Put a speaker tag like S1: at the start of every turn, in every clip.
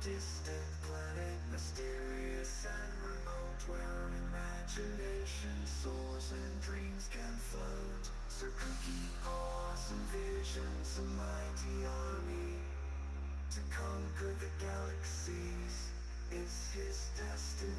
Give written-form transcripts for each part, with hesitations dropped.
S1: distant planet, mysterious and remote, where imagination soars and dreams can float. Sir Cookie paws and visions, a mighty army to conquer the galaxies is his destiny.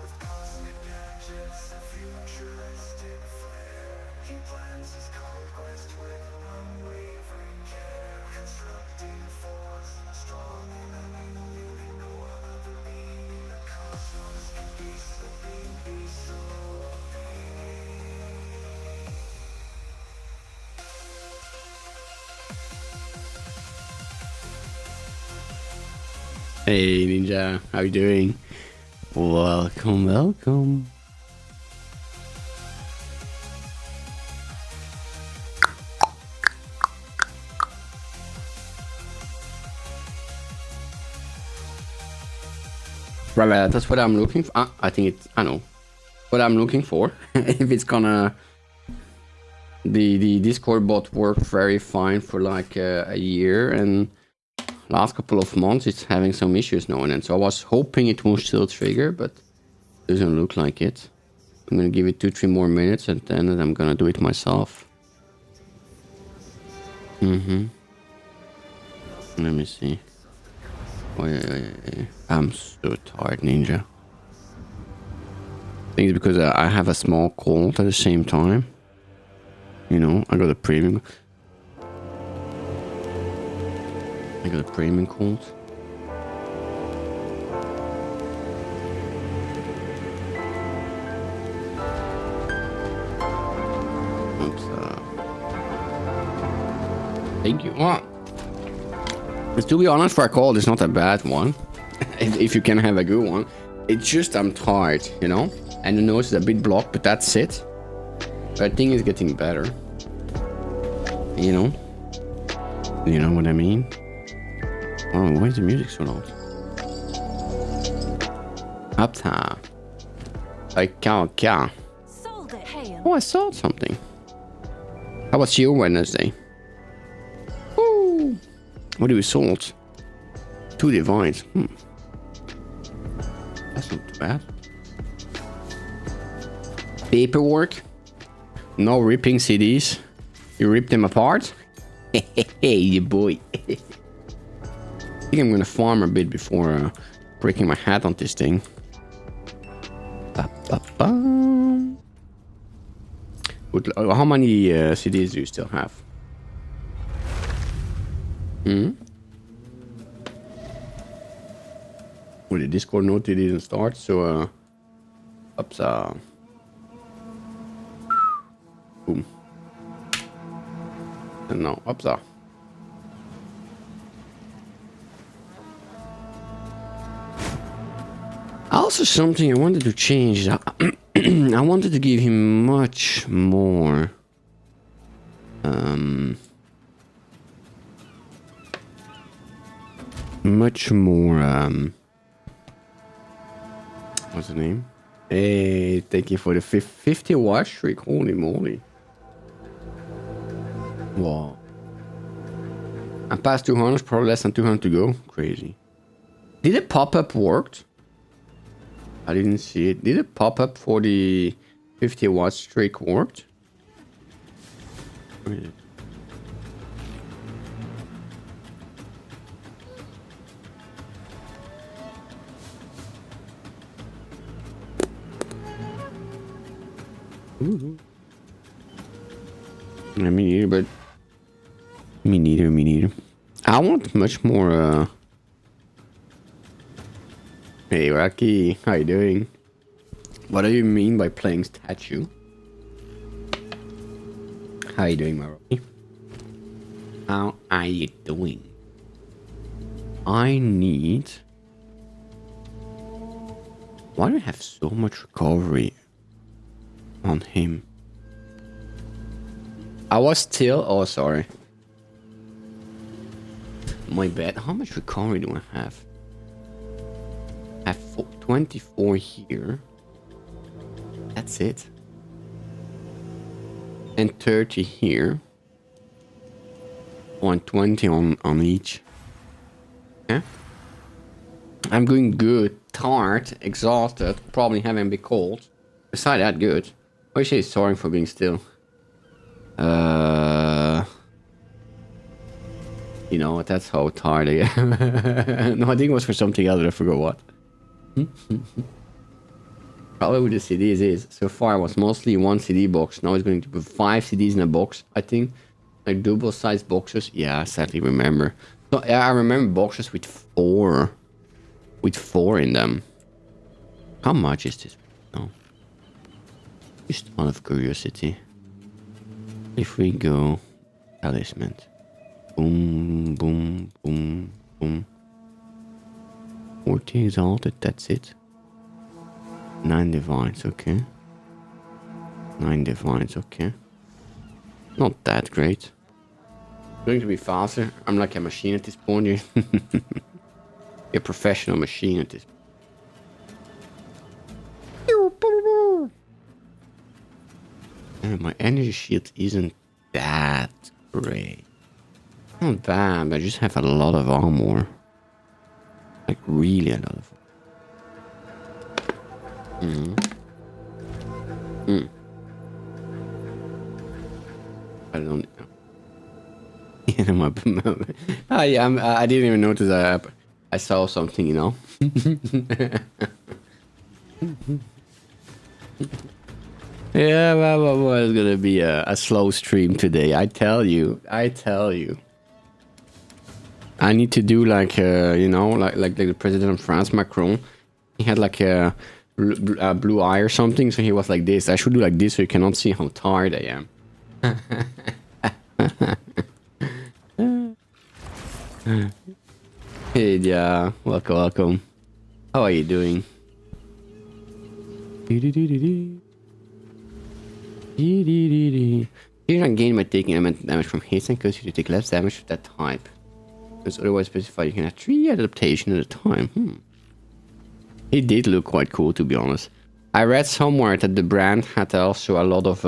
S1: With cosmic gadgets and futuristic flair, he plans his conquest with unwavering care. Constructing force, strong and unyielding, no other being in the cosmos can be so big, be so big.
S2: Hey Ninja, how you doing? Welcome, welcome. Well, that's what I'm looking for. I think it's, I know what I'm looking for. If it's gonna, the Discord bot worked very fine for like a year, and last couple of months it's having some issues now and then. So I was hoping it will still trigger, but doesn't look like it. I'm gonna give it 2-3 more minutes and then I'm gonna do it myself. Let me see. Oh yeah. I'm so tired, Ninja. I think it's because I have a small cold at the same time. You know, I got a premium cold. Oops. Thank you. Well, to be honest, for a cold, it's not a bad one. if you can have a good one. It's just I'm tired, you know? And the nose is a bit blocked, but that's it. But I think it's getting better. You know? You know what I mean? Oh, why is the music so loud? Up top. Like, okay. Oh, I sold something. How was your Wednesday? Ooh. What do we sold? 2 divines. That's not too bad. Paperwork. No ripping CDs. You rip them apart? Hey, you boy. I think I'm gonna farm a bit before breaking my hat on this thing. How many CDs do you still have? Well, the Discord note it didn't start, so oops, boom. No, oops. Also, something I wanted to change. I wanted to give him much more. What's the name? Hey, thank you for the 50 watch streak. Holy moly. Wow. I passed 200, probably less than 200 to go. Crazy. Did it pop up worked? I didn't see it. Did it pop up for the 50 watt streak worked? Where is it? Ooh. Me neither, but me neither. I want much more. Hey, Rocky, how you doing? What do you mean by playing statue? How you doing, my Rocky? How are you doing? I need. Why do I have so much recovery on him? I was still. Oh, sorry. My bad. How much recovery do I have? I have 24 here. That's it. And 30 here. 120 on each. Yeah. I'm going good. Tired, exhausted, probably having a bit cold. Besides that, good. Oh, she's sorry for being still. You know what? That's how tired I am. No, I think it was for something else. I forgot what. Probably with the CDs is. So far, it was mostly one CD box. Now it's going to put 5 CDs in a box, I think. Like double-sized boxes. Yeah, I sadly remember. So yeah, I remember boxes with 4. With 4 in them. How much is this? No. Just out of curiosity. If we go talisman. Boom, boom, boom, boom. 40 exalted, that's it. 9 divines, okay. 9 divines, okay. Not that great. Going to be faster. I'm like a machine at this point. A professional machine at this point. My energy shield isn't that great. Not bad, but I just have a lot of armor. Like really a lot of. I don't know. Yeah, I didn't even notice I saw something, you know. Yeah, well, it's gonna be a slow stream today. I tell you. I need to do like you know, like the president of France, Macron. He had like a blue eye or something, so he was like this. I should do like this so you cannot see how tired I am. Hey, yeah, welcome. How are you doing? You don't gain by taking element damage from hits and because you take less damage of that type. It's otherwise specified you can have 3 adaptations at a time. It did look quite cool, to be honest. I read somewhere that the brand had also a lot of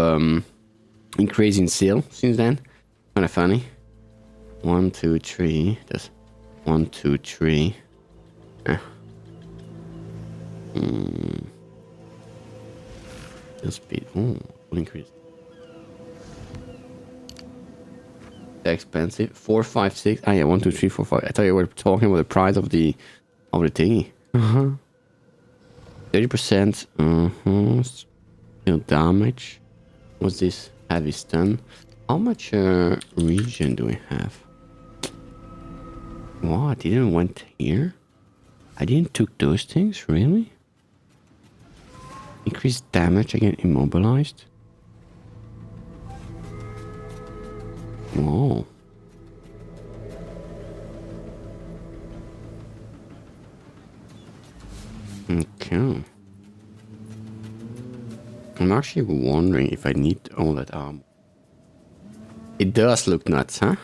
S2: increase in sale since then. Kind of funny. 1, 2, 3. That's 1, 2, 3. Speed. Oh, will increase. They're expensive. 4, 5, 6. Ah, yeah, 1, 2, 3, 4, 5. I thought you were talking about the price of the thingy. 30%. Still damage. What's this? Heavy stun. How much region do we have? What? I didn't went here? I didn't took those things, really? Increased damage, I get immobilized. Whoa. Okay. I'm actually wondering if I need all that armor. It does look nuts, huh?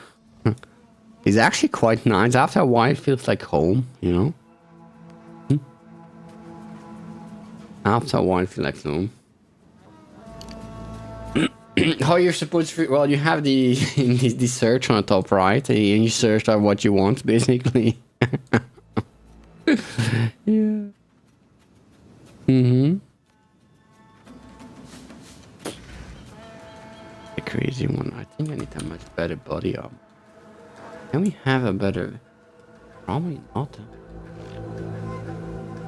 S2: It's actually quite nice. After a while, it feels like home, you know? After a while, I feel like home. How you're supposed to... Well, you have the search on the top right, and you search out what you want, basically. Yeah. A crazy one. I think I need a much better body armor. Can we have a better... Probably not.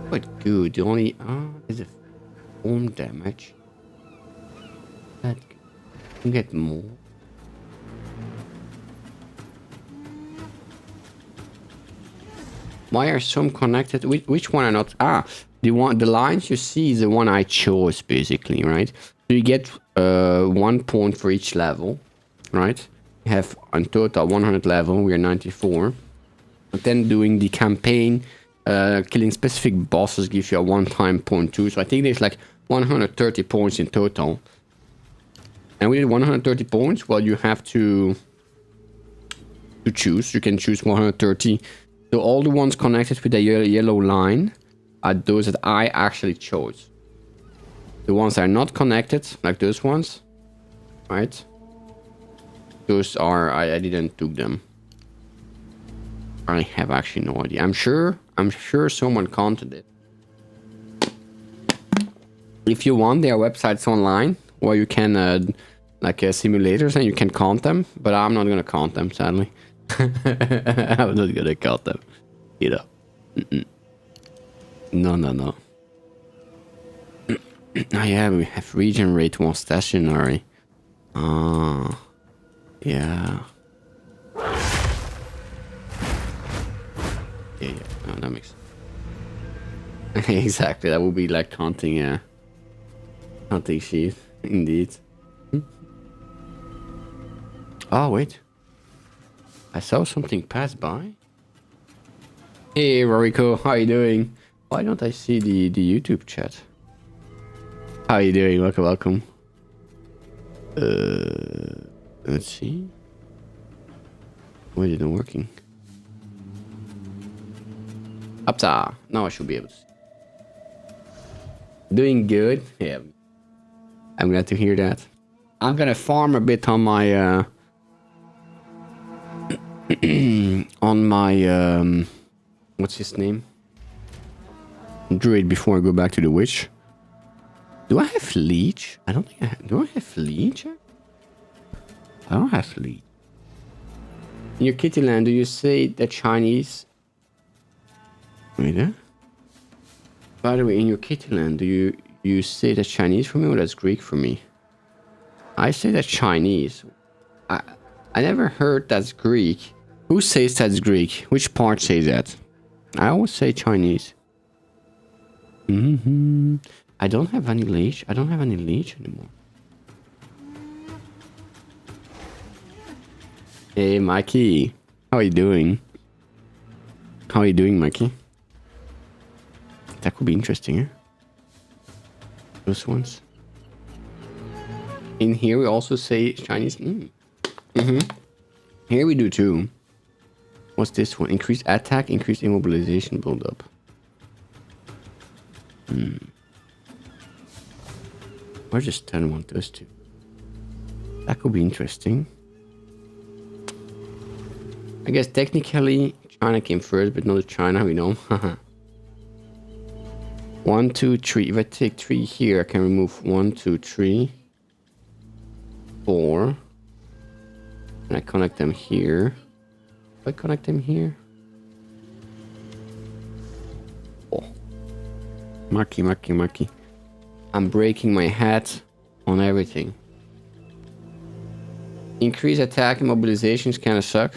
S2: Quite good. The only is a form damage. That can get more. Why are some connected? Which one are not? The lines you see is the one I chose, basically, right? So you get 1 point for each level, right? You have in total 100 level. We are 94. But then doing the campaign. Killing specific bosses gives you a one-time point too. So I think there's like 130 points in total. And with 130 points, well, you have to choose. You can choose 130. So all the ones connected with a yellow line are those that I actually chose. The ones that are not connected, like those ones, right? Those are, I didn't took them. I have actually no idea. I'm sure someone counted it. If you want, there are websites online where you can like simulators and you can count them, but I'm not gonna count them, sadly. I'm not gonna count them, you know. No. Oh yeah, we have region rate 1 stationary. Ah, yeah. Yeah, no, that makes sense. Exactly, that would be like counting, counting sheep, indeed. Oh, wait. I saw something pass by. Hey, Roriko, how you doing? Why don't I see the YouTube chat? How you doing? Welcome. Let's see. Why is it not working? Up top. Now I should be able to see. Doing good. Yeah. I'm glad to hear that. I'm gonna farm a bit on my on my what's his name? Druid before I go back to the witch. Do I have leech? I don't think I have. Do I have leech? I don't have leech. In your kitty land, do you say the Chinese? Wait, by the way, in your kitty land, do you say that's Chinese for me or that's Greek for me? I say that's Chinese. I never heard that's Greek. Who says that's Greek? Which part says that? I always say Chinese. I don't have any leech. I don't have any leech anymore. Hey, Mikey. How are you doing? How are you doing, Mikey? That could be interesting, eh? Those ones. In here, we also say Chinese. Here we do too. What's this one? Increased attack, increased immobilization build-up. Where's the stun one? Those two. That could be interesting. I guess technically China came first, but not China, we know. 1, 2, 3. If I take 3 here, I can remove 1, 2, 3, 4. And I connect them here. If I connect them here. Oh. Maki. I'm breaking my hat on everything. Increase attack and mobilizations kind of suck.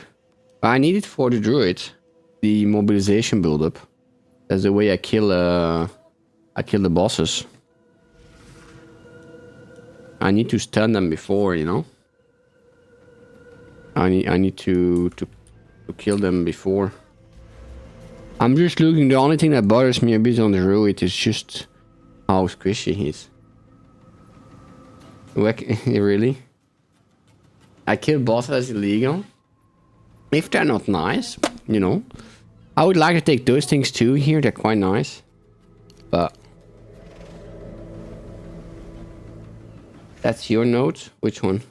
S2: But I need it for the druid. The mobilization build-up. That's the way I kill the bosses. I need to stun them before, you know. I need to kill them before. I'm just looking. The only thing that bothers me a bit on the druid is just how squishy he is. Really? I kill bosses as illegal. If they're not nice, you know. I would like to take those things too here. They're quite nice. But that's your note. Which one?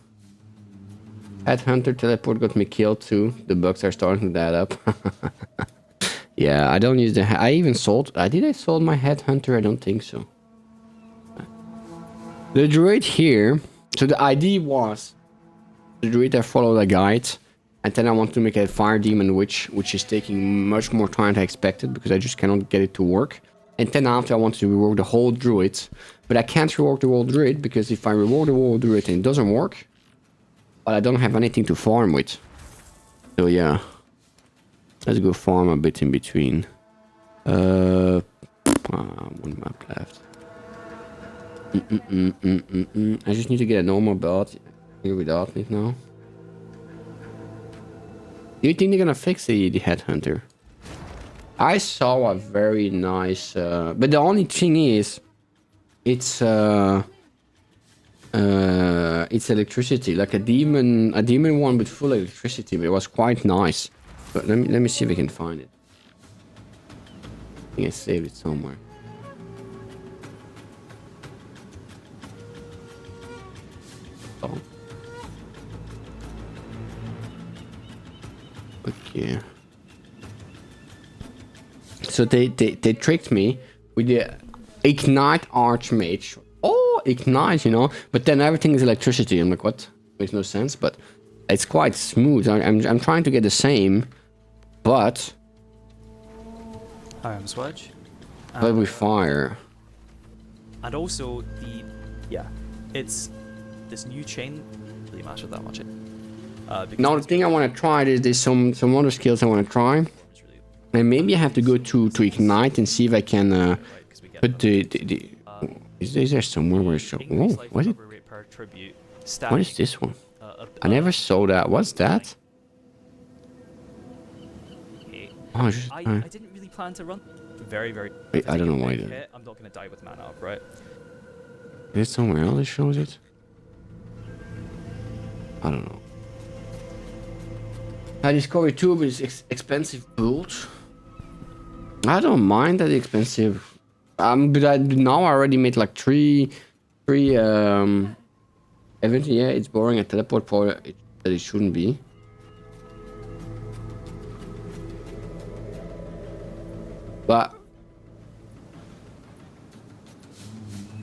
S2: Headhunter teleport got me killed too. The bugs are starting to add up. Yeah, I don't use the. I even sold. Did I sold my headhunter? I don't think so. The druid here. So the idea was the druid. I followed a guide, and then I want to make a fire demon witch, which is taking much more time than I expected because I just cannot get it to work. And then after I want to rework the whole druid, but I can't rework the whole druid because if I rework the whole druid and it doesn't work, but I don't have anything to farm with. So yeah, let's go farm a bit in between. One map left. I just need to get a normal belt here without it now. Do you think they're gonna fix the headhunter? I saw a very nice, but the only thing is, it's electricity, like a demon one with full electricity, but it was quite nice. But let me see if I can find it. think I saved it somewhere. Oh. Okay. So they tricked me with the Ignite Archmage. Oh, Ignite, you know? But then everything is electricity. I'm like, what? Makes no sense, but it's quite smooth. I'm trying to get the same, but...
S3: I am Swedge.
S2: But with fire.
S3: And also it's this new chain really matters that much.
S2: Now the thing I want to try is there's some other skills I want to try. And maybe I have to go to Ignite and see if I can put the is there somewhere where it shows? Oh, what is this one? I never saw that. What's that? Oh,
S3: I didn't really plan to run. Very.
S2: Wait, I don't know why.
S3: I'm not gonna die with mana up, right?
S2: Is there somewhere else that shows it? I don't know. I discovered tube is expensive build. I don't mind that expensive. But I now already made like three event. Yeah, it's boring. A teleport point that it shouldn't be. But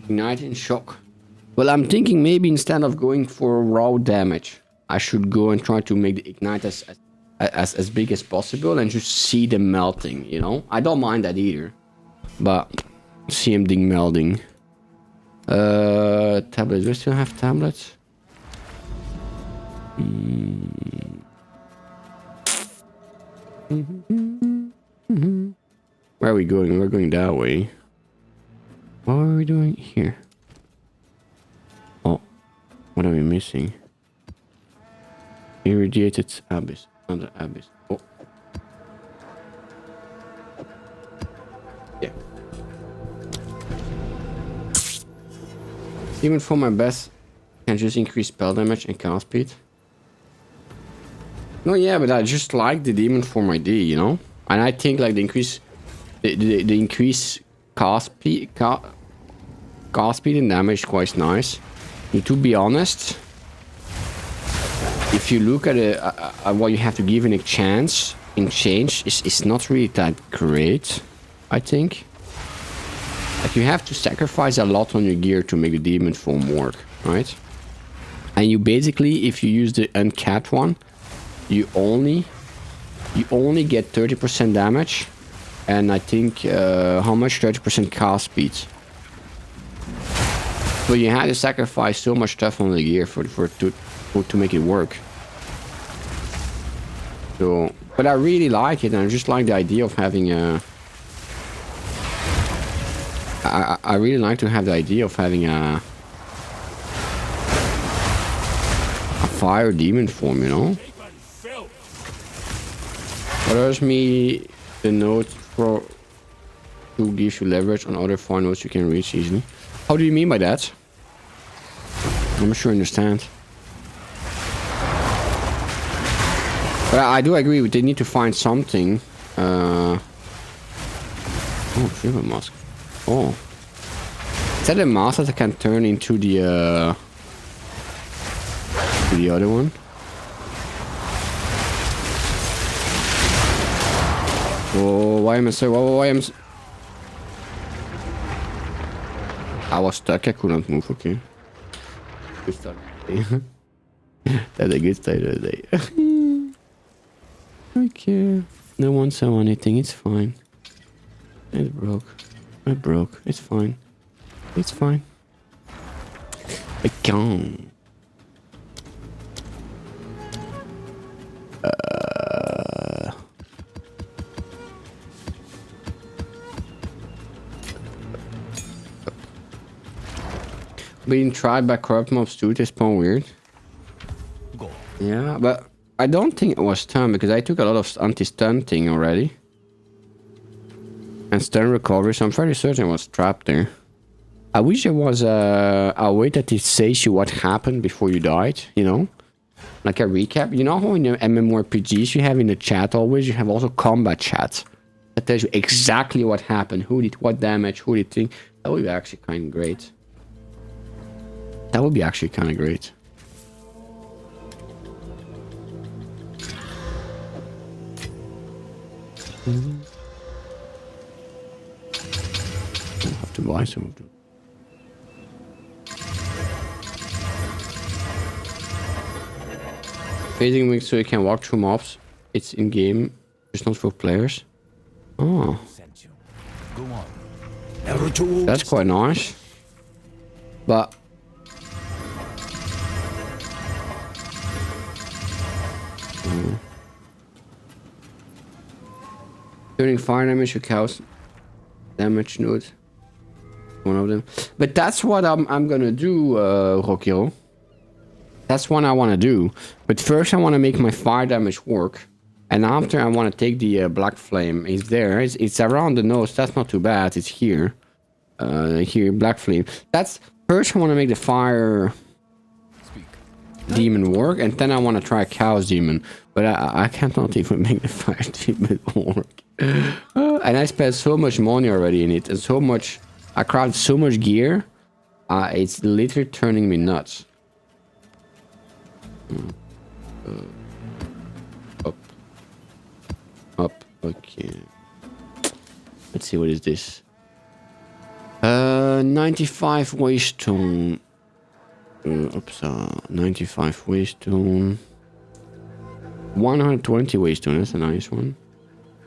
S2: Ignite and Shock. Well, I'm thinking maybe instead of going for raw damage, I should go and try to make the Ignite as big as possible and just see them melting, you know? I don't mind that either. But see them melting. Tablets. Do I still have tablets? Where are we going? We're going that way. What are we doing here? Oh, what are we missing? Irradiated abyss. Under abyss. Oh. Yeah. Even for my best, can just increase spell damage and cast speed. No, yeah, but I just like the demon form ID, you know? And I think like the increase cast speed and damage is quite nice. And to be honest, if you look at what you have to give in exchange, it's not really that great, I think. Like you have to sacrifice a lot on your gear to make the demon form work, right? And you basically, if you use the uncapped one, you only get 30% damage, and I think how much? 30% cast speed. But you had to sacrifice so much stuff on the gear to make it work. So, but I really like it, and I just like the idea of having a. I really like to have the idea of having a fire demon form, you know. Allows me the node for to give you leverage on other fire nodes you can reach easily. How do you mean by that? I'm not sure I understand. But I do agree with they need to find something. Oh, Shiva Mask. Oh. Is that a mask that I can turn into the other one? Oh, why am I so... Why am I was stuck, I couldn't move, okay. Good start. That's a good start of the day. Okay. No one saw anything, it's fine. It broke. It broke. It's fine. It's fine. I can't. Being tried by corrupt mobs too, they spawn weird.
S3: Go.
S2: Yeah, but I don't think it was stun because I took a lot of anti-stun thing already. And stun recovery, so I'm fairly certain I was trapped there. I wish there was a way that it says you what happened before you died, you know? Like a recap. You know how in the MMORPGs you have in the chat always, you have also combat chat. That tells you exactly what happened, who did what damage, who did thing. That would be actually kind of great. That would be actually kind of great. I'll have to buy some of them. Phasing wings so you can walk through mobs. It's in game, it's not for players. Oh,
S1: Go on. Never too old.
S2: that's quite nice. But turning fire damage to cows damage node. One of them. But that's what I'm gonna do, Rokiro. That's what I want to do. But first I want to make my fire damage work. And after I want to take the black flame. It's there. It's around the nose. That's not too bad. It's here. Here, black flame. That's first I want to make the fire demon work. And then I want to try Chaos Demon. But I cannot even make the fire demon work. And I spent so much money already in it. And so much... I crafted so much gear. It's literally turning me nuts. Up, okay. Let's see, what is this? 95 waystone. Oops, 95 waystone. 120 waystone, that's a nice one.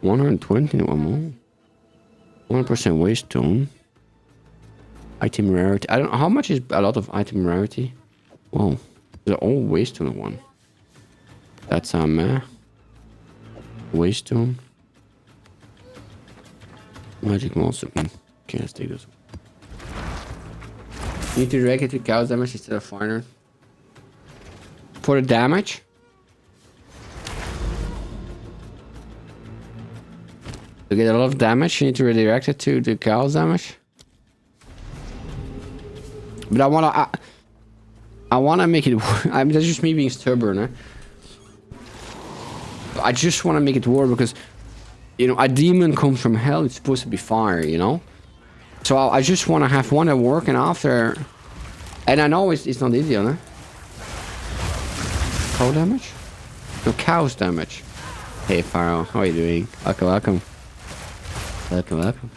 S2: 120, one more. 1% waystone. Item rarity. I don't know, how much is a lot of item rarity? Whoa. They're all waystone one. That's a meh. Waystone. Magic monster. Okay, let's take this one. Need to direct it to cows damage instead of fire. For the damage. To get a lot of damage, you need to redirect it to the cows damage. But I wanna make it. I mean, that's just me being stubborn. Eh? I just want to make it work because, you know, a demon comes from hell. It's supposed to be fire, you know. So I just want to have one at work and after. And I know it's not ideal, eh? Cow damage? No, cows damage. Hey, Pharaoh, how are you doing? Welcome, welcome. Welcome, welcome.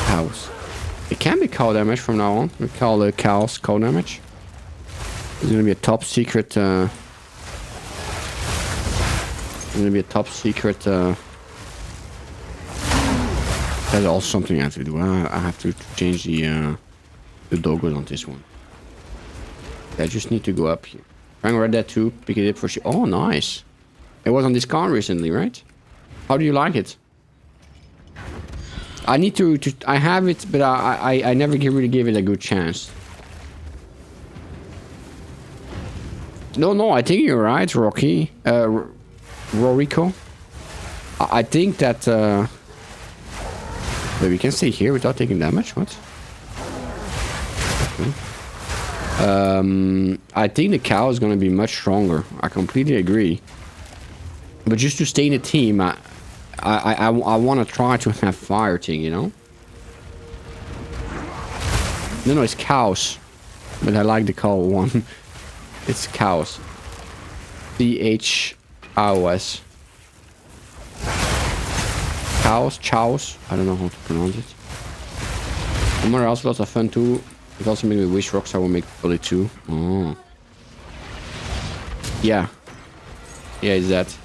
S2: Cows. It can be cow damage from now on. We call the cows cow damage. It's gonna be a top secret. It's gonna be a top secret. That's also something I have to do. I have to change the doggos on this one. I just need to go up here. Trying to read that too. Pick it up for sure. Oh, nice. It was on discount recently, right? How do you like it? I need to I have it, but I never really gave it a good chance. No, I think you're right, Rocky. Rorico. I think that but we can stay here without taking damage. What? Okay. I think the cow is gonna be much stronger. I completely agree. But just to stay in the team, I want to try to have fire thing, you know? No, it's cows. But I like the cow one. It's cows. C-H-O-S. Cows, chows. I don't know how to pronounce it. Somewhere else, lots of fun too. It also made me wish rocks I will make bullet too. Oh. Yeah. Yeah, it's that.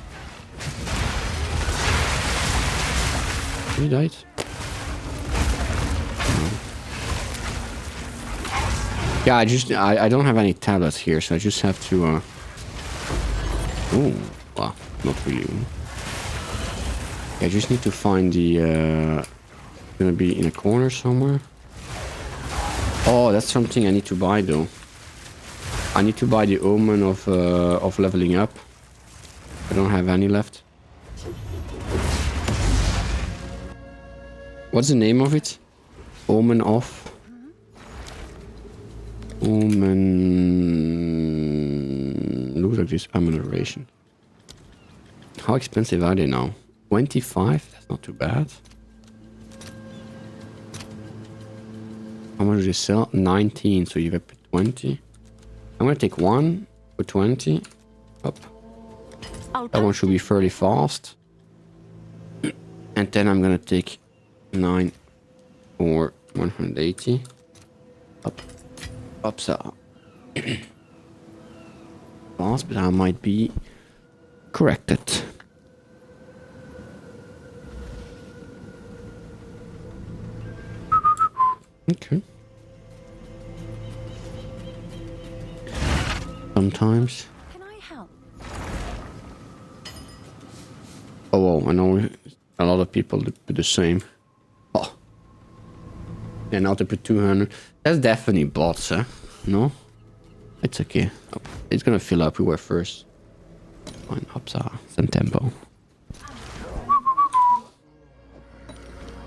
S2: He died. No. Yeah, I don't have any tablets here, so I just have to oh, well, not really. I just need to find the gonna be in a corner somewhere. Oh, that's something I need to buy though. I need to buy the omen of leveling up. I don't have any left. What's the name of it? Omen of? Omen... looks like this ammunition. How expensive are they now? 25? That's not too bad. How much do they sell? 19, so you have 20. I'm gonna take one for 20. Up. That one should be fairly fast. And then I'm gonna take 9 for 180. Up. Up, so. Fast, but I might be corrected. Okay. Sometimes.
S4: Can I help?
S2: Oh, well, I know a lot of people do the same. Oh. And now to put 200. That's definitely bots, huh? No? It's okay. Oh, it's gonna fill up. We were first. Fine, Hopsa. Some tempo.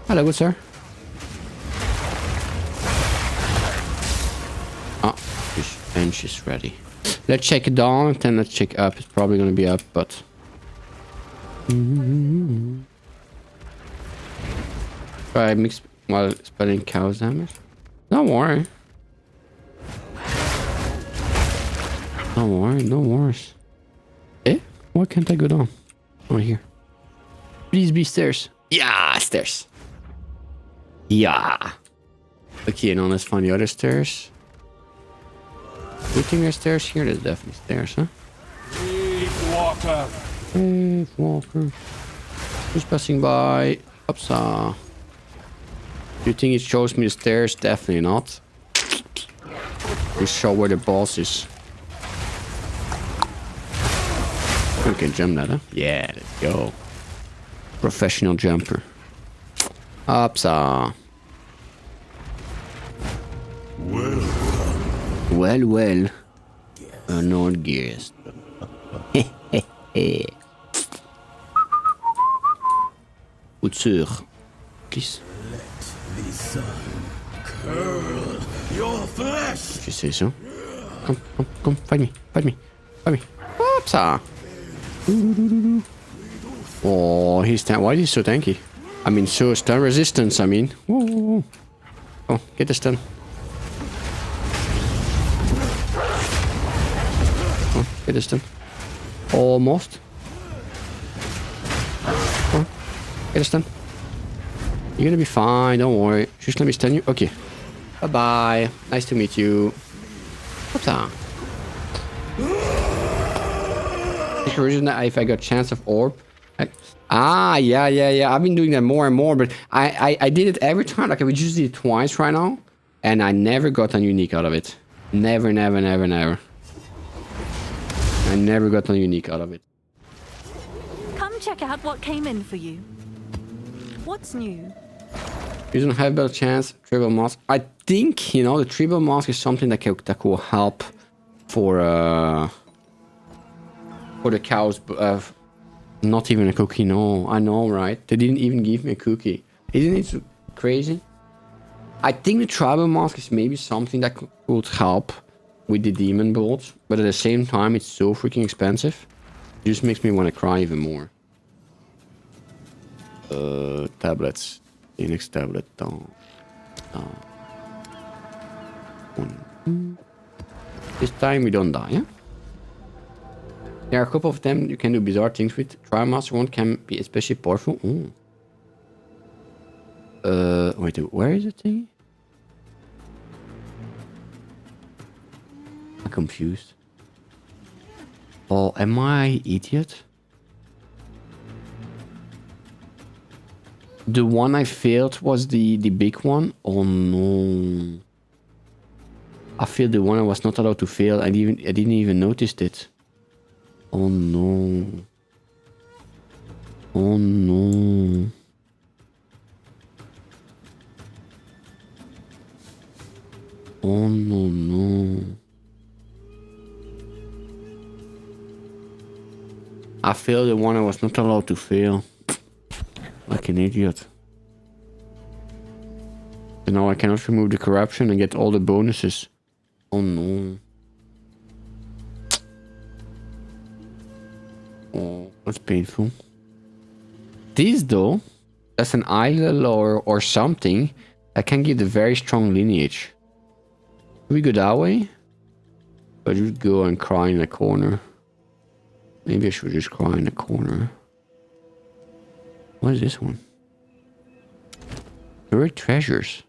S2: Hello, good sir. Ah, his bench is ready. Let's check it down, then let's check up. It's probably gonna be up, but... Try mix while spelling cows damage. Don't worry. Don't worry, no worries. Eh? Why can't I go down? Oh, here. Please be stairs. Yeah, stairs. Yeah. Okay, now let's find the other stairs. Do you think there's stairs here? There's definitely stairs, huh?
S5: Cave walker.
S2: Cave walker. Who's passing by? Upsa. Do you think it shows me the stairs? Definitely not. Just show where the boss is. We can jump that, huh? Yeah, let's go. Professional jumper. Upsa. Well. An old guest. Good sir. Please.
S5: The sun curl your flesh.
S2: If you say so. Come, fight me. Upsa. Oh, he's why is he so tanky? I mean, so stun resistance, I mean. Whoa. Oh, get the stun. Oh, get the stun. Almost. Oh, get a stun. You're gonna be fine, don't worry. Just let me stun you. Okay. Bye-bye. Nice to meet you. What's up? If I got chance of orb. Yeah. I've been doing that more and more, but I did it every time. Like I would just do it twice right now, and I never got a unique out of it. Never. I never got a unique out of it.
S4: Come check out what came in for you. What's new?
S2: You don't have a better chance. Tribal mask. I think the tribal mask is something that could help for the cows. Not even a cookie. No, I know, right? They didn't even give me a cookie. Isn't it crazy? I think the tribal mask is maybe something that could help with the demon bolts, but at the same time, it's so freaking expensive. It just makes me want to cry even more. Tablets. Phoenix tablet down. This time we don't die, yeah? There are a couple of them you can do bizarre things with. Trial Master one can be especially powerful. Ooh. Wait, where is it thing? I'm confused. Oh, am I idiot? The one I failed was the big one. Oh no! I failed the one I was not allowed to fail. I didn't even notice it. Oh no! Oh no! Oh no! I failed the one I was not allowed to fail. Like an idiot. And now I cannot remove the corruption and get all the bonuses. Oh no. That's painful. This though, that's an idol or something that can give the very strong lineage. Do we go that way? Or just go and cry in a corner? Maybe I should just cry in a corner. What is this one? Buried treasures.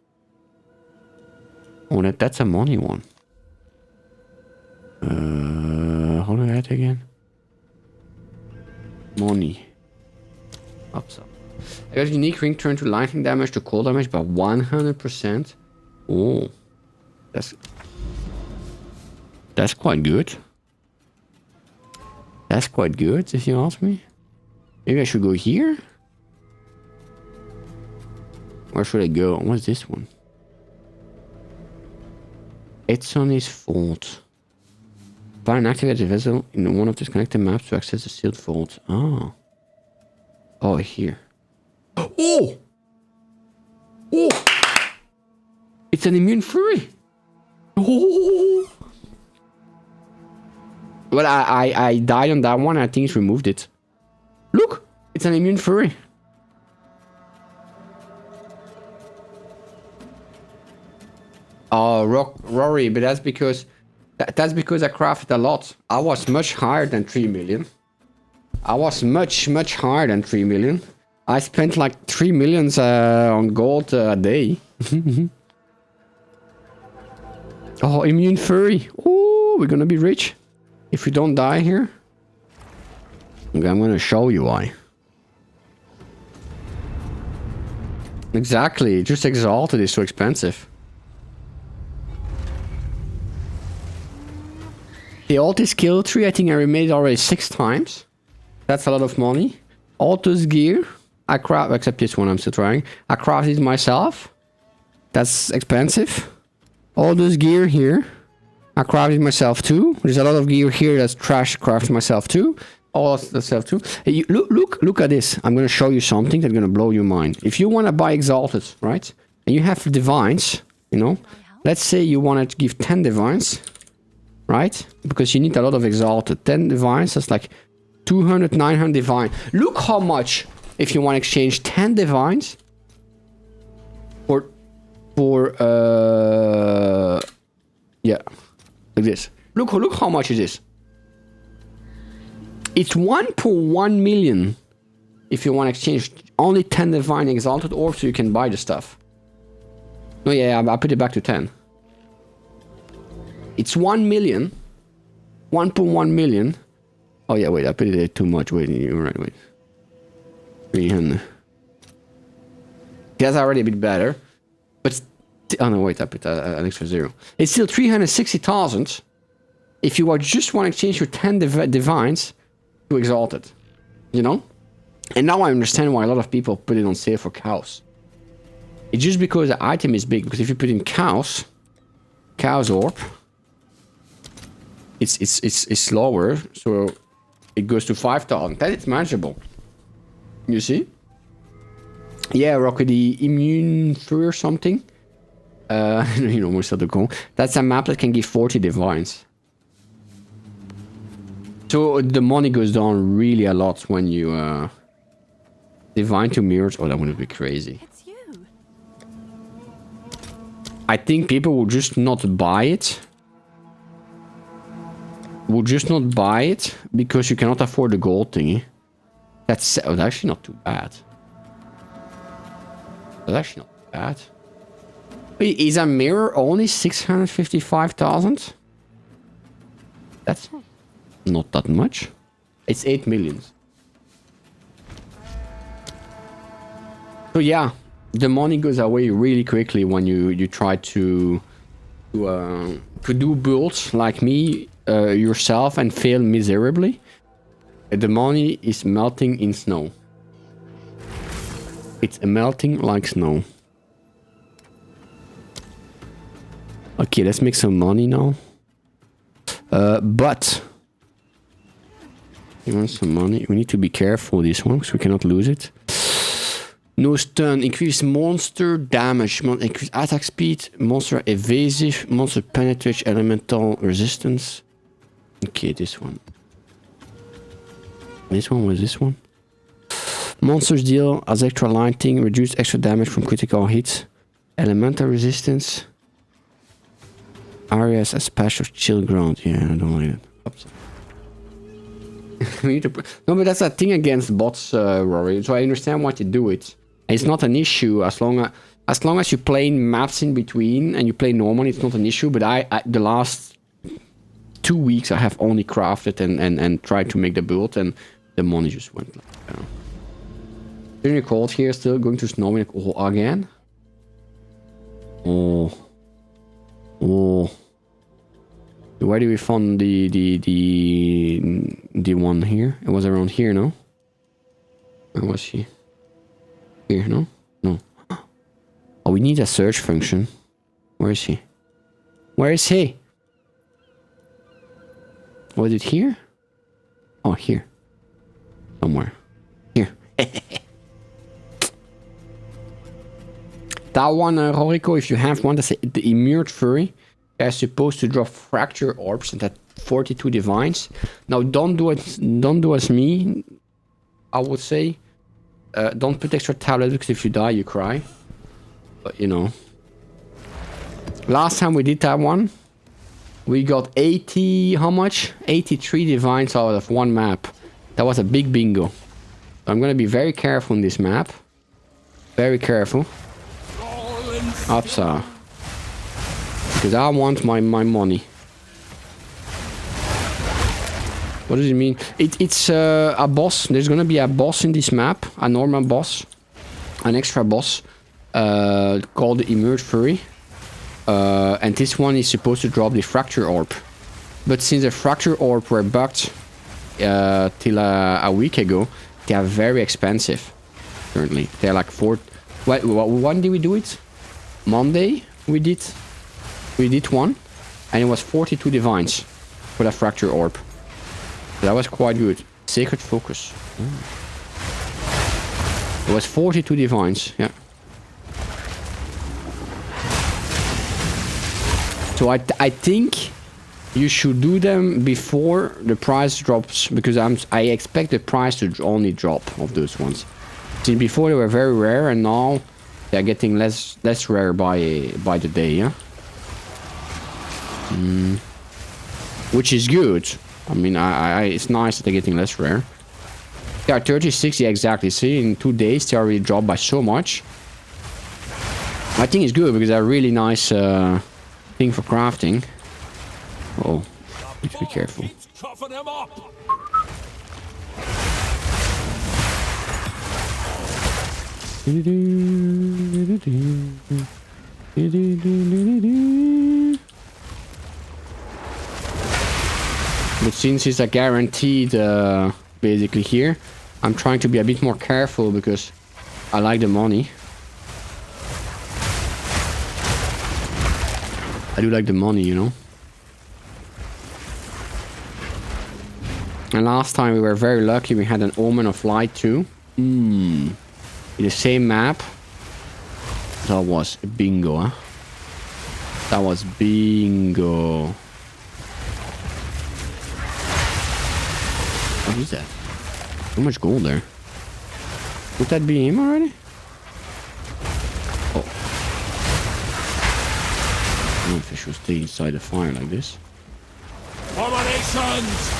S2: Oh, that's a money one. Hold on that again. Money. Ups up. I got unique ring turn to lightning damage to cold damage by 100%. Oh. That's quite good. That's quite good, if you ask me. Maybe I should go here? Where should I go? What's this one? It's on his fault. Fire and activate the vessel in one of the connected maps to access the sealed vault. Oh. Oh, here. Oh! Oh! It's an immune fury. Oh! Well, I died on that one. I think it's removed it. Look! It's an immune fury. Oh, Rory, but that's because I crafted a lot. I was much higher than 3 million. I was much higher than 3 million. I spent like 3 millions on gold a day. Oh, immune furry. Oh, we're gonna be rich if we don't die here. Okay, I'm gonna show you why. Exactly, just Exalted is so expensive. The ulti skill tree, I think I remade it already 6 times. That's a lot of money. Altus gear, I craft, except this one I'm still trying. I crafted it myself. That's expensive. All this gear here, I crafted myself too. There's a lot of gear here that's trash crafted myself too. All that stuff too. Hey, look at this. I'm gonna show you something that's gonna blow your mind. If you wanna buy Exalted, right? And you have divines, you know. Let's say you wanted to give 10 divines. Right? Because you need a lot of Exalted. 10 divines, that's like 200, 900 divine. Look how much if you want to exchange 10 divines for yeah, like this. Look how much it is. It's 1.1 million if you want to exchange only 10 divine Exalted orbs so you can buy the stuff. No, yeah, I put it back to 10. It's 1 million. 1.1 million. Oh yeah, wait, I put it too much. Wait, you're right, wait. 300. That's already a bit better. But, oh no, wait, I put an extra 0. It's still 360,000 if you just want to exchange your 10 divines to Exalted. You know? And now I understand why a lot of people put it on sale for cows. It's just because the item is big. Because if you put in cows orb, it's slower, so it goes to 5,000. That is manageable. You see? Yeah, Rocky, the immune fury or something. You know, most of the goal. That's a map that can give 40 divines. So the money goes down really a lot when you divine to mirrors. Oh, that would be crazy.
S4: It's you.
S2: I think people will just not buy it. Will just not buy it because you cannot afford the gold thingy. That's actually not too bad. That's actually not bad. Wait, is a mirror only 655,000? That's not that much. It's 8 million. So yeah, the money goes away really quickly when you try to do builds like me yourself and fail miserably. The money is melting in snow. It's melting like snow. Okay, let's make some money now. But you want some money? We need to be careful with this one because we cannot lose it. No stun, increase monster damage, increase attack speed, monster evasive, monster penetrate, elemental resistance. Okay, this one. This one was this one. Monsters deal as extra lighting, reduce extra damage from critical hits. Elemental resistance. Areas as patch of chill ground. Yeah, I don't like it. Oops. We need to no, but that's a thing against bots, Rory. So I understand why you do it. It's not an issue as long as you play maps in between and you play normally. It's not an issue. But I the last 2 weeks I have only crafted and tried to make the build, and the money just went like down. During the cold here, still going to snow again. Oh. Where do we find the one here? It was around here, no? Where was she? Here, no? No. Oh, we need a search function. Where is he? Where is he? Was it here? Oh, here. Somewhere. Here. That one, Rorico, if you have one, that's the Immured Fury. They're supposed to drop Fracture Orbs and that 42 Divines. Now, don't do as me, I would say. Don't put extra tablets because if you die, you cry. But, you know. Last time we did that one, we got 80, how much? 83 Divines out of one map. That was a big bingo. I'm gonna be very careful on this map. Very careful. Upsa. Because I want my money. What does it mean? It's a boss. There's gonna be a boss in this map. A normal boss. An extra boss. Called the Immured Fury. And this one is supposed to drop the Fracture Orb. But since the Fracture Orb were bugged till a week ago, they are very expensive. Currently. They're like 4... When did we do it? Monday we did one, and it was 42 Divines for that Fracture Orb. That was quite good. Sacred Focus. It was 42 Divines, yeah. So I think you should do them before the price drops, because I expect the price to only drop of those ones. Since before they were very rare, and now they're getting less rare by the day, yeah. Which is good. I mean, it's nice that they're getting less rare. They are 36, yeah, exactly. See, in 2 days they already dropped by so much. I think it's good because they're a really nice thing for crafting. Oh, need to be careful. But since it's a guaranteed basically here, I'm trying to be a bit more careful because I like the money. I do like the money, you know. And last time we were very lucky, we had an Omen of Light too. In the same map. That was bingo, huh? That was bingo. What is that? So much gold there. Would that be him already? Oh. I don't know if I should stay inside the fire like this.
S5: Abominations!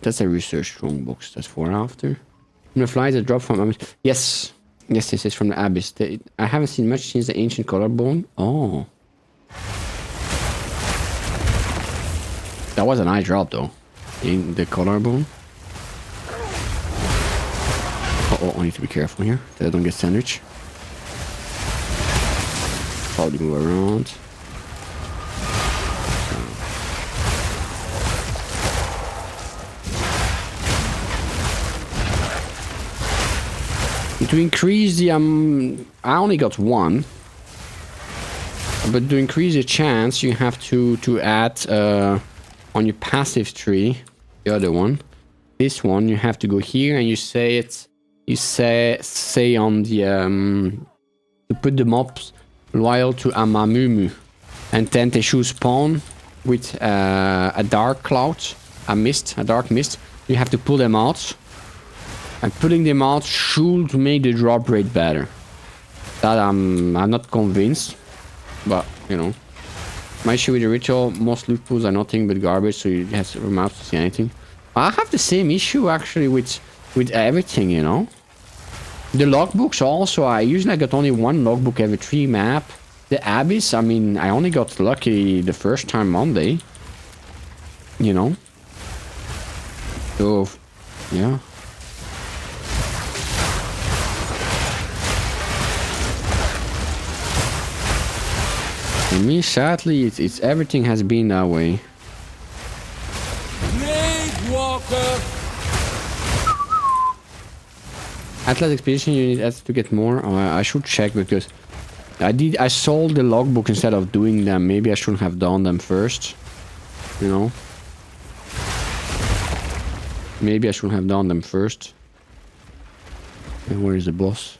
S2: That's a research strongbox. That's for after. When the flies that drop from... Yes. Yes, this is from the Abyss. I haven't seen much since the Ancient Collarbone. Oh. That was a nice drop, though. In the Collarbone. Uh-oh, I need to be careful here. That I don't get sandwich. Probably move around. To increase the I only got one, but to increase the chance you have to add on your passive tree, the other one, this one, you have to go here and you say it, you say on the to put the mobs loyal to Amamumu, and then they should spawn with a dark cloud, a dark mist. You have to pull them out. And pulling them out should make the drop rate better. That I'm not convinced. But, you know. My issue with the ritual, most loot pools are nothing but garbage, so you have to remap to see anything. I have the same issue actually with everything, you know. The logbooks also, I usually got only one logbook every 3 map. The Abyss, I mean, I only got lucky the first time Monday. You know. So, yeah. For me, sadly, it's everything has been that way.
S5: Blade Walker!
S2: Atlas Expedition unit adds to get more. I should check because I sold the logbook instead of doing them. Maybe I shouldn't have done them first. You know. Maybe I should have done them first. And where is the boss?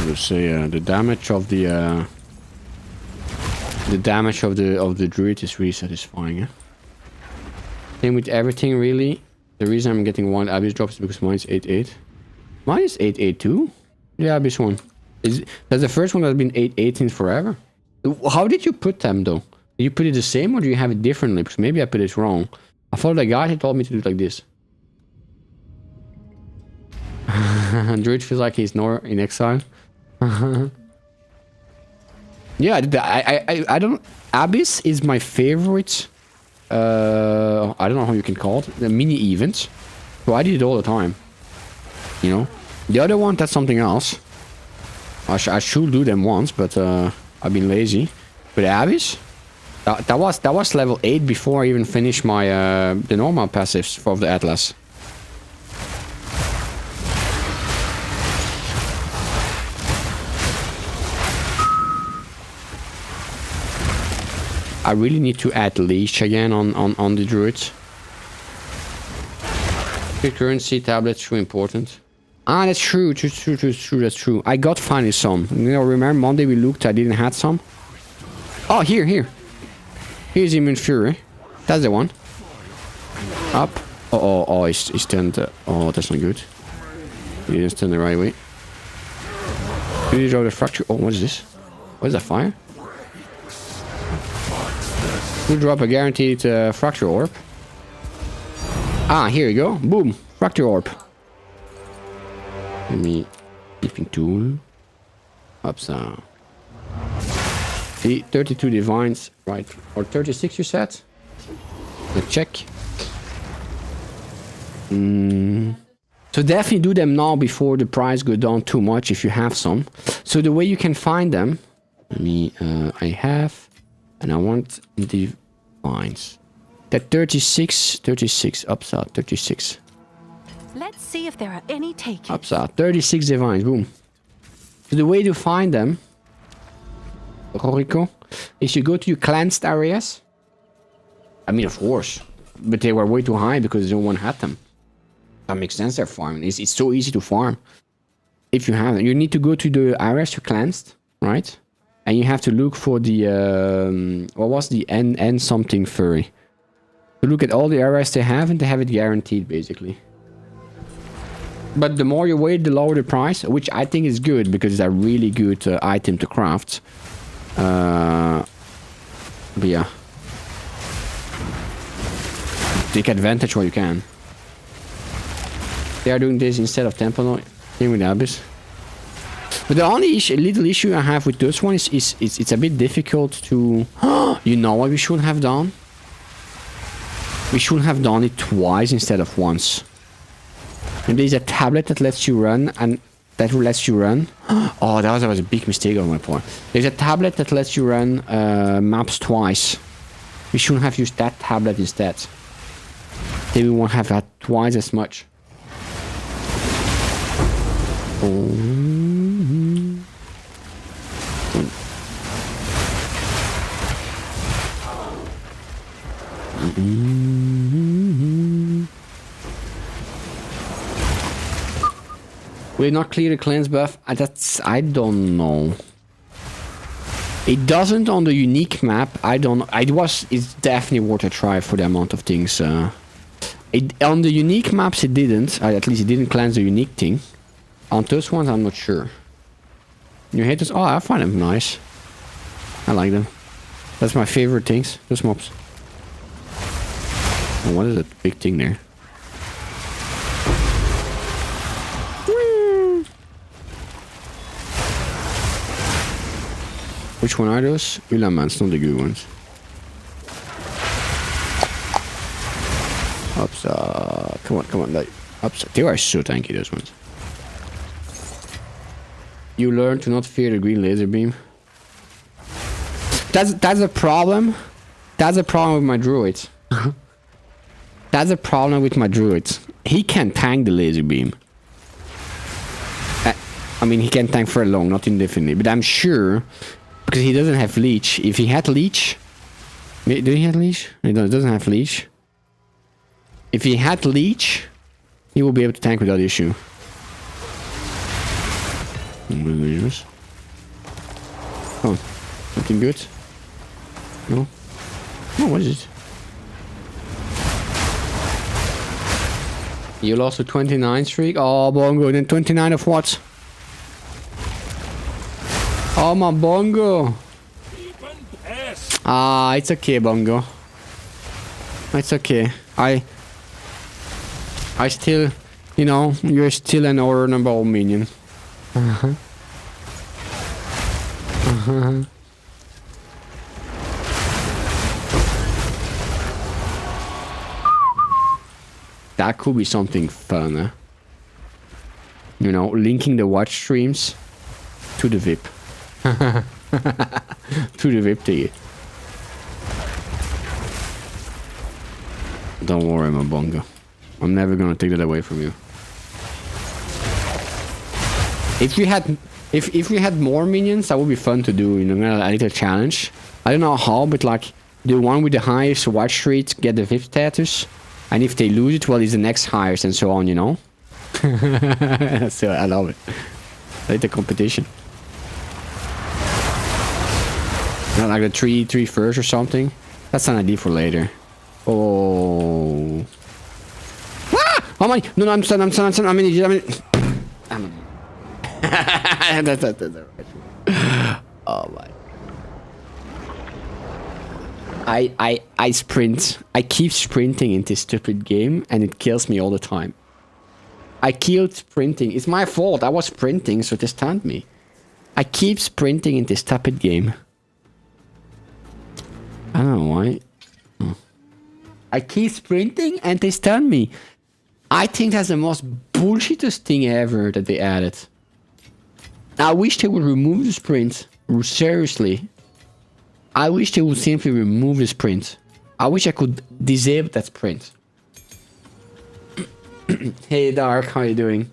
S2: Let's say the damage of the druid is really satisfying. Eh? Same with everything really. The reason I'm getting one Abyss drop is because mine is 8-8. Mine is 8-8 too. Yeah, Abyss one. That's the first one that's been 8-8 in forever. How did you put them though? Did you put it the same or do you have it differently? Because maybe I put it wrong. I thought the guy had told me to do it like this. Druid feels like he's not in exile. Yeah, I don't. Abyss is my favorite. I don't know how you can call it. The mini event. So I did it all the time. You know. The other one, that's something else. I should do them once, but I've been lazy. But Abyss, that was level 8 before I even finished my the normal passives for the Atlas. I really need to add leash again on the druids. Good currency tablets too important. Ah, that's true. True. That's true. I got finally some. You know, remember Monday we looked. I didn't have some. Oh, here. Here's Immune Fury. That's the one. Up. Oh, he's turned. Oh, that's not good. He didn't turn the right way. Did he draw the fracture? Oh, what is this? What is that fire? We'll drop a guaranteed fracture orb. Ah, here you go. Boom. Fracture orb. Let me... Leaping tool. Upside. See, 32 divines. Right. Or 36 you said? Let's check. So definitely do them now before the price go down too much if you have some. So the way you can find them... Let me... I have... And I want divines. That 36 upside, 36.
S4: Let's see if there are any takers.
S2: Upside, 36 divines, boom. So the way to find them, Rorico, is you go to your cleansed areas. I mean, of course, but they were way too high because no one had them. That makes sense, they're farming. It's so easy to farm. If you have them, you need to go to the areas you cleansed, right? And you have to look for the, what was the N something furry. To look at all the areas they have and they have it guaranteed, basically. But the more you wait, the lower the price, which I think is good because it's a really good item to craft. But yeah. Take advantage while you can. They are doing this instead of Temple here with Abyss. But the only little issue I have with this one is it's a bit difficult to... You know what we should have done? We should have done it twice instead of once. And there's a tablet that lets you run and that lets you run. Oh, that was a big mistake on my part. There's a tablet that lets you run maps twice. We shouldn't have used that tablet instead. Then we won't have that twice as much. Will it not clear the cleanse buff? I don't know. It doesn't on the unique map. I don't know. It's definitely worth a try for the amount of things. On the unique maps it didn't. At least it didn't cleanse the unique thing. On those ones I'm not sure. New haters? Oh, I find them nice. I like them. That's my favorite things. Those mobs. Oh, what is that big thing there? Which one are those? Ulamans, not the good ones. Ups, come on, like, ups. They are so tanky, those ones. You learn to not fear the green laser beam. That's a problem. That's a problem with my druid. That's a problem with my druid. He can tank the laser beam. I mean, he can tank for long, not indefinitely. But I'm sure, because he doesn't have leech. If he had leech, do he have leech? He doesn't have leech. If he had leech, he will be able to tank without issue. Oh, something good? No? Oh, what is it? You lost a 29 streak? Oh, Bongo, then 29 of what? Oh, my Bongo! Ah, it's okay, Bongo. It's okay. I still, you know, you're still an honorable minion. That could be something fun, eh? You know, linking the watch streams to the VIP. To the VIP thingy. Don't worry, my Bongo. I'm never gonna take that away from you. If we had more minions, that would be fun to do. You know, a little challenge. I don't know how, but like the one with the highest watch rate get the VIP status, and if they lose it, well, it's the next highest, and so on. You know. So I love it. I like the competition. Not like the three first or something. That's an idea for later. Oh. Ah! How many? No, I'm stunned. I'm in. That's right. Oh my. I sprint. I keep sprinting in this stupid game and it kills me all the time. I keep sprinting. It's my fault. I was sprinting, so they stunned me. I keep sprinting in this stupid game. I don't know why. I keep sprinting and they stun me. I think that's the most bullshittest thing ever that they added. I wish they would remove the sprint. Seriously. I wish they would simply remove the sprint. I wish I could disable that sprint. Hey Dark, how you doing?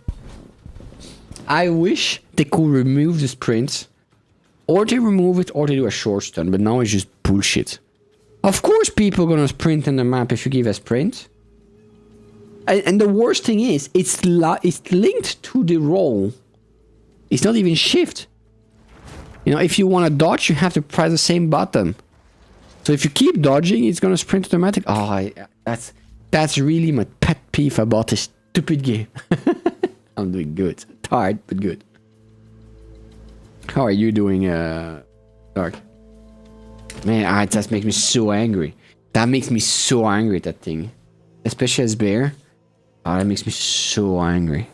S2: I wish they could remove the sprint. Or they remove it or they do a short stun. But now it's just bullshit. Of course people are gonna sprint in the map if you give a sprint. And the worst thing is, it's linked to the roll. It's not even shift. You know, if you want to dodge, you have to press the same button. So if you keep dodging, it's gonna sprint automatic. Oh, that's really my pet peeve about this stupid game. I'm doing good. Tired, but good. How are you doing, Dark? Man, it just makes me so angry. That makes me so angry, that thing. Especially as bear. Oh, that makes me so angry.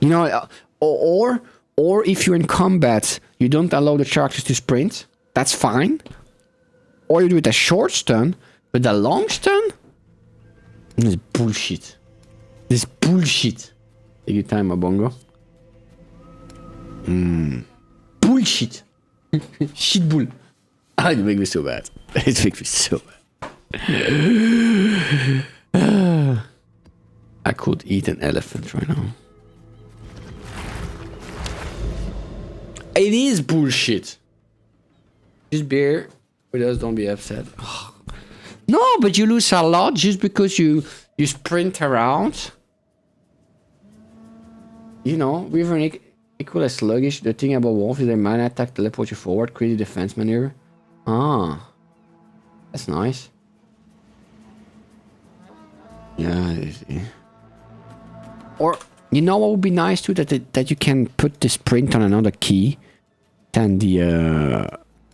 S2: You know, or if you're in combat, you don't allow the characters to sprint. That's fine. Or you do it a short stun, but a long stun? This is bullshit. This is bullshit. Take your time, my Bongo. Bullshit. Shit bull. Oh, it makes me so bad. It makes me so bad. I could eat an elephant right now. It is bullshit. Just bear with us, don't be upset. No, but you lose a lot just because you You sprint around. You know, Wyvern equal as sluggish. The thing about wolf is they might attack, teleport you forward, create a defense maneuver. Ah, that's nice. Yeah. Or you know what would be nice too, that you can put the sprint on another key than the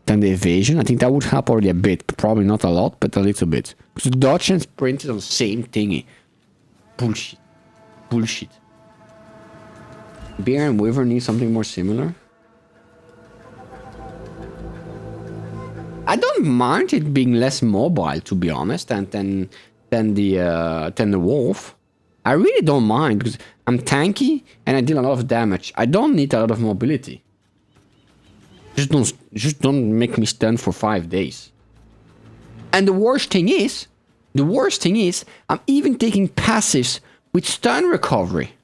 S2: evasion. I think that would help already a bit. Probably not a lot, but a little bit. Because the dodge and sprint is on the same thingy. Bullshit. Bullshit. Bear and Wyvern need something more similar. I don't mind it being less mobile, to be honest, than the wolf. I really don't mind because I'm tanky and I deal a lot of damage. I don't need a lot of mobility. Just don't make me stun for 5 days. And the worst thing is, I'm even taking passives with stun recovery.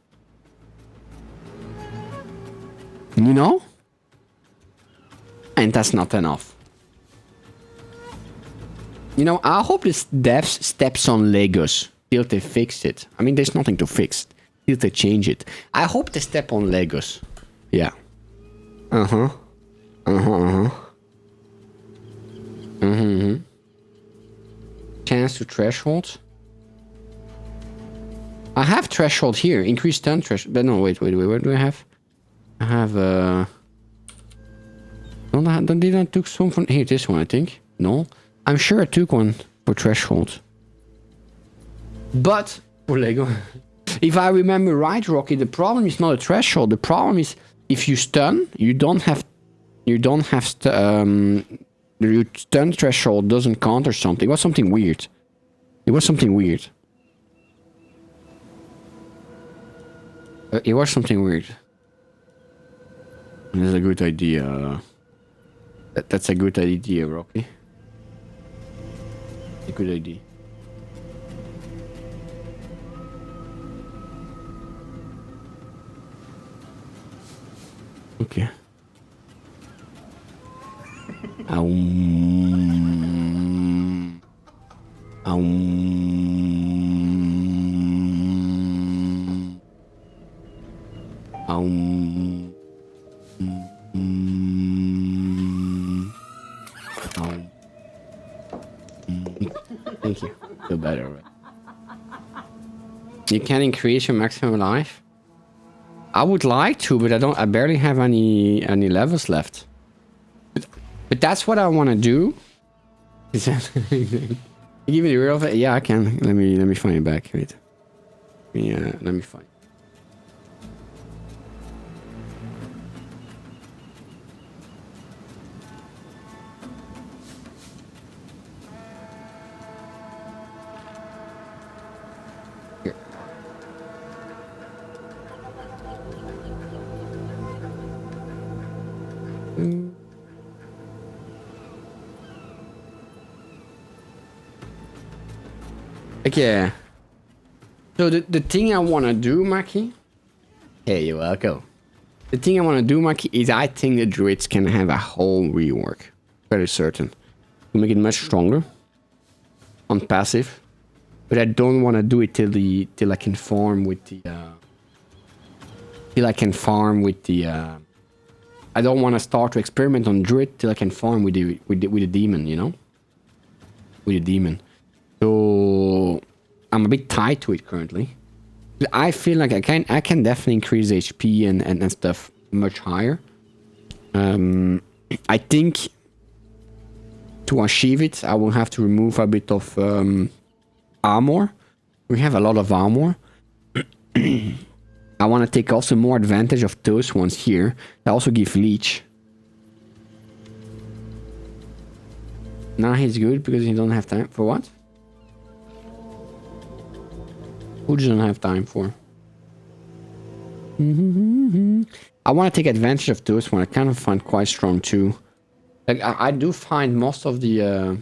S2: You know? And that's not enough. You know, I hope this devs steps on Legos till they fix it. I mean, there's nothing to fix till they change it. I hope they step on Legos. Yeah. Chance to threshold. I have threshold here. Increased stun threshold. But no, wait. What do I have? I have did I took some from here? This one, I think. No, I'm sure I took one for threshold. But for Lego, if I remember right, Rocky, the problem is not a threshold. The problem is if you stun, your stun threshold doesn't count or something. It was something weird. It was something weird. That's a good idea. That's a good idea, Rocky. A good idea. Okay. Thank you. Feel better, right? You can increase your maximum life. I would like to, but I barely have any levels left. But that's what I want to do. Is that give me the real? Yeah, I can. Let me find it back. Wait. Yeah, let me find. Here. Okay. So the thing I want to do, Maki. Hey, you're welcome. The thing I want to do, Maki, is I think the druids can have a whole rework. Very certain. To make it much stronger. On passive. But I don't want to do it till I can farm with the I don't want to start to experiment on druid till I can farm with the demon, you know? With the demon. So I'm a bit tied to it currently. I feel like I can definitely increase HP and stuff much higher. I think to achieve it, I will have to remove a bit of armor. We have a lot of armor. I want to take also more advantage of those ones here. They also give leech. Now he's good because he don't have time for what? Who doesn't have time for? I want to take advantage of those ones. I kind of find quite strong too. Like I do find most of the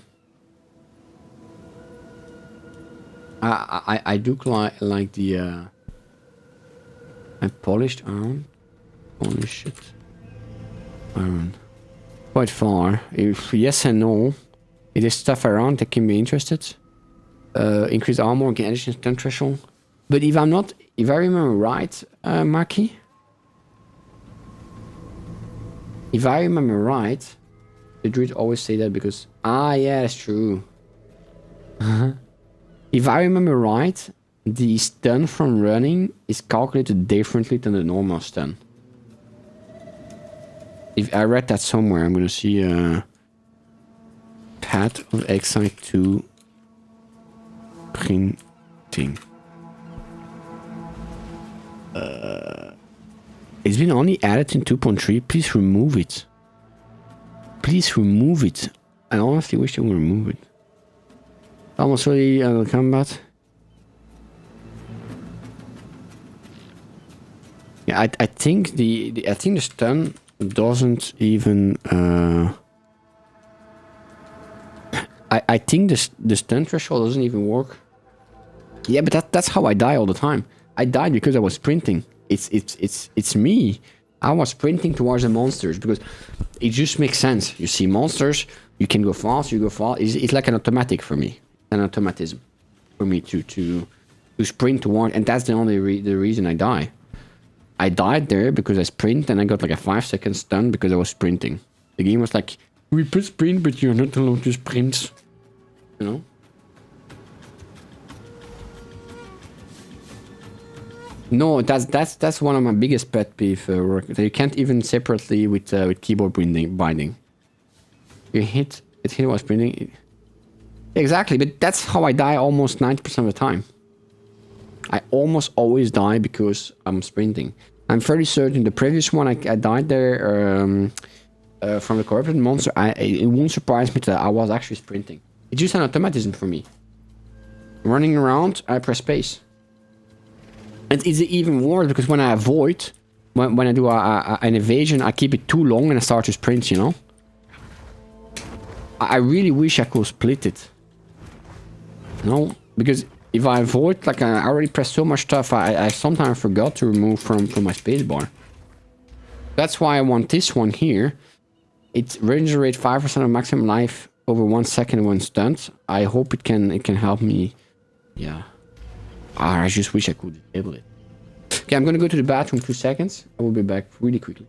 S2: I do like the polished iron. Polished iron. Quite far. If yes and no, it is stuff around that can be interested. increase armor, gain additional stun threshold. But if I remember right, Maki, if I remember right, the druids always say that because yeah, that's true. If I remember right, the stun from running is calculated differently than the normal stun. If I read that somewhere, I'm gonna see Path of Exile 2 printing. It's been only added in 2.3. Please remove it. Please remove it. I honestly wish they would remove it. Almost ready combat. Yeah, I think the stun doesn't even. I think the stun threshold doesn't even work. Yeah, but that's how I die all the time. I died because I was sprinting. It's me. I was sprinting towards the monsters because it just makes sense. You see monsters, you can go fast, you go fast. It's like an automatic for me, an automatism for me to sprint toward, and that's the only the reason I die. I died there because I sprint and I got like a 5-second stun because I was sprinting. The game was like, we put sprint, but you're not allowed to sprint. You know? No, that's one of my biggest pet peeve. You can't even separately with keyboard binding. You hit while sprinting. Exactly, but that's how I die almost 90% of the time. I almost always die because I'm sprinting. I'm fairly certain the previous one I died there from the corrupted monster. It won't surprise me that I was actually sprinting. It's just an automatism for me. Running around, I press space. And it's even worse because when I avoid, when I do an evasion, I keep it too long and I start to sprint, you know? I really wish I could split it. No, because if I avoid, like I already pressed so much stuff, I sometimes forgot to remove from my spacebar. That's why I want this one here. It regenerates 5% of maximum life over 1 second when stunned. I hope it can help me. Yeah. I just wish I could disable it. Okay, I'm gonna go to the bathroom 2 seconds. I will be back really quickly.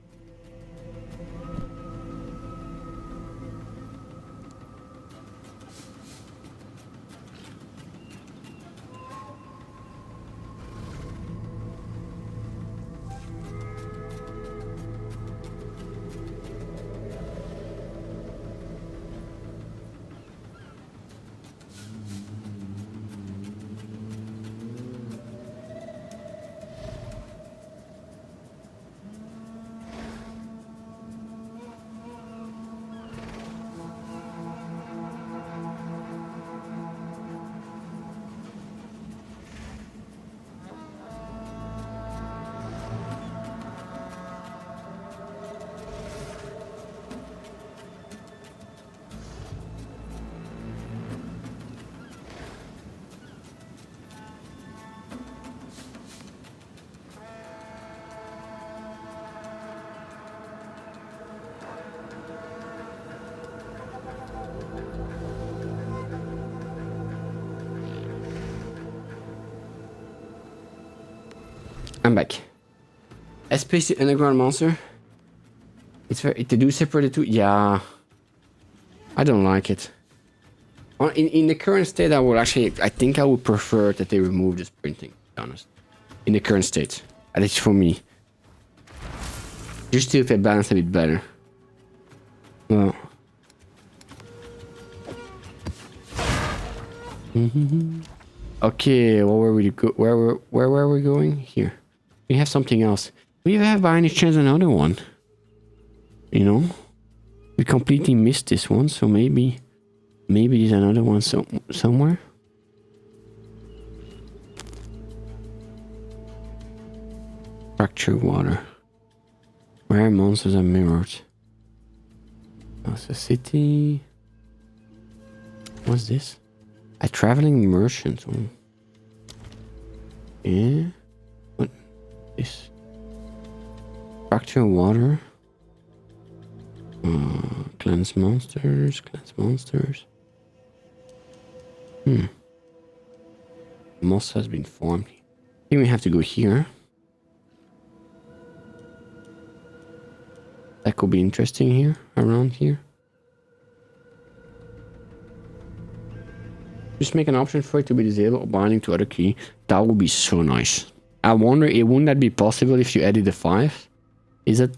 S2: I'm back. Space the underground monster. It's very to do separate the two. Yeah, I don't like it. In the current state, I would actually. I think I would prefer that they remove the sprinting. To be honest, in the current state, at least for me, just to if they balance a bit better. Well. Okay, what were we go? Where were we going? Here. We have something else. We have by any chance another one. You know? We completely missed this one, so maybe there's another one somewhere. Fractured water. Where monsters are mirrored. That's a city. What's this? A traveling merchant. Oh. Yeah. What? This. Fracture water. Cleanse monsters. Cleanse monsters. moss has been formed. I think we have to go here. That could be interesting here, around here. Just make an option for it to be disabled or binding to other key. That would be so nice. I wonder, wouldn't that be possible if you added the 5? Is it?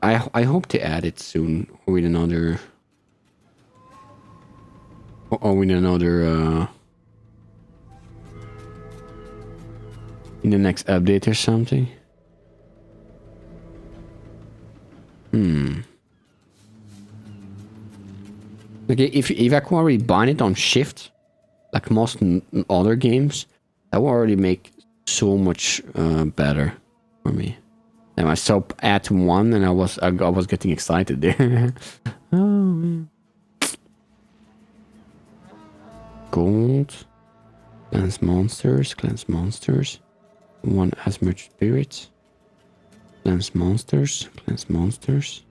S2: I hope to add it soon, or with another... Or with another... in the next update or something. Okay, if I could already bind it on shift, like most other games, that will already make so much better for me. And I saw at 1 and I was getting excited there. Oh man. Gold. Cleanse monsters, cleanse monsters. 1 as much spirits. Cleanse monsters, cleanse monsters.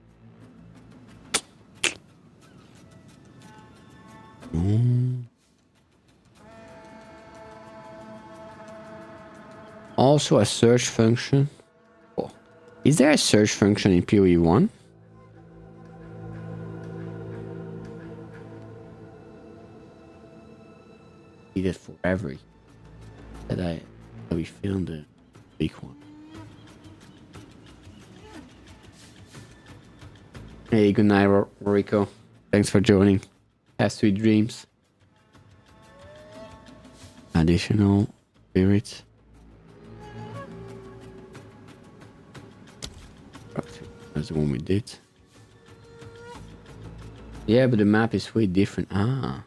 S2: Also a search function. Oh. Is there a search function in PoE 1? Need it for every that we found the big one. Hey, good night, Rico. Thanks for joining. Have sweet dreams. Additional spirits. That's the one we did. Yeah, but the map is way different. Ah.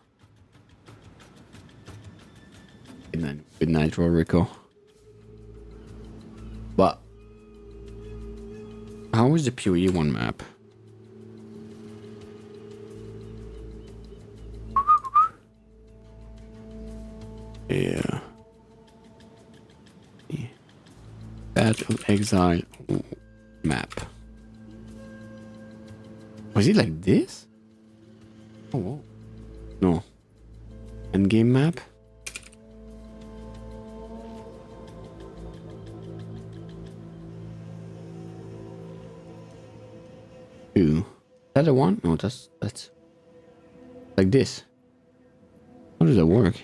S2: Good night, Rico. But how is the PoE 1 map? Yeah. Battle of Exile map. Was it like this? Oh, whoa. No. Endgame map? Two. Is that the one? No, that's like this. How does that work?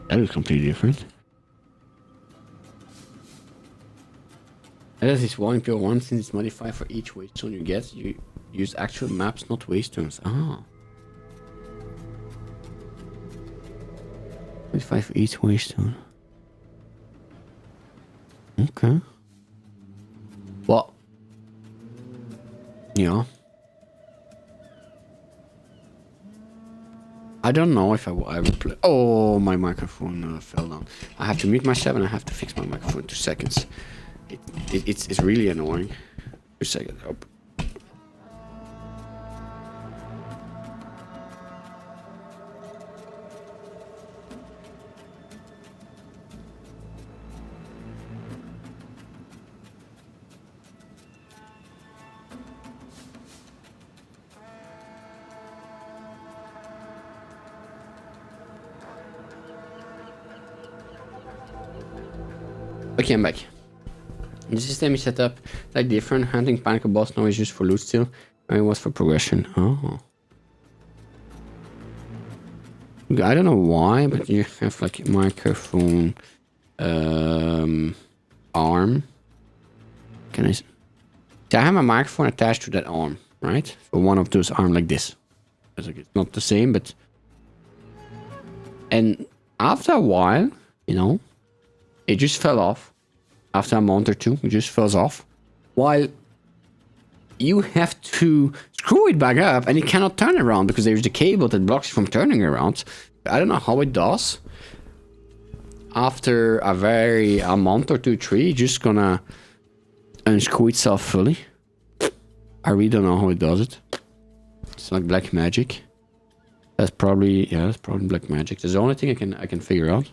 S2: That is completely different. That is one pure one since it's modified for each waystone you get. You use actual maps, not waystones. Ah. Modified for each waystone. Okay. Well. Yeah. I don't know if I will ever play. Oh, my microphone fell down. I have to mute myself and I have to fix my microphone in 2 seconds. It's really annoying. 2 seconds. Oh. Okay, I'm back. The system is set up like different. Hunting Panic boss now is used for loot still. And it was for progression. Oh. I don't know why, but you have like a microphone arm. Can I... So I have a microphone attached to that arm, right? So one of those arms like this. It's not the same, but... And after a while, you know, it just fell off. After a month or 2, it just falls off. While you have to screw it back up and it cannot turn around because there's the cable that blocks you from turning around. I don't know how it does. After a month or 2, 3, it's just gonna unscrew itself fully. I really don't know how it does it. It's like black magic. That's probably black magic. That's the only thing I can figure out.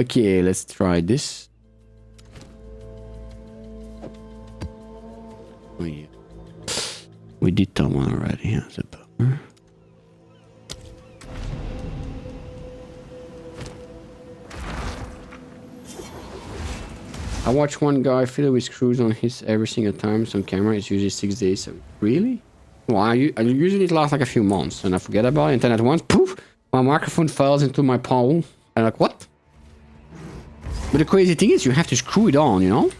S2: Okay, let's try this. Oh yeah. We did that one already, yeah, that's a bummer. I watched one guy fiddle with screws on his every single time. It's on camera. It's usually 6 days. So really? Well, I usually it lasts like a few months, and I forget about it. And then at once, poof, my microphone falls into my palm. And I'm like, what? But the crazy thing is, you have to screw it on, you know.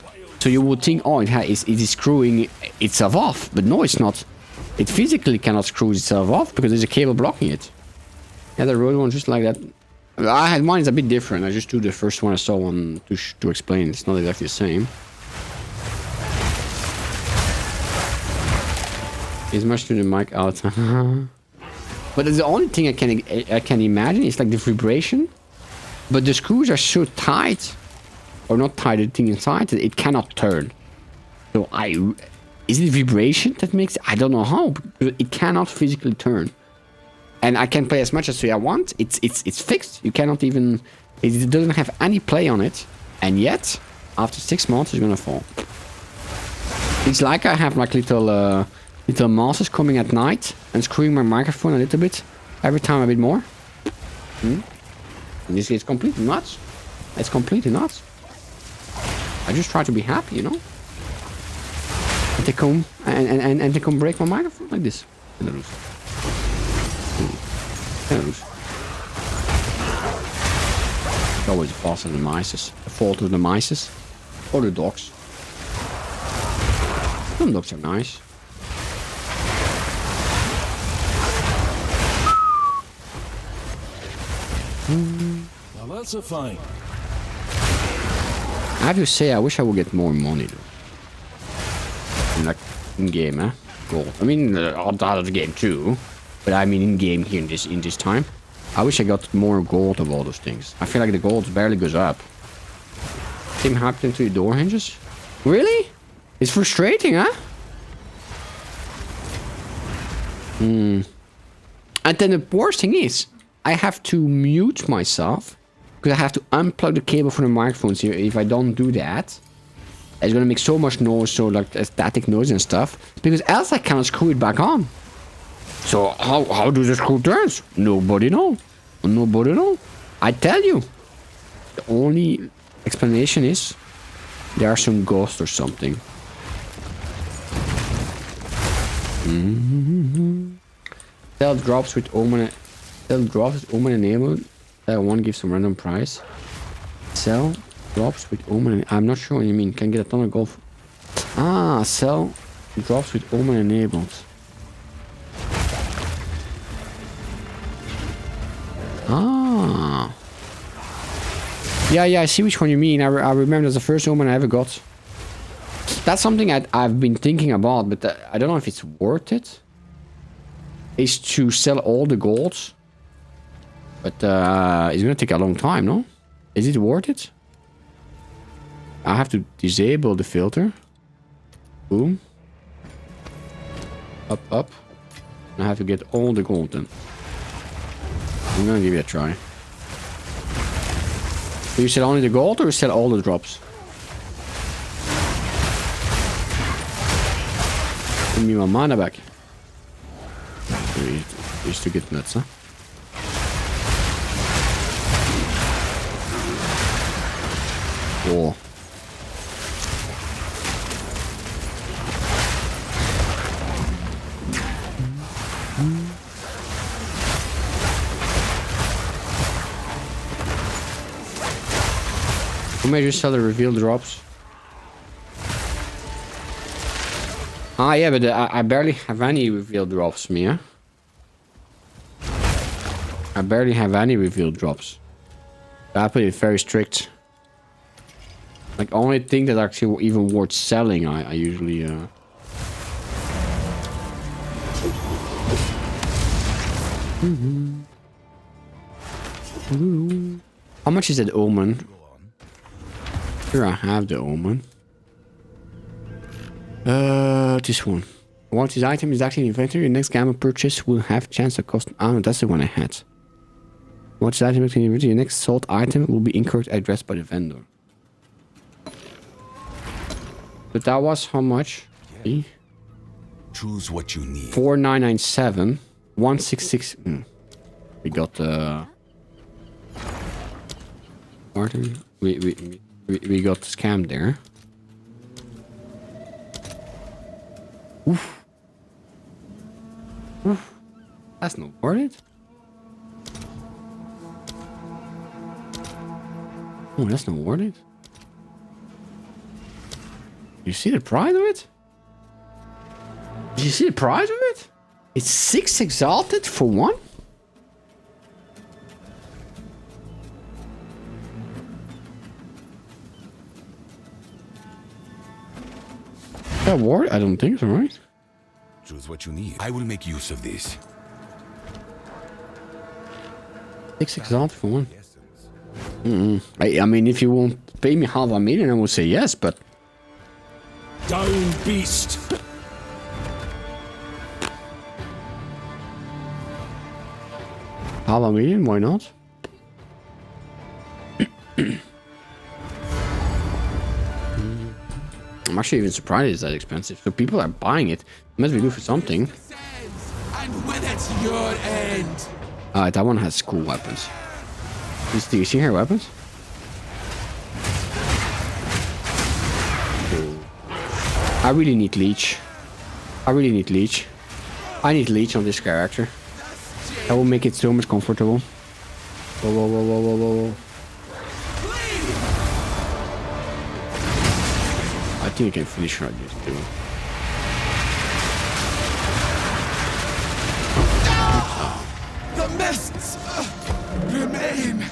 S2: So you would think, oh, it is screwing itself off, but no, it's not. It physically cannot screw itself off because there's a cable blocking it. Yeah, the road one just like that. I had mine is a bit different. I just do the first one I saw one to explain. It's not exactly the same. It's much to the mic out. But the only thing I can imagine is like the vibration. But the screws are so tight, or not tight, the thing inside that it cannot turn. So is it vibration that makes it? I don't know how. But it cannot physically turn. And I can play as much as I want. It's fixed. You cannot even. It doesn't have any play on it. And yet, after 6 months, it's gonna fall. It's like I have like little mouses coming at night and screwing my microphone a little bit every time a bit more. And this is completely nuts. It's completely nuts. I just try to be happy, you know. And they come and they come break my microphone like this. And I lose. It's always the fault of the mice. The fault of the mice. Or the dogs. Some dogs are nice.
S5: Now that's a find.
S2: I have to say, I wish I would get more money though. Like in game, eh? Gold. I mean, out of the game too. But I mean, in game here in this time, I wish I got more gold of all those things. I feel like the gold barely goes up. Same happened to the door hinges. Really? It's frustrating, huh? And then the worst thing is, I have to mute myself because I have to unplug the cable from the microphones here. If I don't do that, it's gonna make so much noise, so like static noise and stuff. Because else I cannot screw it back on. So how do the screw turns? Nobody know. Nobody know. I tell you. The only explanation is there are some ghosts or something. Sell drops with Omen. Sell drops with Omen enabled. One gives some random price. Sell drops with Omen. I'm not sure what you mean. Can get a ton of gold. Sell drops with Omen enabled. Yeah, I see which one you mean. I remember that's the first Omen I ever got. That's something I've been thinking about, but I don't know if it's worth it. Is to sell all the golds. But it's gonna take a long time, no? Is it worth it? I have to disable the filter. Boom. Up. I have to get all the gold then. I'm gonna give it a try. Do you sell only the gold or you sell all the drops? Give me my mana back. Used to get nuts, huh? Oh. I may just sell the reveal drops. Yeah, but I barely have any reveal drops, Mia. I barely have any reveal drops. I put it very strict. Like, only thing that actually even worth selling, I usually, How much is that Omen? Here I have the Omen. This one. Once this item is actually in inventory, your next gamma purchase will have chance to cost... Oh, no, that's the one I had. Watch the item activity. Your next sold item will be incorrect addressed by the vendor. But that was how much?
S5: Choose what you need.
S2: 4997 166. We got Martin. We got scammed there. Oof. Oof. That's not worth it. Oh, that's not worth it. You see the price of it? Did you see the price of it? It's 6 exalted for 1? That worth? I don't think so, right?
S5: Choose what you need. I will make use of this.
S2: 6 exalted for 1. I mean, if you won't pay me $500,000, I would say yes, but...
S5: Down, beast!
S2: $500,000, why not? I'm actually even surprised it's that expensive. So people are buying it. Must be good for something.
S5: And when it's your end.
S2: Alright, that one has cool weapons. Do you see her weapons? I really need leech. I need leech on this character. That will make it so much comfortable. Whoa, whoa, whoa, whoa, whoa, whoa, whoa. I think I can finish her at this too.
S5: The mists remain.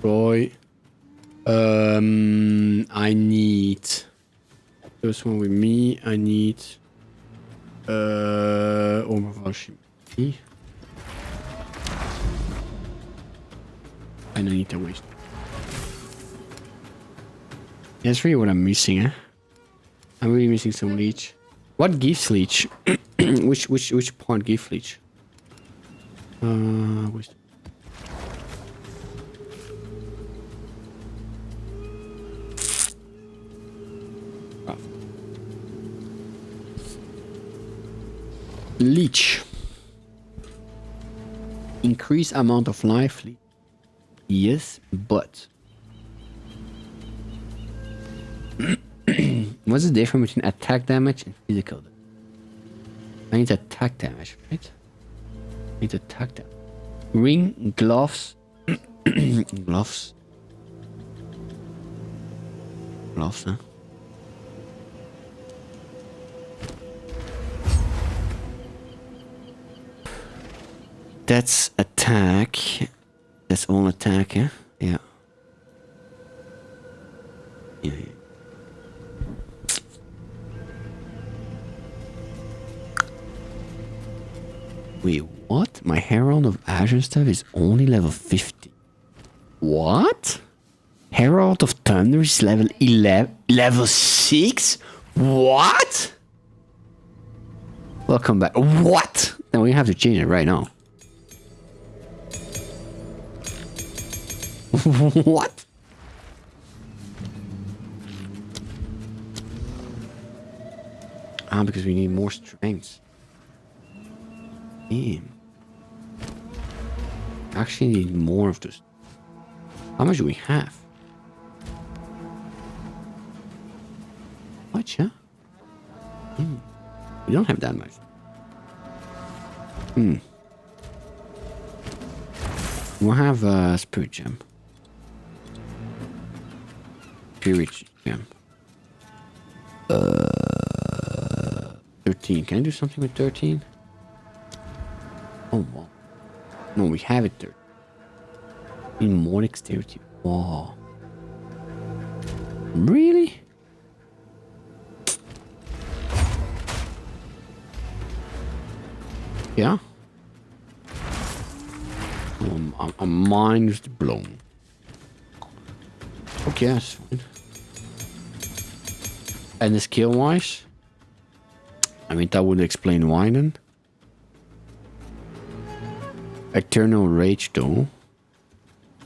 S2: Roy. I need first one with me. I need chimie. And I need to waste. That's really what I'm missing, eh? I'm really missing some leech. What gives leech? which point gives leech? Waste. Leech. Increase amount of life. Yes, but what's the difference between attack damage and physical damage? I need attack damage, right? I need attack damage. Ring, gloves, gloves, huh? That's attack. That's all attack, yeah? Yeah. Yeah. Wait, what? My Herald of Azure stuff is only level 50. What? Herald of Thunder is level 11, level 6? What? Welcome back. What? Now we have to change it right now. What? Ah, because we need more strength. Damn. Actually need more of this. How much do we have? Much, huh? We don't have that much. We'll have a spirit gem. Spirit gem. 13. Can I do something with 13? Oh, wow. No, we have it 13. Need more dexterity. Wow. Really? Yeah. I minus the blow. Okay, that's fine. And the skill wise, I mean that would explain why then. Eternal Rage though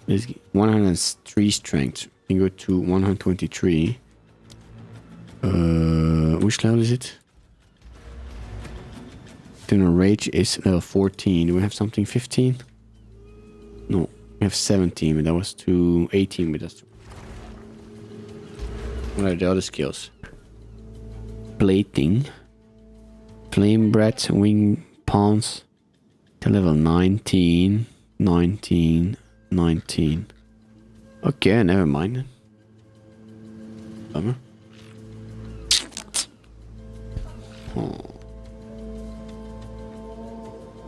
S2: is 103 strength. You can go to 123. Which level is it? Eternal Rage is level 14. Do we have something 15? No, we have 17, but that was to 18, but that's too. What are the other skills? Plating. Flame Breath, Wing Palms. To level 19. 19. 19. Okay, never mind then. Bummer. Oh.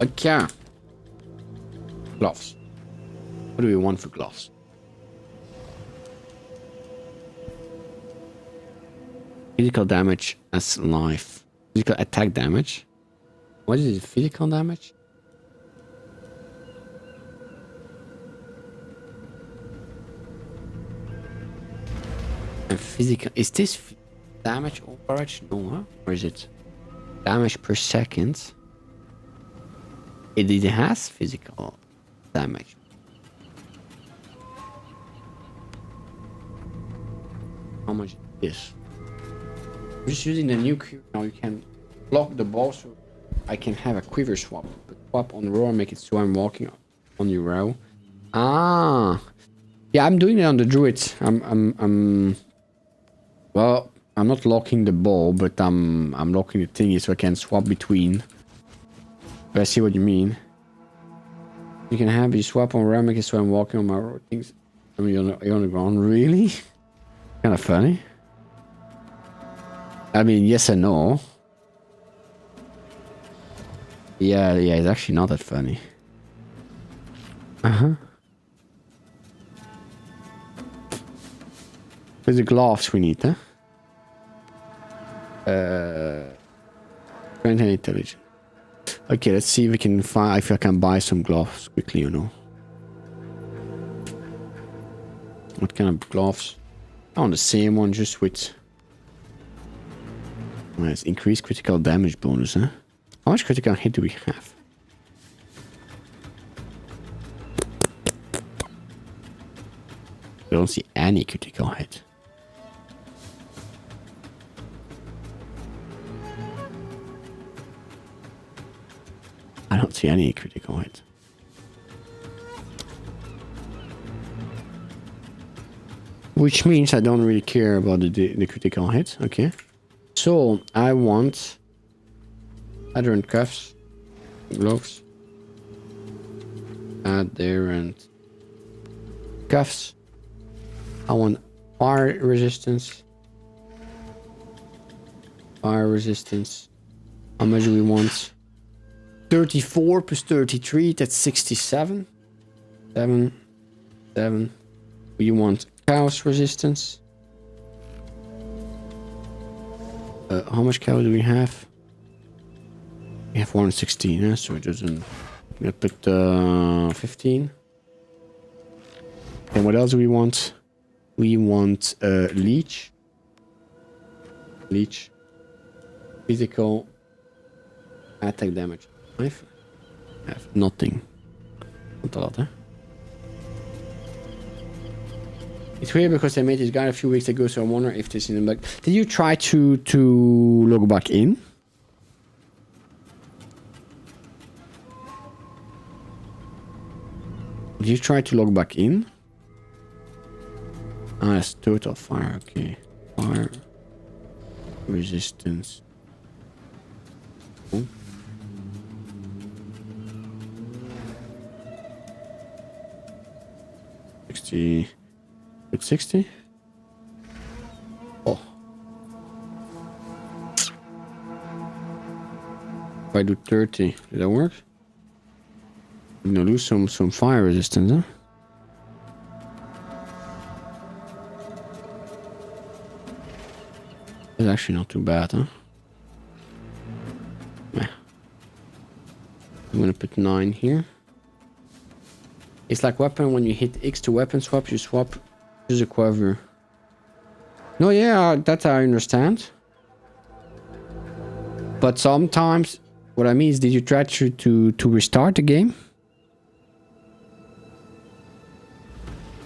S2: Okay. Gloves. What do we want for gloves? Physical damage as life. Physical attack damage. What is it? Physical damage? And physical. Is this damage overage? No, huh? Or is it damage per second? It has physical damage. How much is this? I'm just using the new quiver now. You can block the ball so I can have a quiver swap. Swap on row and make it so I'm walking on your row. Ah, yeah, I'm doing it on the druid. Well, I'm not locking the ball, but I'm locking the thingy so I can swap between. But I see what you mean. You can have you swap on row, make it so I'm walking on my row things. I mean, you're on the ground, really? Kind of funny. I mean, yes and no. Yeah, it's actually not that funny. Uh-huh. With the gloves we need, huh? Strength and intelligence. Okay, let's see if we can find if I can buy some gloves quickly, you know. What kind of gloves? I want the same one, just with nice increased critical damage bonus, huh? How much critical hit do we have? I don't see any critical hit. I don't see any critical hit. Which means I don't really care about the critical hit. Okay. So I want adherent cuffs, gloves, adherent cuffs. I want fire resistance. Fire resistance. How much do we want? 34 plus 33, that's 67. 7. We want chaos resistance. How much chaos do we have? We have 116, so it doesn't. We put 15. And what else do we want? We want leech. Leech. Physical attack damage. I have nothing. Not a lot, huh? It's weird because I made this guide a few weeks ago, so I wonder if this is in the bug. Did you try to log back in? Did you try to log back in? Ah, it's total fire, okay. Fire. Resistance. Oh. It's 60? Oh. If I do 30, did that work? I'm gonna lose some fire resistance, huh? That's actually not too bad, huh? Yeah. I'm gonna put 9 here. It's like weapon when you hit X to weapon swap, you swap to the quiver. No, yeah, that I understand. But sometimes, what I mean is, did you try to restart the game?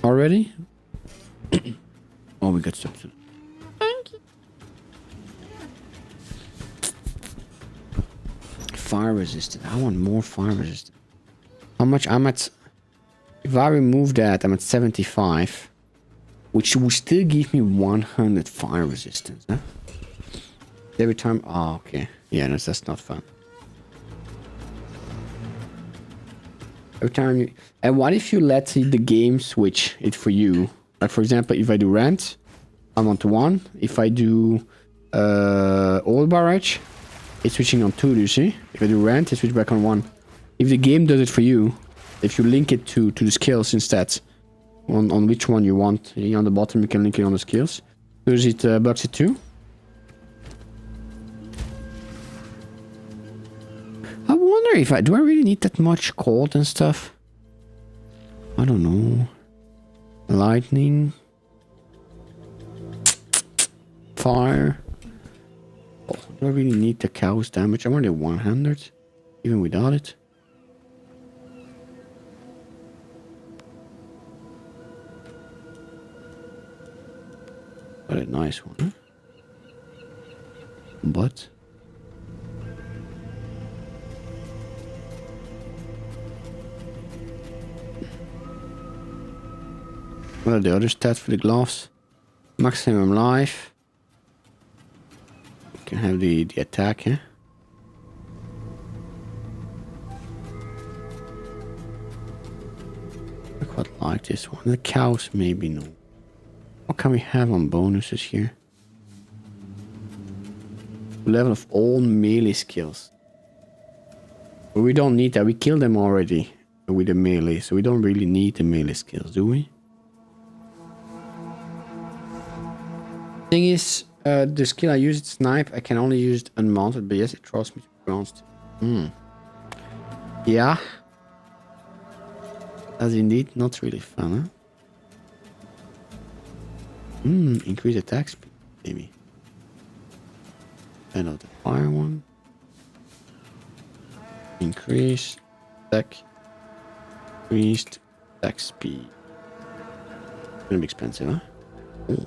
S2: Already? Oh, we got something.
S4: Thank you.
S2: Fire resistant. I want more fire resistant. How much? I'm at... If I remove that, I'm at 75. Which will still give me 100 fire resistance, huh? Every time... Oh, okay. Yeah, that's not fun. Every time you... And what if you let the game switch it for you? Like, for example, if I do rent, I'm on to 1. If I do oil barrage, it's switching on 2, do you see? If I do rent, it switches back on 1. If the game does it for you, if you link it to the skills instead, on which one you want, here on the bottom you can link it on the skills. Does it bugs it too? I wonder if do I really need that much cold and stuff? I don't know. Lightning. Fire. Oh, do I really need the cow's damage? I'm only 100, even without it. What a nice one, huh? But what are the other stats for the gloves? Maximum life. You can have the attack, eh? I quite like this one. The cows maybe no. What can we have on bonuses here? Level of all melee skills. But we don't need that. We killed them already with the melee, so we don't really need the melee skills, do we? Thing is, the skill I used, snipe, I can only use it unmounted, but yes, it throws me to bounced. Yeah. That's indeed not really fun, huh? Increase attack speed, maybe. I know the fire one. Increase attack. Increased attack speed. Gonna be expensive, huh? Oh.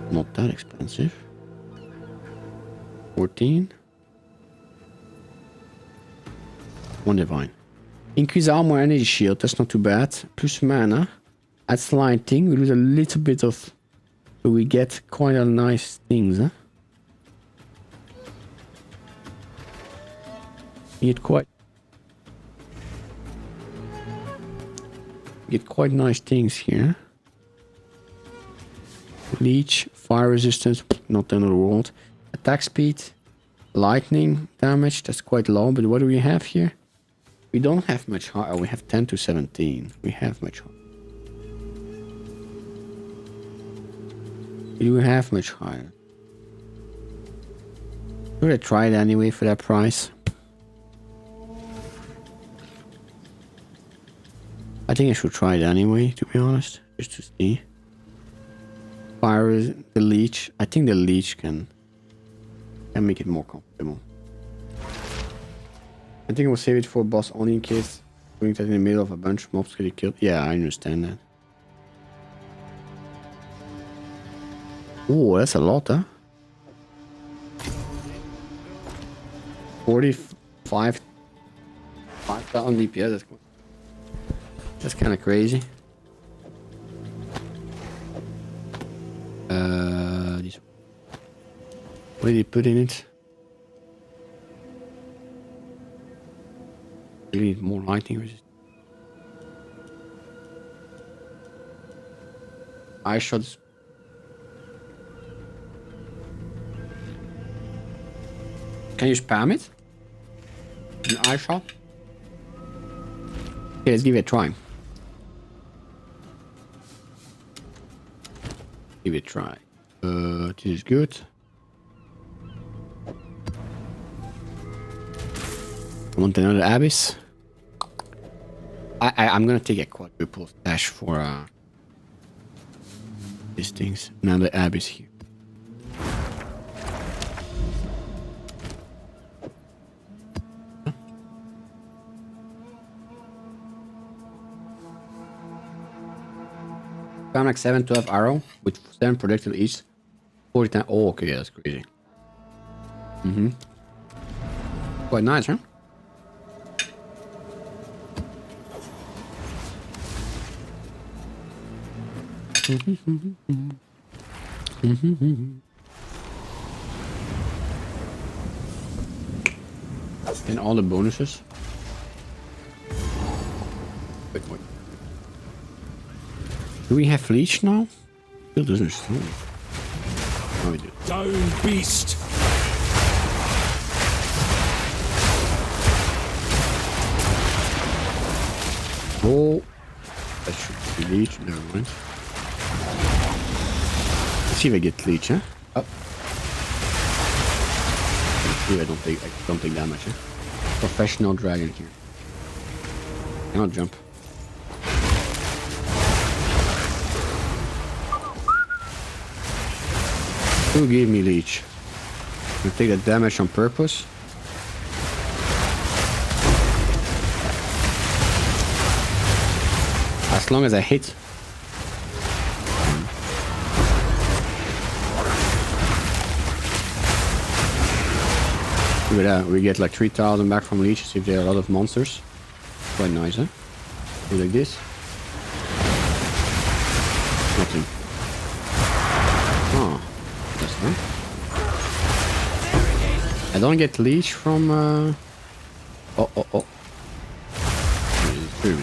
S2: Not that expensive. 14. One divine. Increase armor energy shield, that's not too bad. Plus mana. At slighting, we lose a little bit of... But we get quite a nice things, huh? We get quite nice things here. Leech, fire resistance, not the end of the world. Attack speed, lightning damage, that's quite low, but what do we have here? We don't have much higher, we have 10 to 17. We have much higher. We do have much higher. Should I try it anyway for that price? I think I should try it anyway, to be honest, just to see. Fire, the leech. I think the leech can make it more comfortable. I think we'll save it for boss only in case doing that in the middle of a bunch of mobs get killed. Yeah, I understand that. Oh, that's a lot, huh? 45,000 DPS. That's kind of crazy. What did he put in it? We need more lightning resistance. Eye shots. Can you spam it? An eye shot? Okay, let's give it a try. Give it a try. This is good. I want another abyss. I'm gonna take a quadruple stash for these things. Now the ab is here. Found like 712 arrow with 7 projectile each. 40 times. Oh, okay, yeah, that's crazy. Quite nice, huh? And all the bonuses. Wait. Do we have leech now? Still doesn't show. Oh, we do.
S5: Down, beast!
S2: Oh, that should be leech. Never mind. Let's see if I get leech, huh? Oh. I don't take damage, huh? Professional dragon here. Cannot jump. Who gave me leech? I take that damage on purpose. As long as I hit. Look at that, we get like 3,000 back from leeches if there are a lot of monsters. Quite nice, huh? Do like this. Nothing. Oh, that's nice. I don't get leech from. Oh.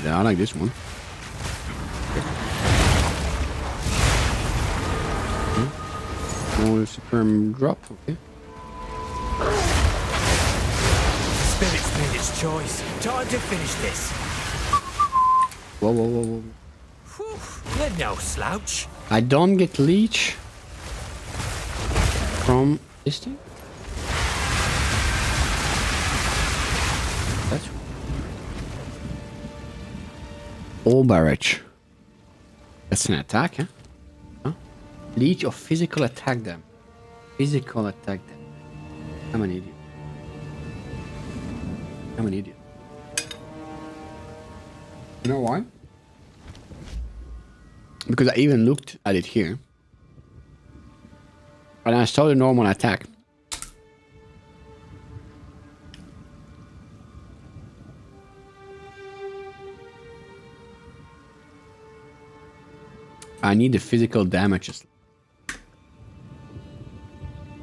S2: I like this one. No superm drop, okay.
S6: Spirit's made its choice. Time to finish this.
S2: Whoa.
S6: Whew, you're no slouch.
S2: I don't get leech from this thing. That's all barrage. That's an attack, huh? Leech of physical attack them. Physical attack them. I'm an idiot. You know why? Because I even looked at it here. And I saw the normal attack. I need the physical damages.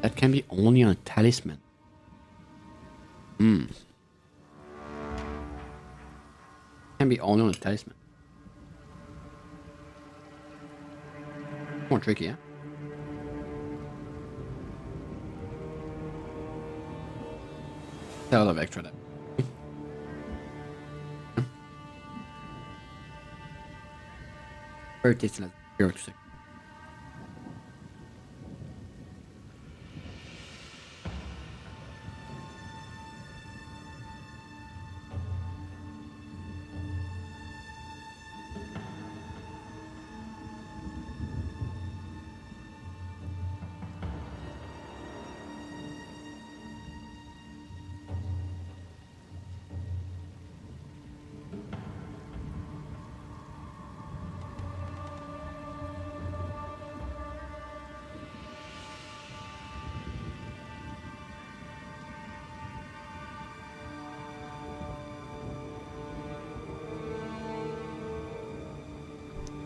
S2: That can be only on a talisman. Can be only on a talisman. More tricky, yeah? A lot of extra damage. Very tasty. 0 to 6.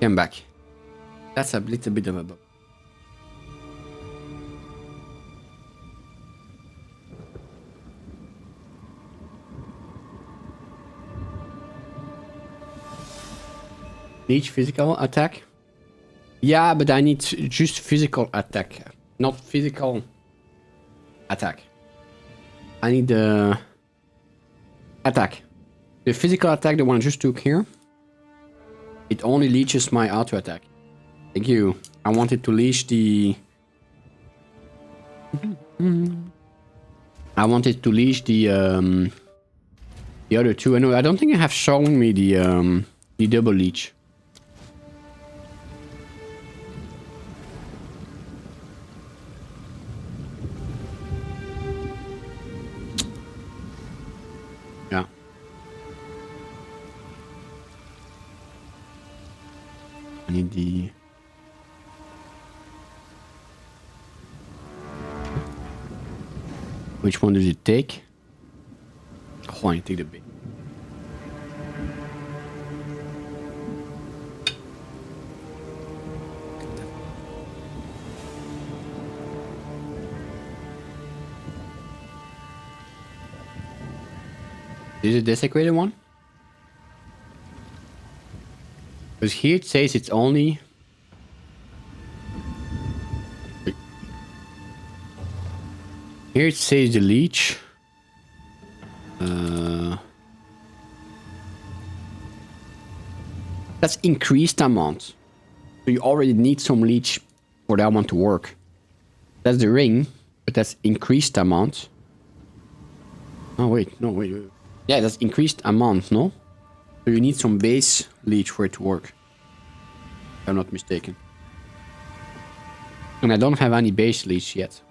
S2: Came back. That's a little bit of a bug. Each physical attack? Yeah, but I need just physical attack. Not physical attack. I need the attack. The physical attack, the one I just took here, it only leeches my auto attack. Thank you. I wanted to leech the... I wanted to leech the The other two, I know. I don't think I have shown me the double leech. Yeah. I need the. Which one does it take? Oh, I take the big. Is it desecrated one? Because here it says it's only. Here it says the leech. That's increased amount. So you already need some leech for that one to work. That's the ring, but that's increased amount. Oh wait, no wait. Yeah, that's increased amount, no? So you need some base leech for it to work. If I'm not mistaken. And I don't have any base leech yet.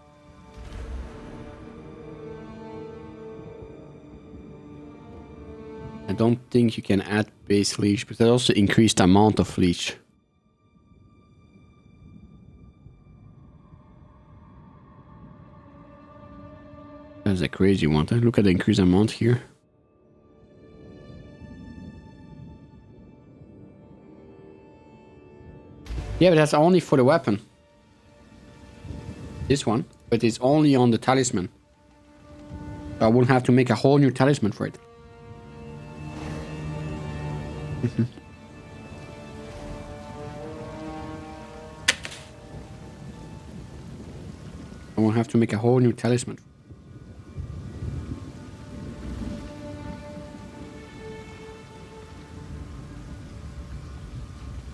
S2: I don't think you can add base leech, but there's also increased amount of leech. That's a crazy one. Look at the increased amount here. Yeah, but that's only for the weapon. This one. But it's only on the talisman. So I wouldn't have to make a whole new talisman for it. I won't have to make a whole new talisman.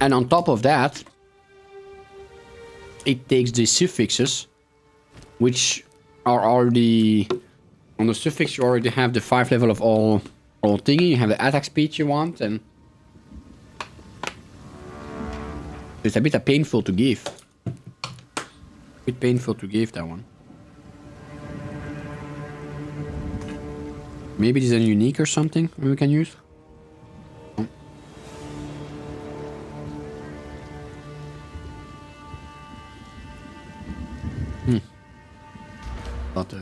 S2: And on top of that, it takes the suffixes, which are already on the suffix. You already have the 5 level of all thingy. You have the attack speed you want, and it's a bit painful to give. A bit painful to give that one. Maybe this is a unique or something we can use. But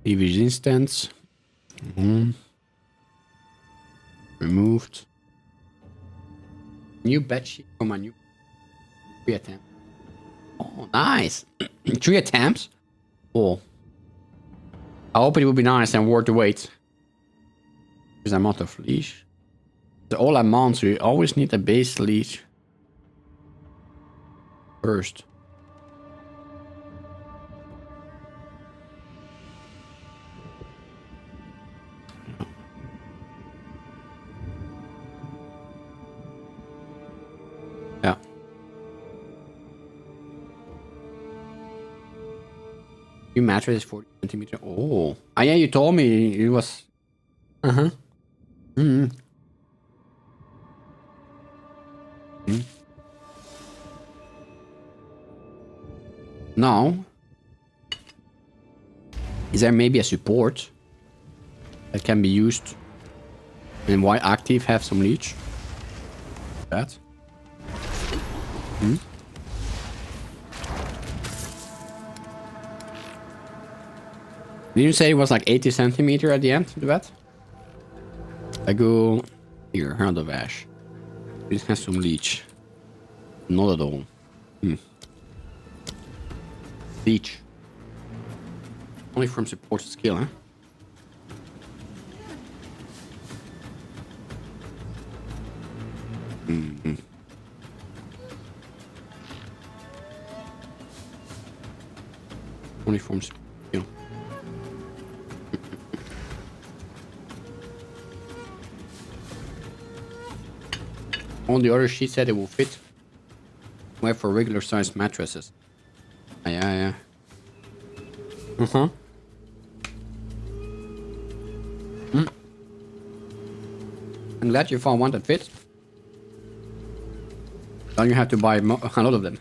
S2: EV's instance. Removed. New bed sheet for my new 3 attempts. Oh, nice. 3 attempts? Oh. I hope it will be nice and worth the wait. There's an amount of leash. The all amounts, we always need a base leash first. Yeah. Your mattress is 40 centimeters. Oh. Ah, yeah, you told me it was. Uh-huh. Mm-hmm. Mm. Now, is there maybe a support that can be used? And why active have some leech? That. Hmm. Did you say it was like 80 centimeter at the end of that? I go here, Hand of Ash. This has some leech. Not at all. Leech. Only from supported skill, huh? Only from skill. On the other sheet said it will fit. Where for regular sized mattresses. Yeah. Uh-huh. I'm glad you found one that fits. Then you have to buy a lot of them.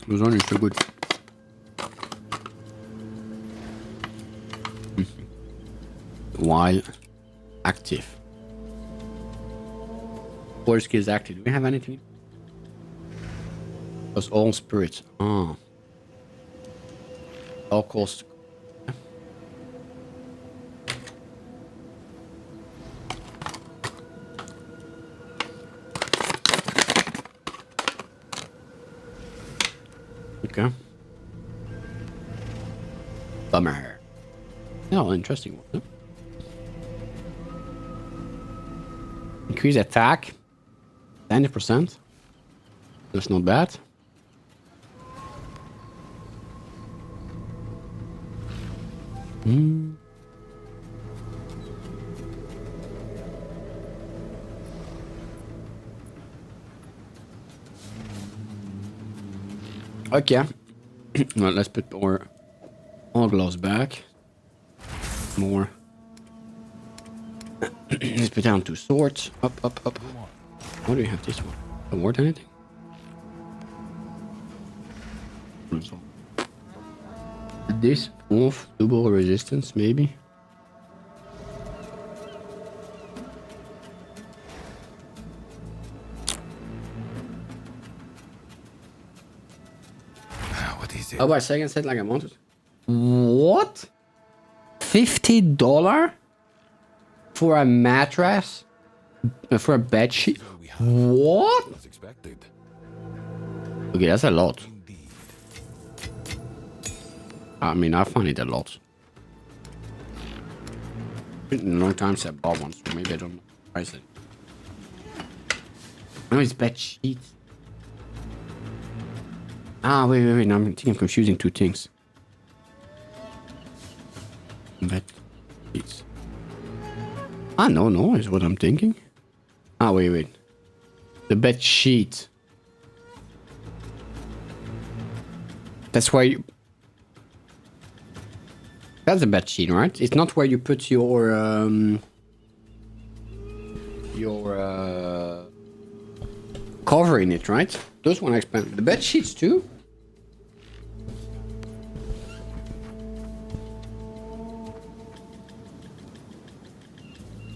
S2: Those one is so good. While active. Four skills active. Do we have anything? Plus all spirits. Ah. All costs. Okay. Bummer. Oh, interesting one. Huh? Increase attack. 90%. That's not bad. Okay. Well, let's put our all gloves back. More. Let's put down 2 swords. Up, up, up. Why do you have this one? Don't worth anything? This off double resistance, maybe.
S5: What is it?
S2: Oh, by second set like I wanted. What? $50 for a mattress? For a bed sheet? What?
S5: As expected.
S2: Okay, that's a lot.
S5: Indeed.
S2: I mean, I find it a lot. Been a long time since I bought one, so maybe I don't know the price it. No, it's bed sheets. Ah, wait. No, I think I'm confusing 2 things. Bed sheets. Ah, no, is what I'm thinking. Ah, wait. The bed sheet. That's why you... That's the bed sheet, right? It's not where you put your cover in it, right? Those one expensive. The bed sheets too.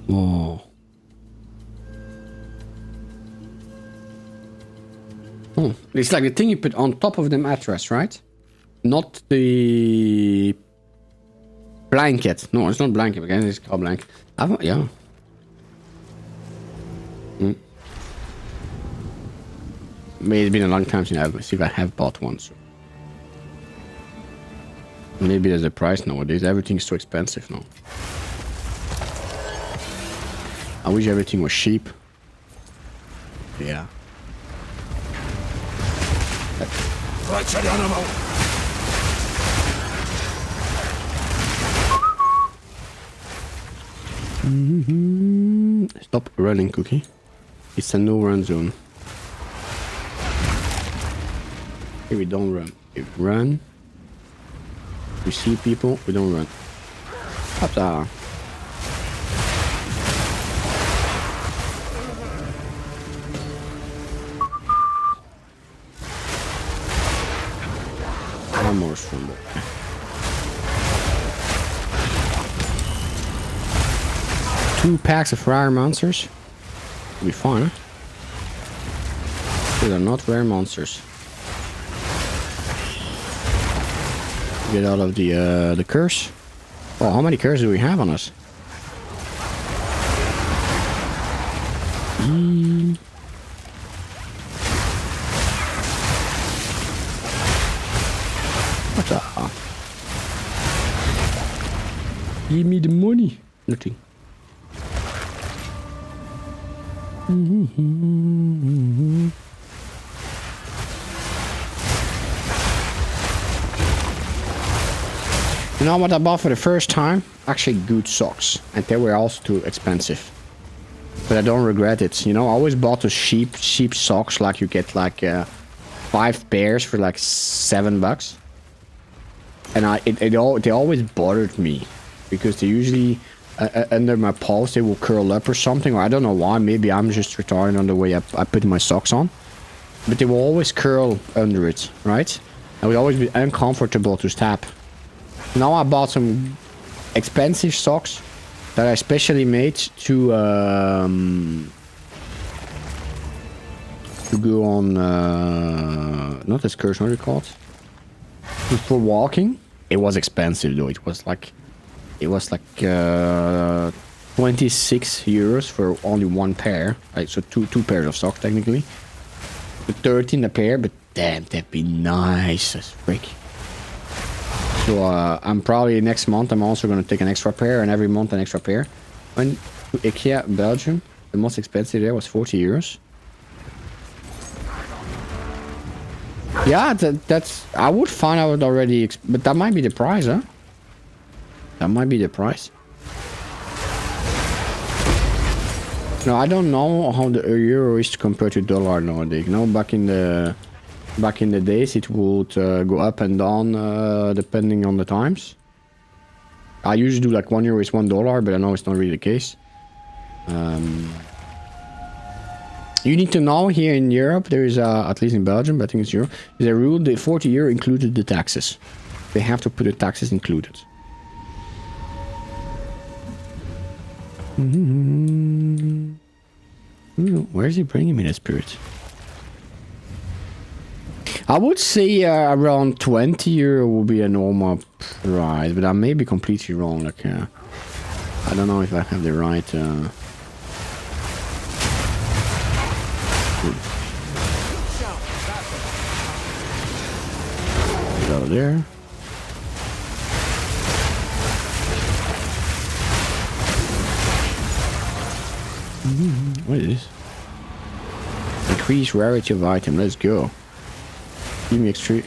S2: Whoa. Oh, it's like the thing you put on top of the mattress, right? Not the blanket. No, it's not blanket. Again, it's called blanket. Yeah. Maybe it's been a long time since I have bought one. So. Maybe there's a price nowadays. Everything's so expensive now. I wish everything was cheap. Yeah.
S5: Wretched animal!
S2: Stop running, Cookie. It's a no-run zone. Here we don't run. We run. We see people, we don't run. Up there. One more from there. Two packs of rare monsters. Will be fine, huh? These are not rare monsters. Get out of the curse. Oh, how many curses do we have on us? What the? Give me the money. Nothing. You know what I bought for the first time? Actually good socks. And they were also too expensive. But I don't regret it. You know, I always bought those cheap socks. Like you get like 5 pairs for like $7. and they always bothered me because they usually under my paws they will curl up or something, or I don't know why. Maybe I'm just retarded on the way I put my socks on, but they will always curl under it, right? And would always be uncomfortable to step. Now I bought some expensive socks that I specially made to go on not excursion, what are they called? For walking. It was expensive though. It was like 26 euros for only one pair. Like, so two pairs of socks technically. 13 a pair, but damn, that'd be nice as frick. So I'm probably next month I'm also gonna take an extra pair, and every month an extra pair. Went to IKEA Belgium. The most expensive there was 40 euros. Yeah, that's... I would find out already... But that might be the price, huh? That might be the price. No, I don't know how the euro is compared to dollar nowadays. You know, back in the days, it would go up and down depending on the times. I usually do like €1 is $1, but I know it's not really the case. You need to know here in Europe, there is at least in Belgium, but I think it's Europe, there's a rule that 40 euro included the taxes. They have to put the taxes included. Where is he bringing me, that spirit? I would say around 20 euro will be a normal price, but I may be completely wrong. Like, I don't know if I have the right. Go there. What is this? Increase rarity of item. Let's go. Give me extra.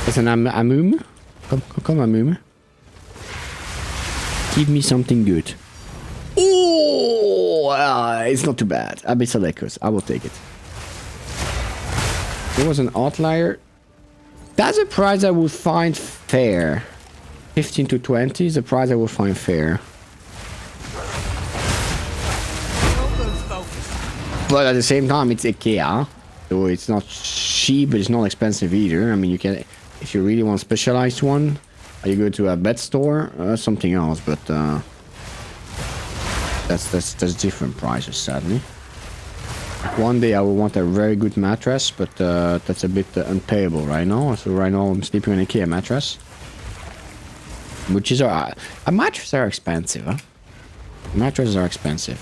S2: It's an amum. Come amum. Give me something good. Oh, it's not too bad. Abyssalekus. I will take it. There was an outlier. That's a price I would find fair. 15 to 20 is a price I would find fair. But at the same time, it's IKEA, so it's not cheap, but it's not expensive either. I mean, you can, if you really want a specialized one, you go to a bed store, something else. But that's different prices, sadly. One day I will want a very good mattress, but that's a bit unpayable right now. So right now I'm sleeping on an IKEA mattress, which is a mattresses are expensive. Huh? Mattresses are expensive.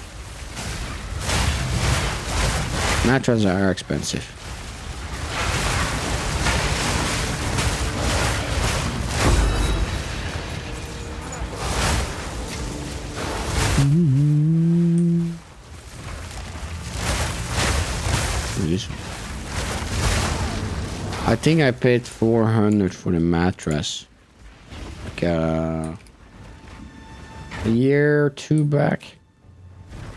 S2: Mattresses are expensive. I think I paid 400 for the mattress. Like a year or two back.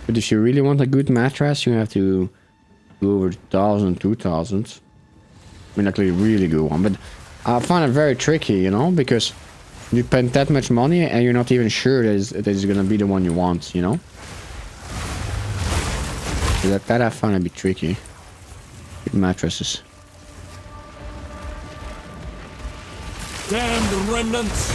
S2: But if you really want a good mattress, you have to go over 1,000, 2,000. I mean, like a really good one. But I find it very tricky, you know, because you spend that much money and you're not even sure that it's gonna be the one you want, you know. So that I find a bit tricky. With mattresses.
S5: Damned remnants!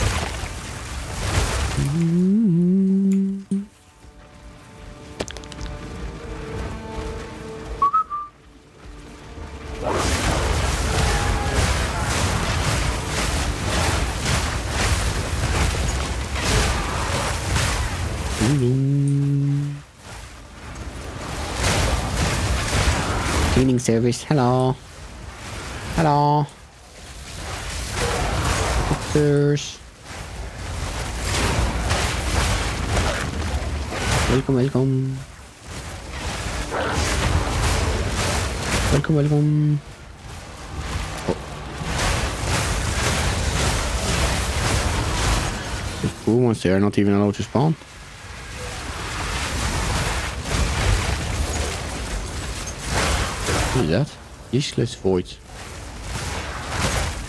S2: Cleaning service. Hello. Hello. Doctors. Welcome, welcome. Welcome, welcome. Oh. The cool ones there are not even allowed to spawn. What is that? Useless void.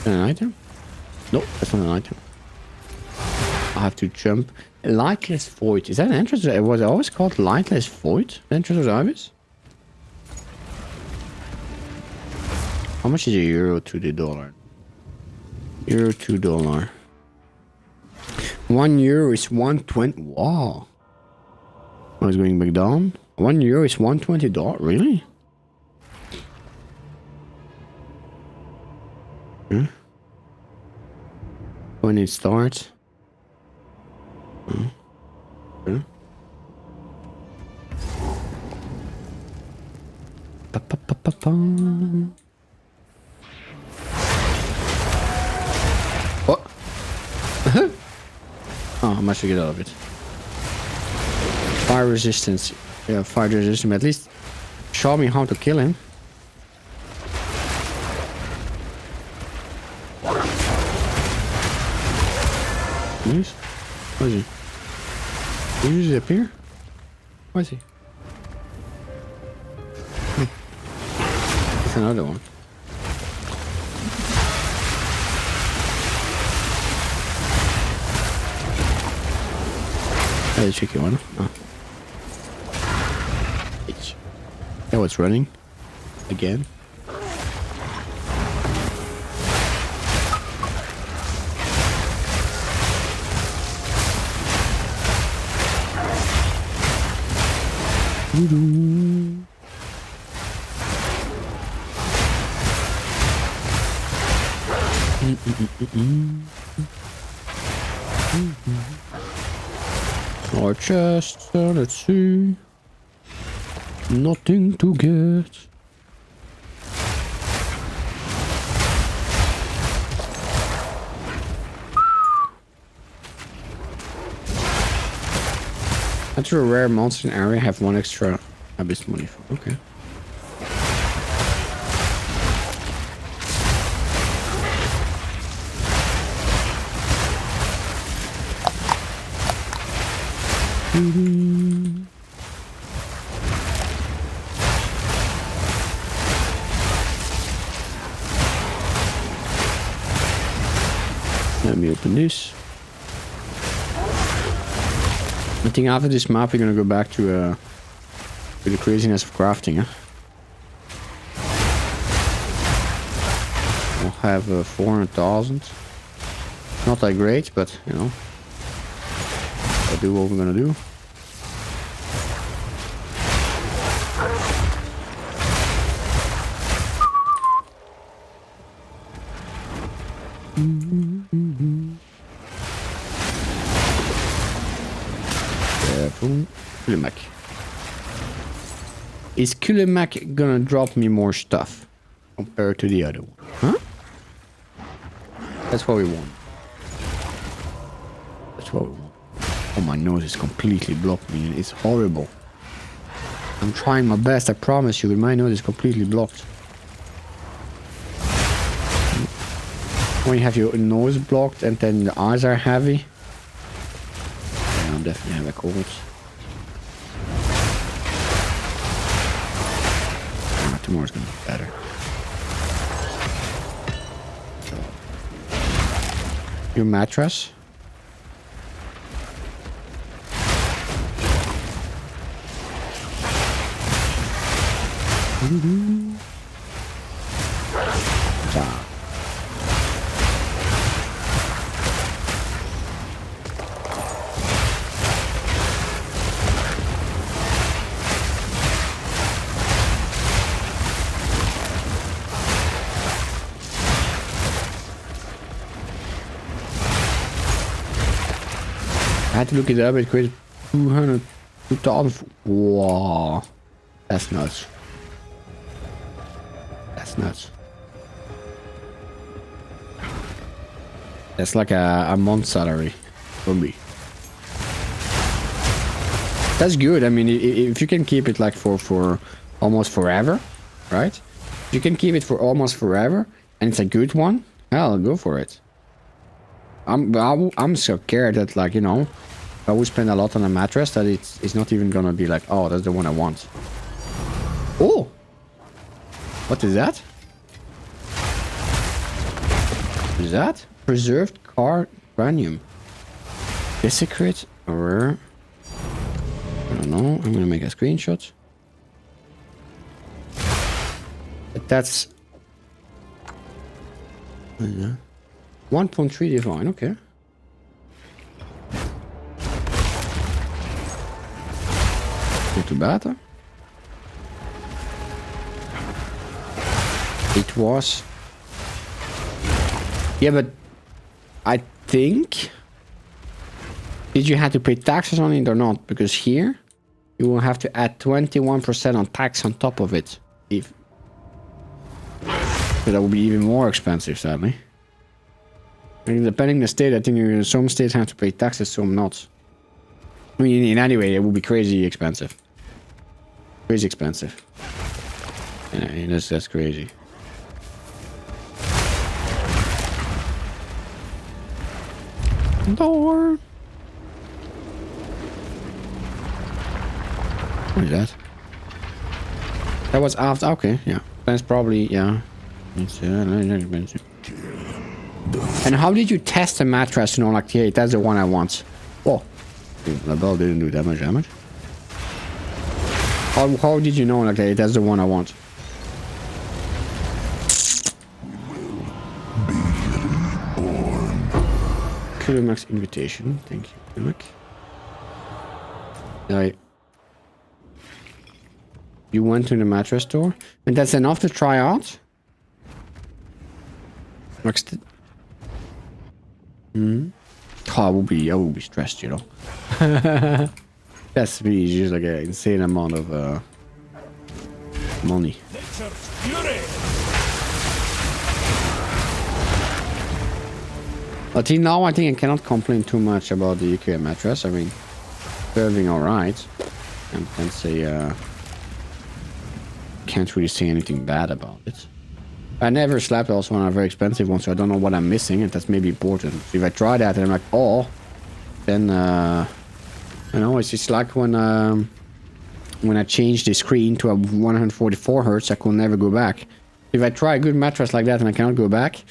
S2: An item? Nope, that's not an item. I have to jump. Lightless Void. Is that an entrance? Was it always called Lightless Void? The entrance of Ibis? How much is a euro to the dollar? Euro to dollar. 1 euro is 120. Wow. I was going back down. 1 euro is $120. Really? Huh? When it starts. Huh? Huh? Pa, pa, pa, pa, pa. What? Oh, I must get out of it. Fire resistance. Yeah, fire resistance. At least show me how to kill him. Yes. Where is he? Did he just appear? Where is he? It's another one. That's a tricky one. Oh. H. Oh, it's running. Again. Our chest, let's see. Nothing to get. Enter a rare monster in area, have 1 extra abyss money. Okay. Let me open this. I think after this map we're gonna go back to the craziness of crafting. Huh? We'll have 400,000. Not that great, but you know, I'll do what we're gonna do. Kulemak. Is Kulemak gonna drop me more stuff compared to the other one? Huh? That's what we want. That's what we want. Oh, my nose is completely blocked me. It's horrible. I'm trying my best, I promise you, but my nose is completely blocked. When you have your nose blocked and then the eyes are heavy. Yeah, I'm definitely have a cold. Tomorrow's gonna be better. So, your mattress. Ah. I had to look it up, it created 2,000. Wow. That's nuts. That's nuts. That's like a month's salary for me. That's good. I mean, if you can keep it like for almost forever, right? If you can keep it for almost forever, and it's a good one, hell, go for it. I'm so scared that, like, you know, I would spend a lot on a mattress that it's not even gonna be like, oh, that's the one I want. Oh, what is that? is that? Preserved car cranium. Desecrate or I don't know. I'm gonna make a screenshot. But that's 1.3 divine. Okay. Not too bad, huh? It was. Yeah, but I think. Did you have to pay taxes on it or not? Because here, you will have to add 21% on tax on top of it. If so that will be even more expensive, sadly. And depending on the state, I think some states have to pay taxes, some not. I mean, in any way, it will be crazy expensive. Crazy expensive. And that's crazy. Door. What is that? That was after. Okay, yeah. That's probably, yeah. It's expensive. And how did you test the mattress to know, like, yeah, that's the one I want? Oh, the bell didn't do that much damage. How did you know, like, hey, that's the one I want? Max invitation. Thank you, Mac. You went to the mattress store, and that's enough to try out. Max. Oh, I will be stressed, you know. That's me. Just like an insane amount of money. But now I think I cannot complain too much about the IKEA mattress. I mean, serving alright. And can't say can't really say anything bad about it. I never slept also on a very expensive one, so I don't know what I'm missing, and that's maybe important. So if I try that and I'm like, oh, then you know, it's just like when I changed the screen to a 144 hertz, I could never go back. If I try a good mattress like that and I cannot go back,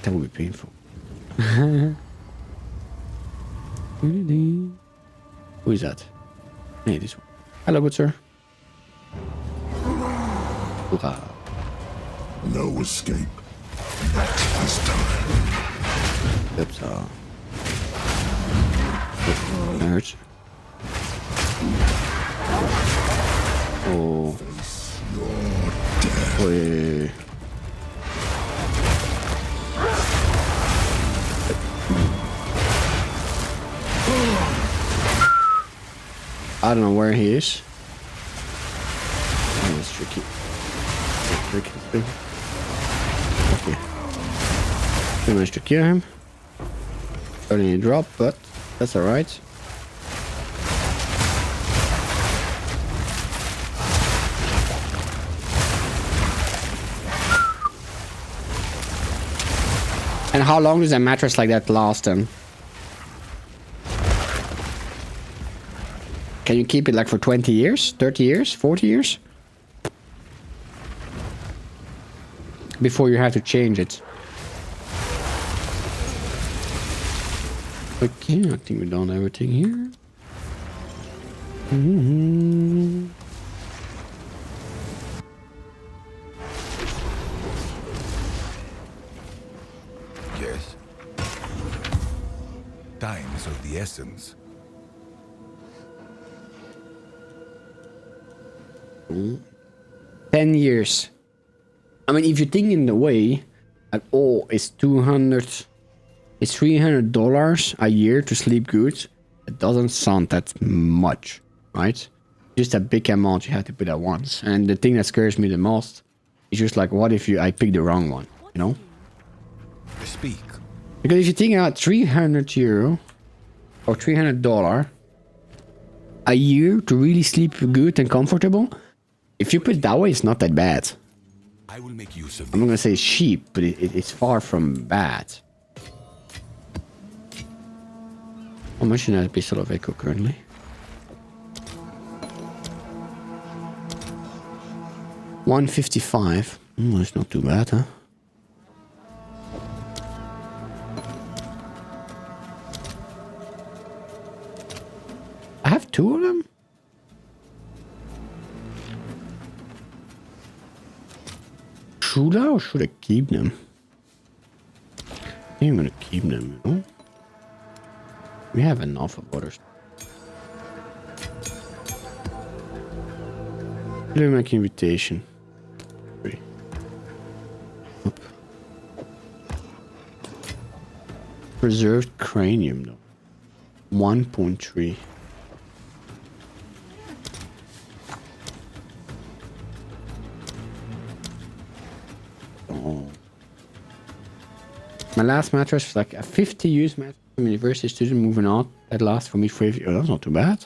S2: that would be painful. Who is that? Hey, this one. Hello, good sir. Hoorah.
S7: No escape. Not this time.
S2: Oops. That hurts. Oh. Wait. I don't know where he is. Oh, it's tricky. It's tricky. Okay. We managed to kill him. Starting to drop, but that's alright. And how long does a mattress like that last then? Can you keep it like for 20 years, 30 years, 40 years? Before you have to change it. Okay, I think we've done everything here.
S7: Yes. Time is of the essence.
S2: 10 years. I mean, if you think in the way that, oh, it's $300 a year to sleep good, it doesn't sound that much, right? Just a big amount you have to put at once. And the thing that scares me the most is just like, what if I pick the wrong one, you know?
S7: Speak.
S2: Because if you think about €300 or $300 a year to really sleep good and comfortable, if you put it that way, it's not that bad.
S7: I will make use of
S2: I'm not gonna say cheap, but it's far from bad. How much is that pistol of echo currently? $155. That's not too bad, huh? have 2 of them? Should I or should I keep them? I think I'm gonna keep them, you know? We have enough of others. Let me make invitation. Up. Preserved cranium though. 1.3. Oh. My last mattress was like a 50 use mattress from university student moving out. That lasts for me for oh, that's not too bad.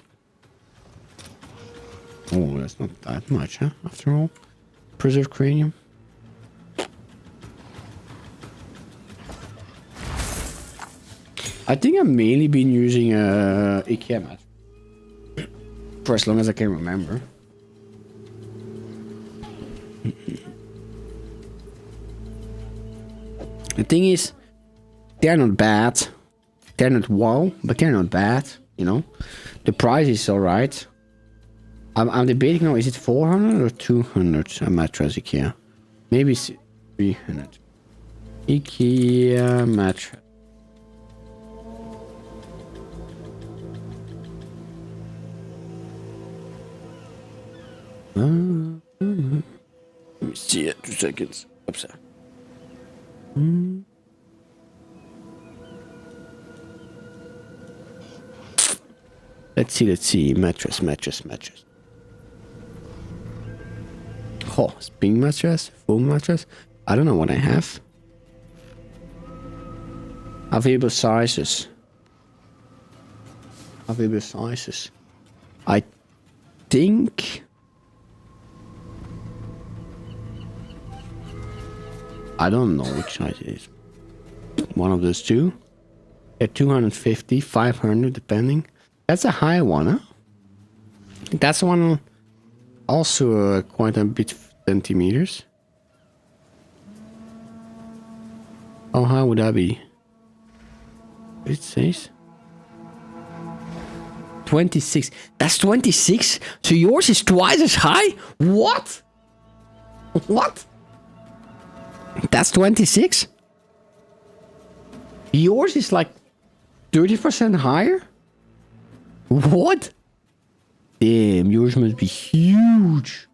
S2: Oh, that's not that much, huh? After all. Preserved cranium. I think I've mainly been using IKEA mattress. For as long as I can remember. The thing is, they're not bad. They're not wow, but they're not bad, you know? The price is alright. I'm debating now, is it 400 or 200 a mattress IKEA? Maybe it's 300. IKEA mattress. Let me see it, 2 seconds. Oops. Let's see. Mattress. Oh, spring mattress, foam mattress. I don't know what I have. Available sizes. I think. I don't know which size it is. One of those two. They're 250, 500, depending. That's a high one, huh? That's one also quite a bit centimeters. How high would that be? It says 26. That's 26? So yours is twice as high? What? What? That's 26? Yours is like 30% higher? What? Damn, yours must be huge.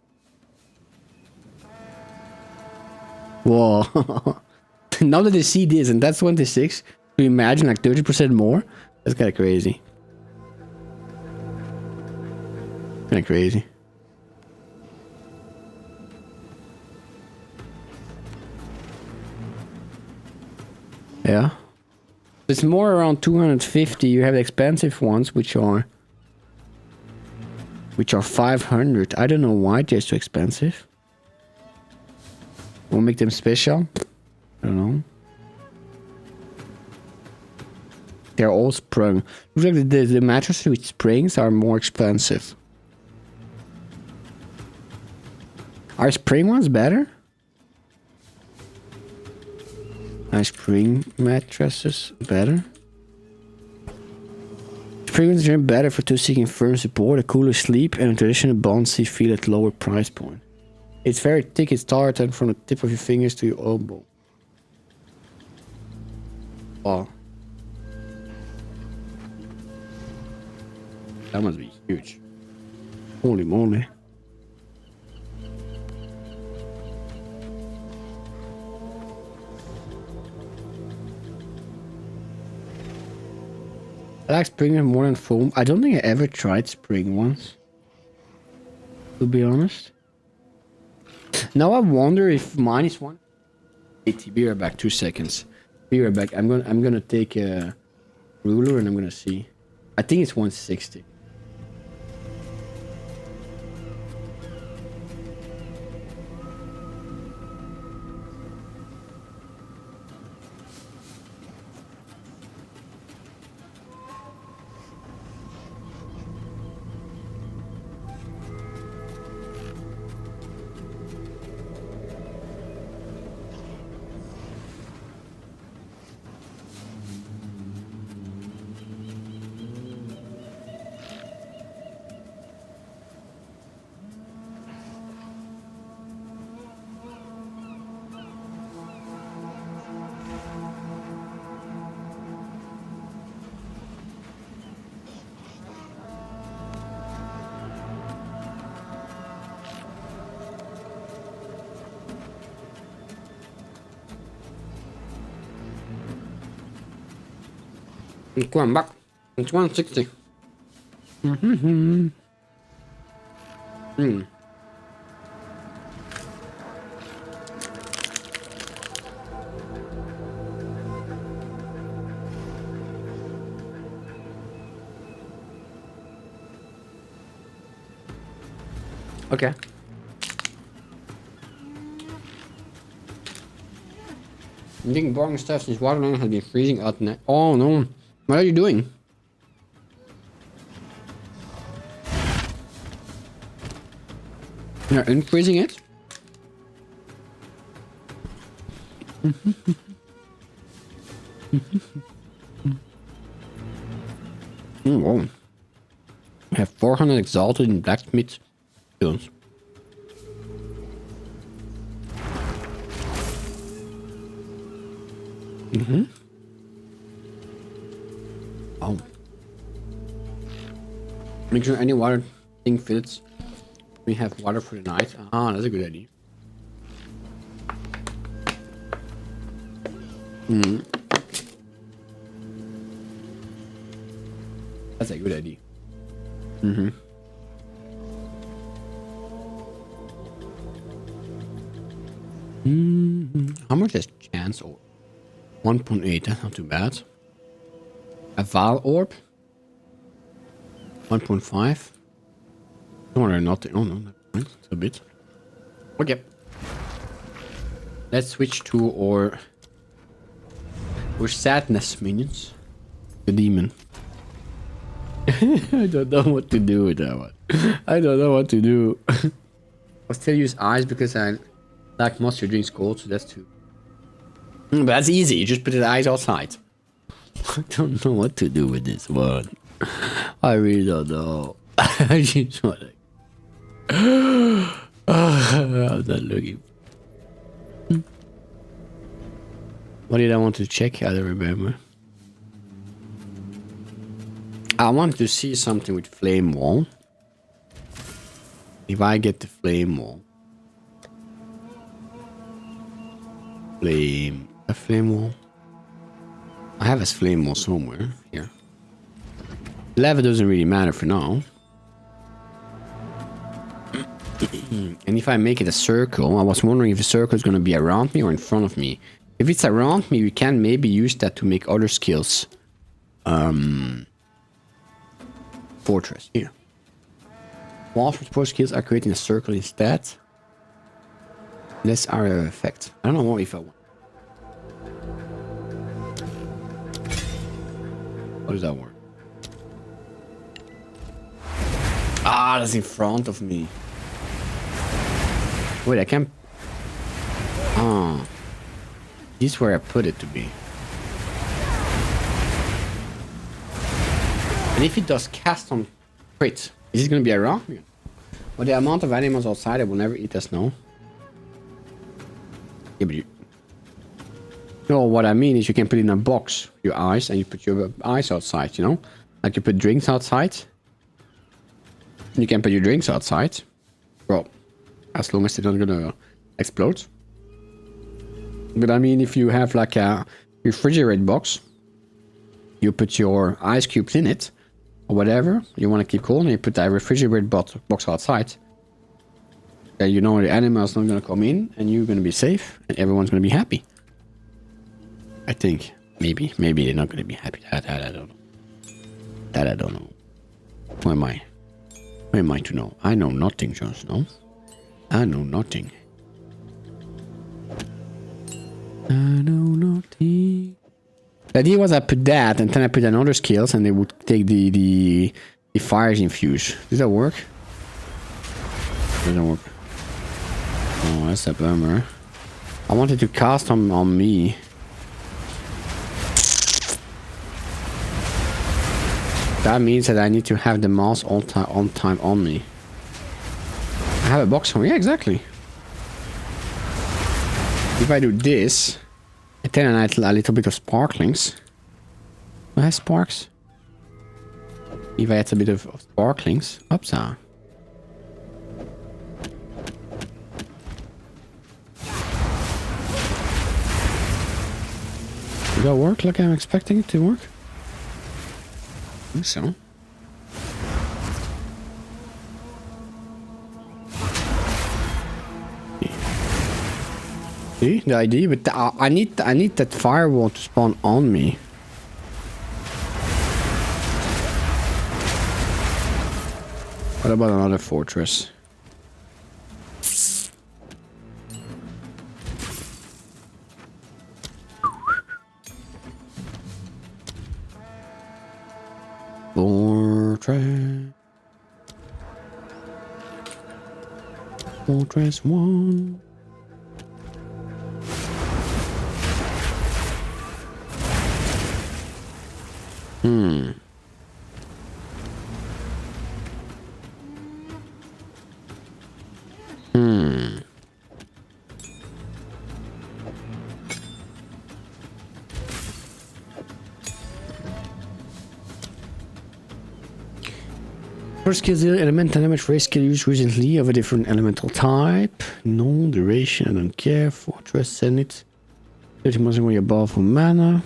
S2: Whoa. Now that I see this, and that's 26, to imagine like 30% more? That's kind of crazy. Kind of crazy. Yeah. It's more around 250. You have the expensive ones, which are 500. I don't know why they're so expensive. We'll make them special. I don't know. They're all sprung. Looks like the mattresses with springs are more expensive. Are spring ones better? Are spring mattresses better? Spring ones are better for those seeking firm support, a cooler sleep, and a traditional bouncy feel at lower price point. It's very thick, it's taller from the tip of your fingers to your elbow. Wow. That must be huge. Holy moly. I like spring more than foam. I don't think I ever tried spring once, to be honest. Now I wonder if mine is 180. Be right back. 2 seconds. Be right back. I'm gonna take a ruler and I'm gonna see. I think it's 160. Come on, back. It's 160. Okay. I'm getting boring stuff since Waterland has been freezing out now. Oh no. What are you doing? You're unfreezing it? Whoa. I have 400 exalted in blacksmith skills. Oh. Make sure any water thing fits. We have water for the night. Ah, that's a good idea. That's a good idea. How much is chance orb? 1.8, that's not too bad. A Val orb? 1.5. No, they're not. Oh no, it's a bit. Okay. Let's switch to our sadness minions. The demon. I don't know what to do with that one. I don't know what to do. I'll still use eyes because I like monster drinks cold, so that's two. But that's easy, you just put the eyes outside. I don't know what to do with this one. I really don't know. I just want to... I'm not looking. What did I want to check? I don't remember. I wanted to see something with flame wall. If I get the flame wall. A flame wall. I have a flame wall somewhere here. Lava doesn't really matter for now. And if I make it a circle, I was wondering if the circle is going to be around me or in front of me. If it's around me, we can maybe use that to make other skills. Fortress, here. Walls for support skills are creating a circle instead. Less area effect. I don't know what if I want. How does that work? Ah, that's in front of me. Wait, I can't... Ah. This is where I put it to be. And if it does cast on crit, is it going to be around me? Well, the amount of animals outside, I will never eat as snow. Yeah, but you... No, what I mean is you can put it in a box, your eyes, and you put your eyes outside, you know? Like you put drinks outside. You can put your drinks outside. Well, as long as they're not gonna explode. But I mean, if you have like a refrigerator box, you put your ice cubes in it, or whatever, you want to keep cool, and you put that refrigerator box outside. Then you know the animal's not gonna come in, and you're gonna be safe, and everyone's gonna be happy. I think. Maybe they're not gonna be happy. That I don't know. That I don't know. Who am I? Who am I to know? I know nothing, Jon Snow. I know nothing. I know nothing. The idea was I put that and then I put another skills and they would take the fires infuse. Does that work? Doesn't work. Oh, that's a bummer. I wanted to cast on me. That means that I need to have the mouse on time on me. I have a box on. Yeah, exactly. If I do this, and then I add a little bit of sparklings. Do I have sparks? If I add a bit of sparklings. Oops. Did that work like I'm expecting it to work? think so. See the idea, but I need that firewall to spawn on me. What about another fortress? Fortress. Fortress 1. First skill zero elemental damage for a skill used recently of a different elemental type. No duration, I don't care. Fortress, send it. 30 months away above for mana.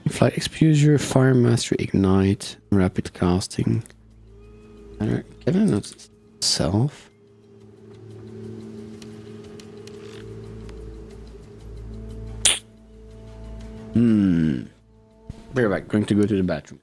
S2: Flight exposure, fire mastery, ignite, rapid casting. Can I not self? Be right back, going to go to the bathroom.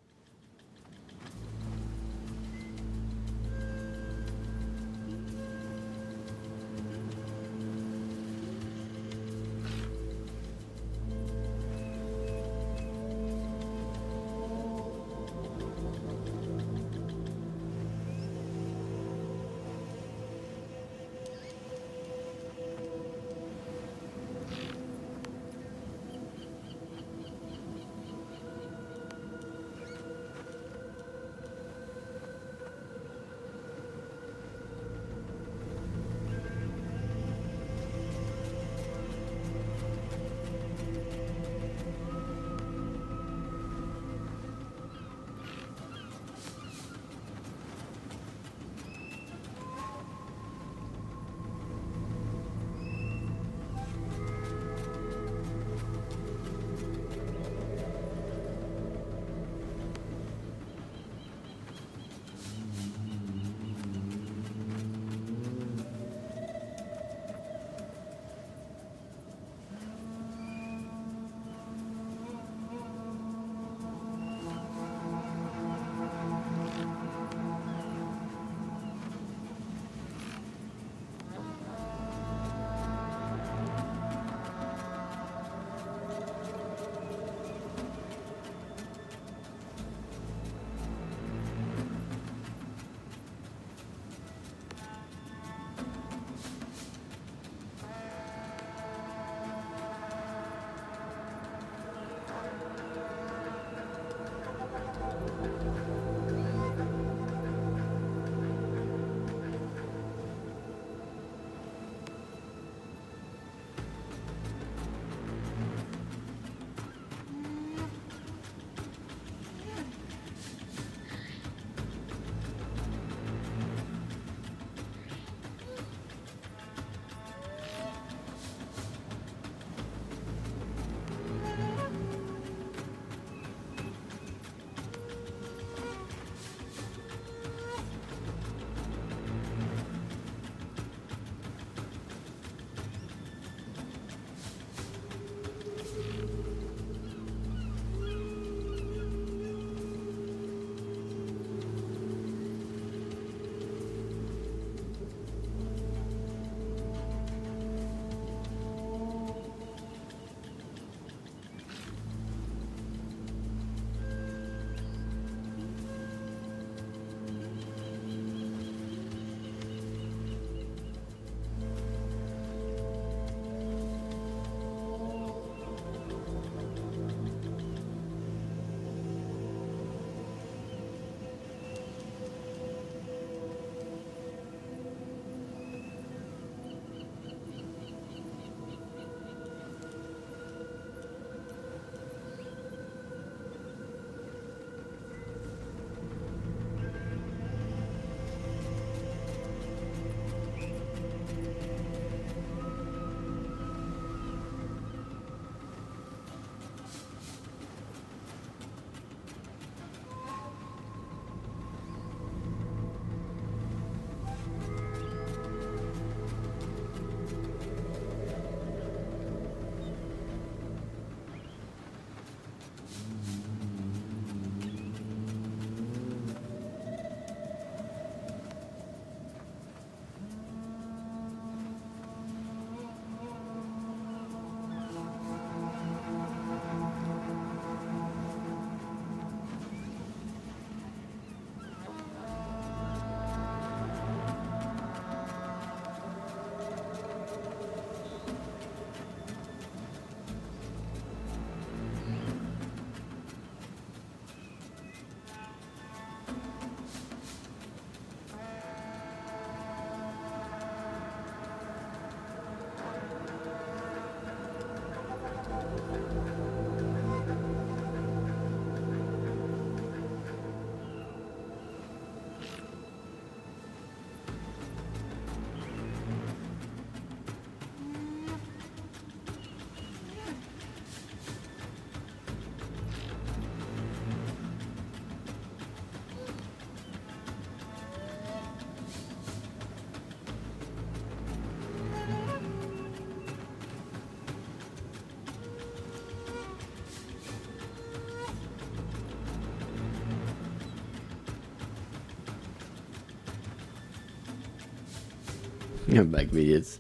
S2: Yeah, back videos.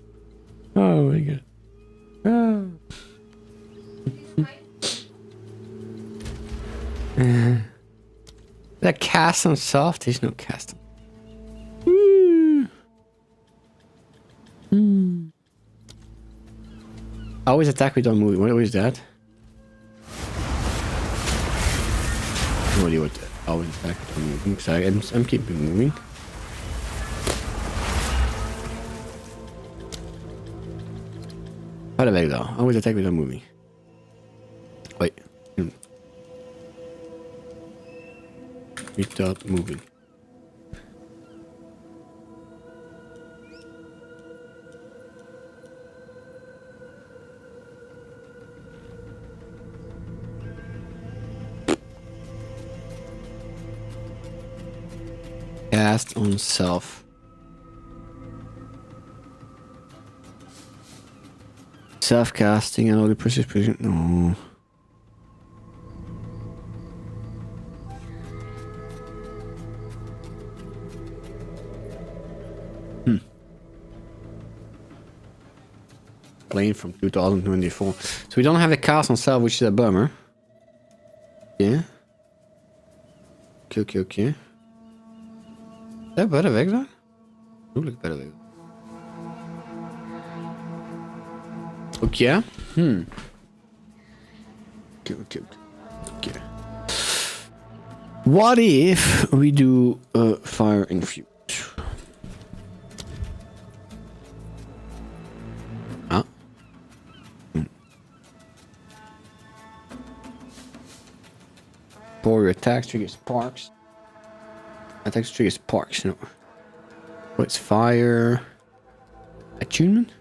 S2: Oh my god. Oh. The cast on soft, there's no cast. Always attack without moving. What is that? No idea what always attack without moving. Sorry, I'm keeping moving. Ga weg dan. Always attack without moving. Wait. Without moving. Cast on self. Self-casting and all the precision. No. Playing from 2024. So we don't have a cast on self, which is a bummer. Yeah. Okay. Is dat better weg dan? Moeilijk better weg. Okay. Okay. What if we do fire infuse? Ah. For your attacks trigger sparks. Attacks trigger sparks, no. What's fire? Attunement?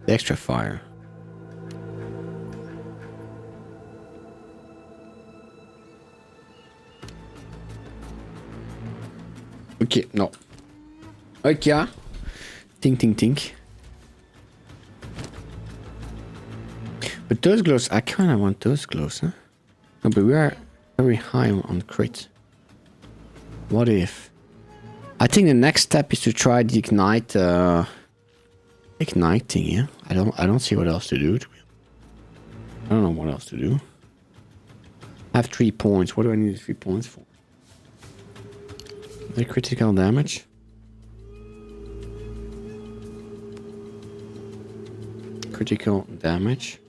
S2: The extra fire. Okay, no. Okay. Think. But those gloves, I kind of want those gloves, huh? No, but we are very high on crit. What if? I think the next step is to try the ignite, igniting. Yeah, I don't see what else to do. I don't know what else to do. I have 3 points. What do I need 3 points for? The critical damage. Critical damage.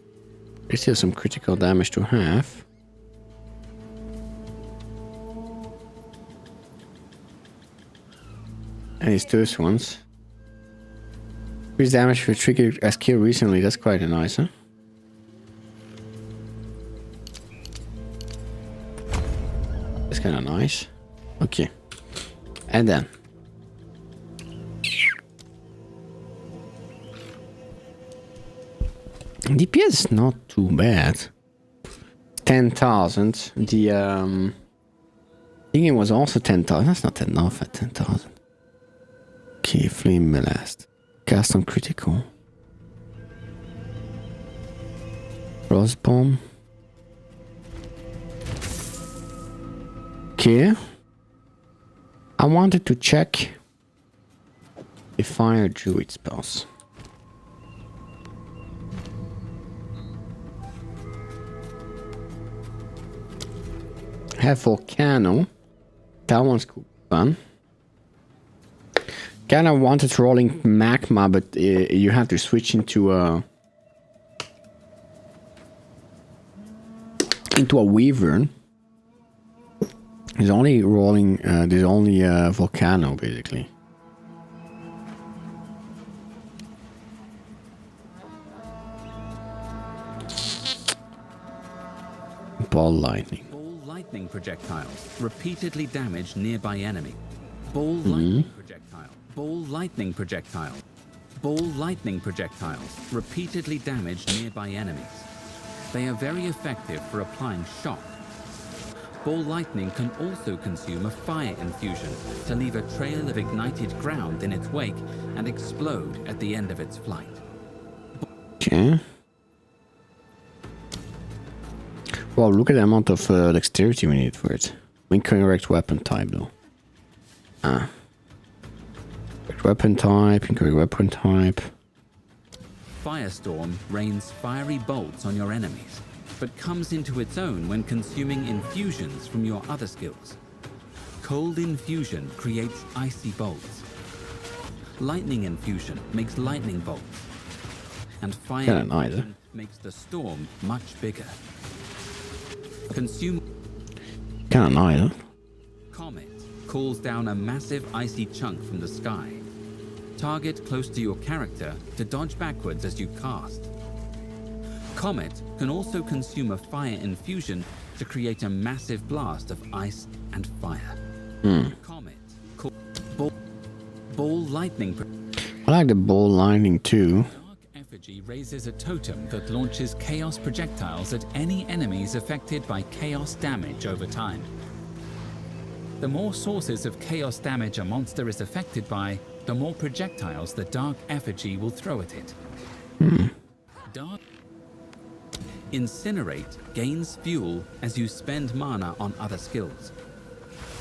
S2: There's still some critical damage to have. And it's those ones. Increase damage for trigger as killed recently. That's quite a nice, huh? That's kind of nice. Okay. And then. DPS is not too bad. 10,000. The thinking was also 10,000. That's not enough at 10,000. Okay, flame blast. Cast on critical. Frost bomb. Okay. I wanted to check the fire druid spells. I have Volcano. That one's cool. Fun. Kind of wanted rolling magma, but you have to switch into a wyvern. There's only rolling. There's only volcano basically. Ball lightning.
S8: Ball lightning projectiles repeatedly damage nearby enemy. Ball lightning projectile. Ball lightning projectile. Ball lightning projectiles repeatedly damage nearby enemies. They are very effective for applying shock. Ball lightning can also consume a fire infusion to leave a trail of ignited ground in its wake and explode at the end of its flight.
S2: Okay. Wow, look at the amount of dexterity we need for it. Incorrect weapon type though. Ah. weapon type, incorrect weapon type.
S8: Firestorm rains fiery bolts on your enemies, but comes into its own when consuming infusions from your other skills. Cold infusion creates icy bolts. Lightning infusion makes lightning bolts. And fire
S2: Kinda nice,
S8: infusion makes the storm much bigger. Consume
S2: Kinda nice, huh?
S8: Comet calls down a massive icy chunk from the sky. Target close to your character to dodge backwards as you cast. Comet can also consume a fire infusion to create a massive blast of ice and fire. Comet ball lightning.
S2: I like the ball lightning too.
S8: Dark Effigy raises a totem that launches chaos projectiles at any enemies affected by chaos damage over time. The more sources of chaos damage a monster is affected by, the more projectiles the Dark Effigy will throw at it. Dark Incinerate gains fuel as you spend mana on other skills.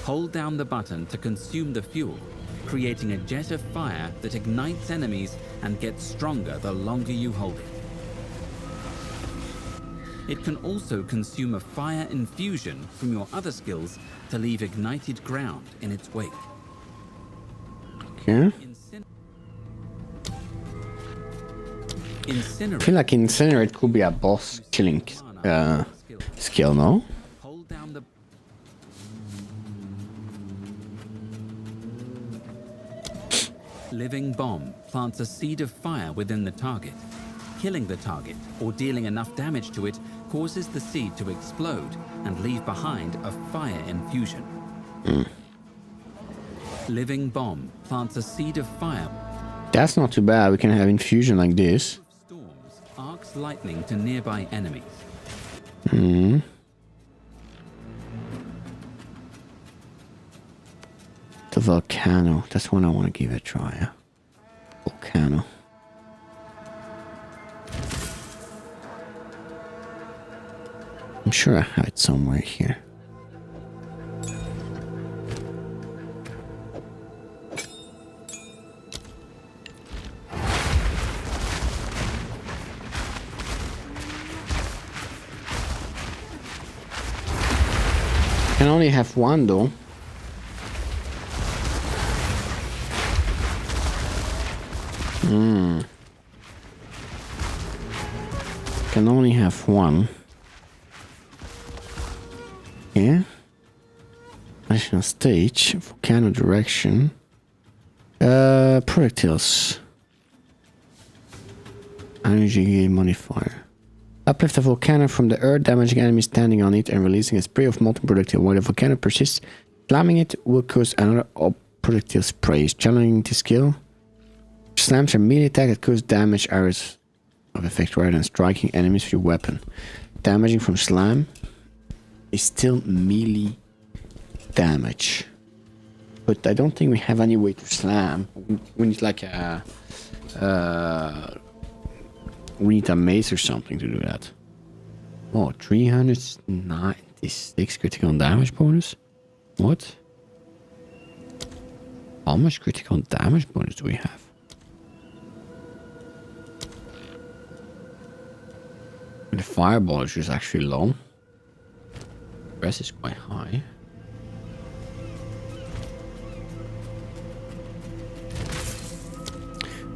S8: Hold down the button to consume the fuel, creating a jet of fire that ignites enemies and gets stronger the longer you hold it. It can also consume a fire infusion from your other skills to leave ignited ground in its wake.
S2: Okay. I feel like Incinerate could be a boss killing skill, no?
S8: Hold down the Living Bomb plants a seed of fire within the target. Killing the target or dealing enough damage to it causes the seed to explode and leave behind a fire infusion. Living Bomb plants a seed of fire.
S2: That's not too bad. We can have infusion like this.
S8: Storms arcs lightning to nearby enemies.
S2: The volcano. That's one I want to give it a try. Yeah? Volcano. I'm sure I have it somewhere here. Can only have one though. Can only have one. Yeah. National stage. Volcano direction. Projectiles. Energy modifier. Uplift a volcano from the earth, damaging enemies standing on it and releasing a spray of molten projectile. While the volcano persists, slamming it will cause another projectile spray. Challenging the skill. Slams are melee attack that causes damage areas of effect rather than striking enemies with your weapon. Damaging from slam is still melee damage. But I don't think we have any way to slam. We need like a... we need a mace or something to do that. Oh, 396 critical damage bonus? What? How much critical damage bonus do we have? The fireball is just actually low. The rest is quite high.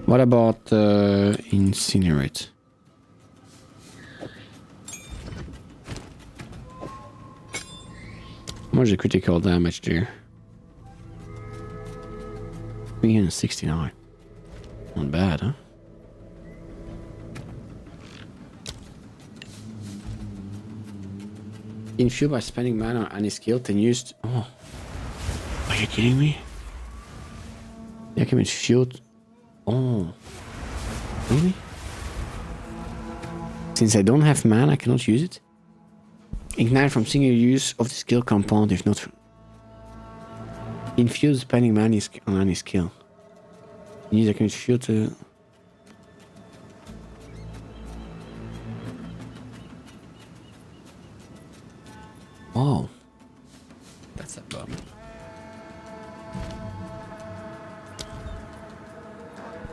S2: What about Incinerate? How much is the critical damage there? 369. Not bad, huh? Infused by spending mana on any skill, then used. Oh, are you kidding me? Yeah, I can infused. Oh, really? Since I don't have mana, I cannot use it. Ignite from single use of the skill compound, if not. Infuse spending mana on any skill. Use I can infuse to. Oh, that's a bum.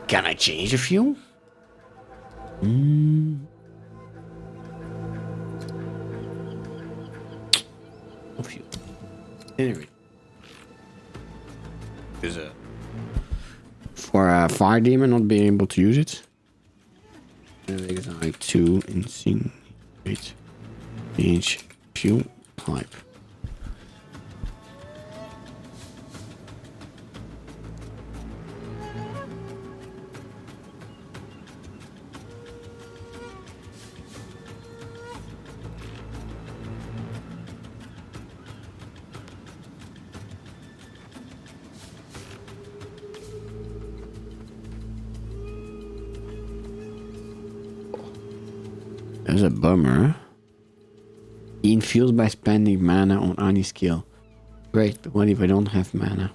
S2: Can I change a few? A few. Anyway. Is it for a fire demon not being able to use it? Exile 2 insinuate change fuel type. That's a bummer. He infused by spending mana on any skill. Great, but what if I don't have mana?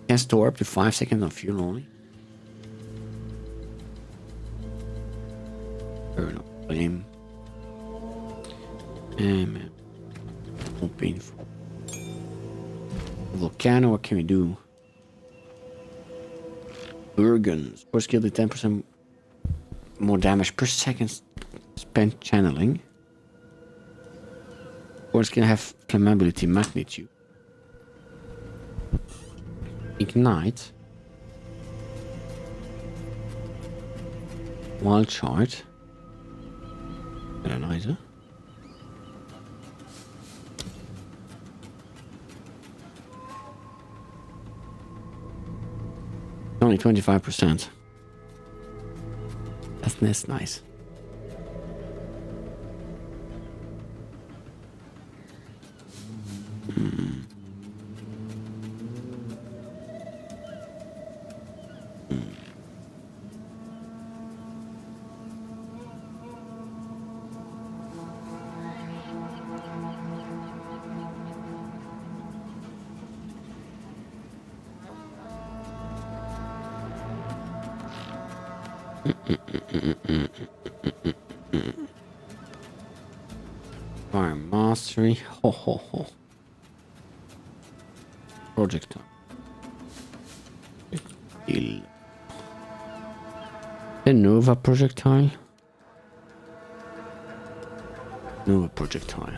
S2: Can store up to 5 seconds of fuel only. Burn up flame. Man. So painful. Volcano, what can we do? Burgans. Force skill to 10% more damage per second spent channeling. Force skill have flammability magnitude. Ignite. Wild chart. Analyzer. Only 25%. That's nice. Fire mastery. Ho ho ho. Projectile. The Nova projectile. Nova projectile.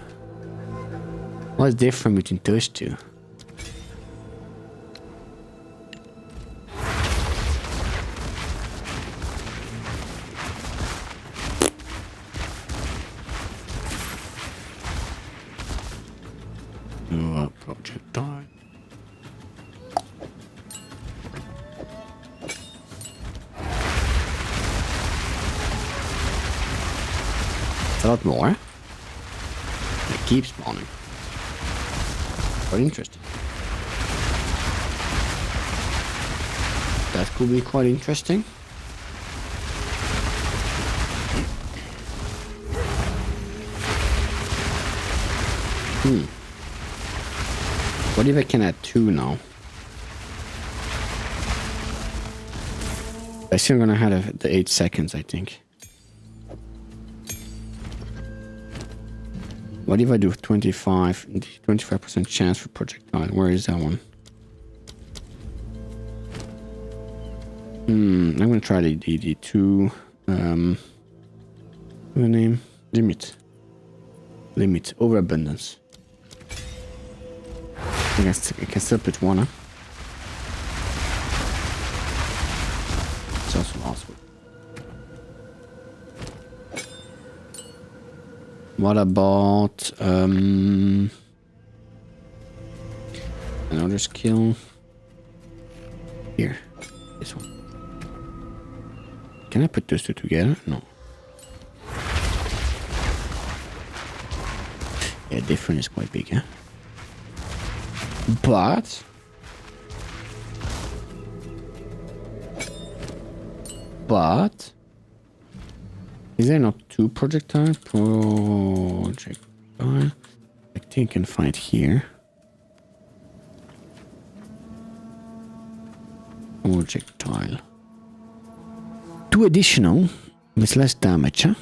S2: What's different between those two? Nova projectile. A lot more. It keeps spawning. Quite interesting. That could be quite interesting. What if I can add 2 now? I still gonna have the 8 seconds, I think. What if I do 25% chance for projectile? Where is that one? I'm gonna try the 2 the name limit overabundance. I guess I can still put 1 huh? It's also possible. What about another skill? Here, this one. Can I put those 2 together? No. Yeah, different is quite big, huh? But is there not 2 projectile? I think I can find here. Projectile. 2 additional with less damage, huh?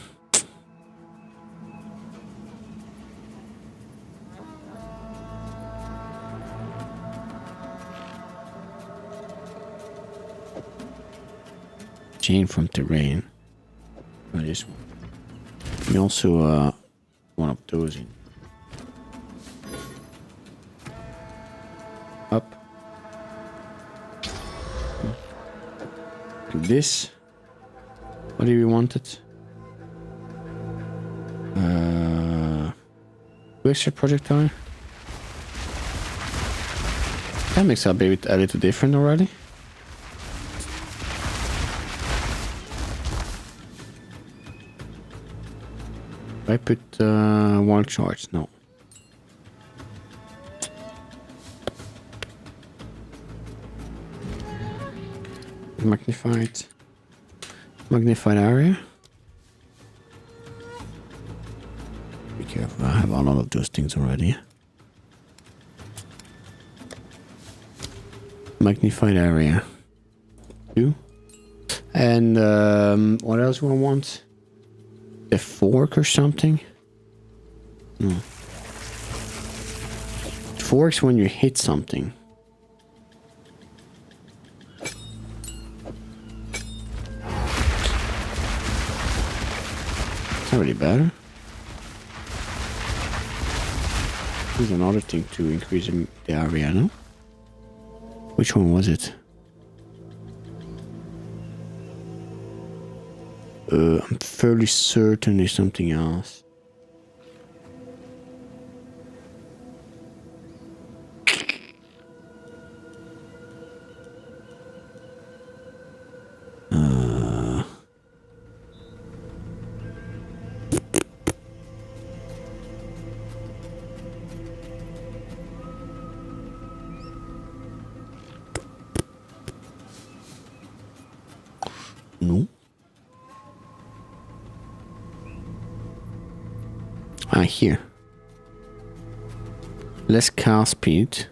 S2: chain from terrain. Oh, this one. We also one of those in. Up. Do this. What do we want it? Extra projectile. That makes our baby a little different already. I put one charge. No. Magnified area. Be careful, I have a lot of those things already. Magnified area 2. And what else do I want? A fork or something? No. Forks when you hit something. It's not really better. Here's another thing to increase the area, no? Which one was it? I'm fairly certain there's something else. No. Ah, here. Less cast speed.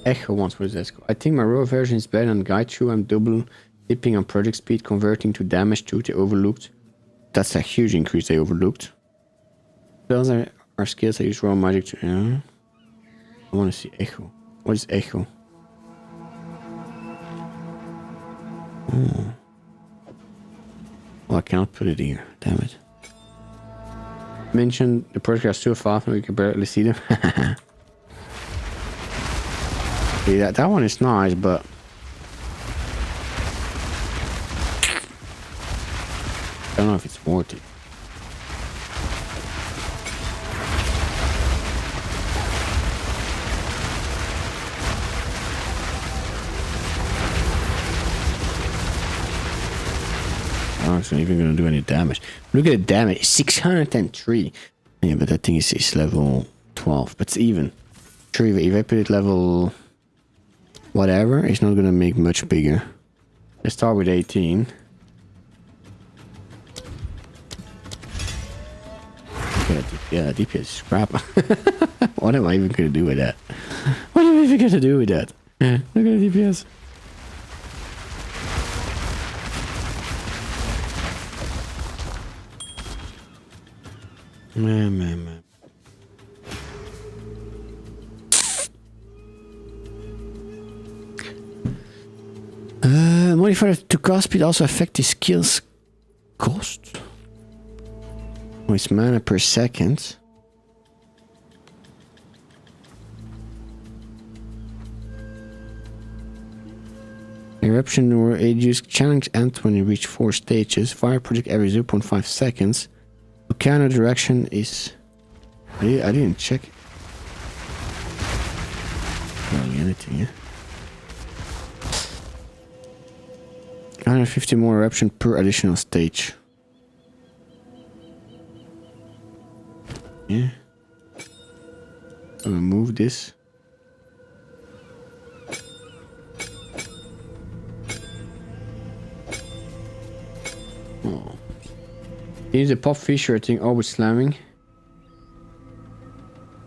S2: Echo once was this. I think my raw version is better than guide through. I'm double dipping on project speed, converting to damage too. They overlooked. That's a huge increase they overlooked. Those are skills I use raw magic to. Yeah. I want to see echo. What is echo? Oh. Well, I cannot put it here. Damn it. Mention the project are so fast we can barely see them. Yeah, that one is nice, but I don't know if it's worth it. Oh, it's not even gonna do any damage. Look at the damage, 603. Yeah, but that thing is level 12. But it's even. Sure, if I put it level whatever, it's not gonna make much bigger. Let's start with 18. Yeah, DPS is crap. What am I even gonna do with that? What am I even gonna do with that? Yeah, look at the DPS. Man. Modifier to cast speed also affect the skills cost. Oh, it's mana per second. Eruption or Aegis challenge ends when you reach 4 stages. Fire project every 0.5 seconds. Volcano direction is... I didn't check. Barely anything, yeah. 150 more eruption per additional stage. Yeah. I'll remove this. Oh. Use the pop feature thing always slamming.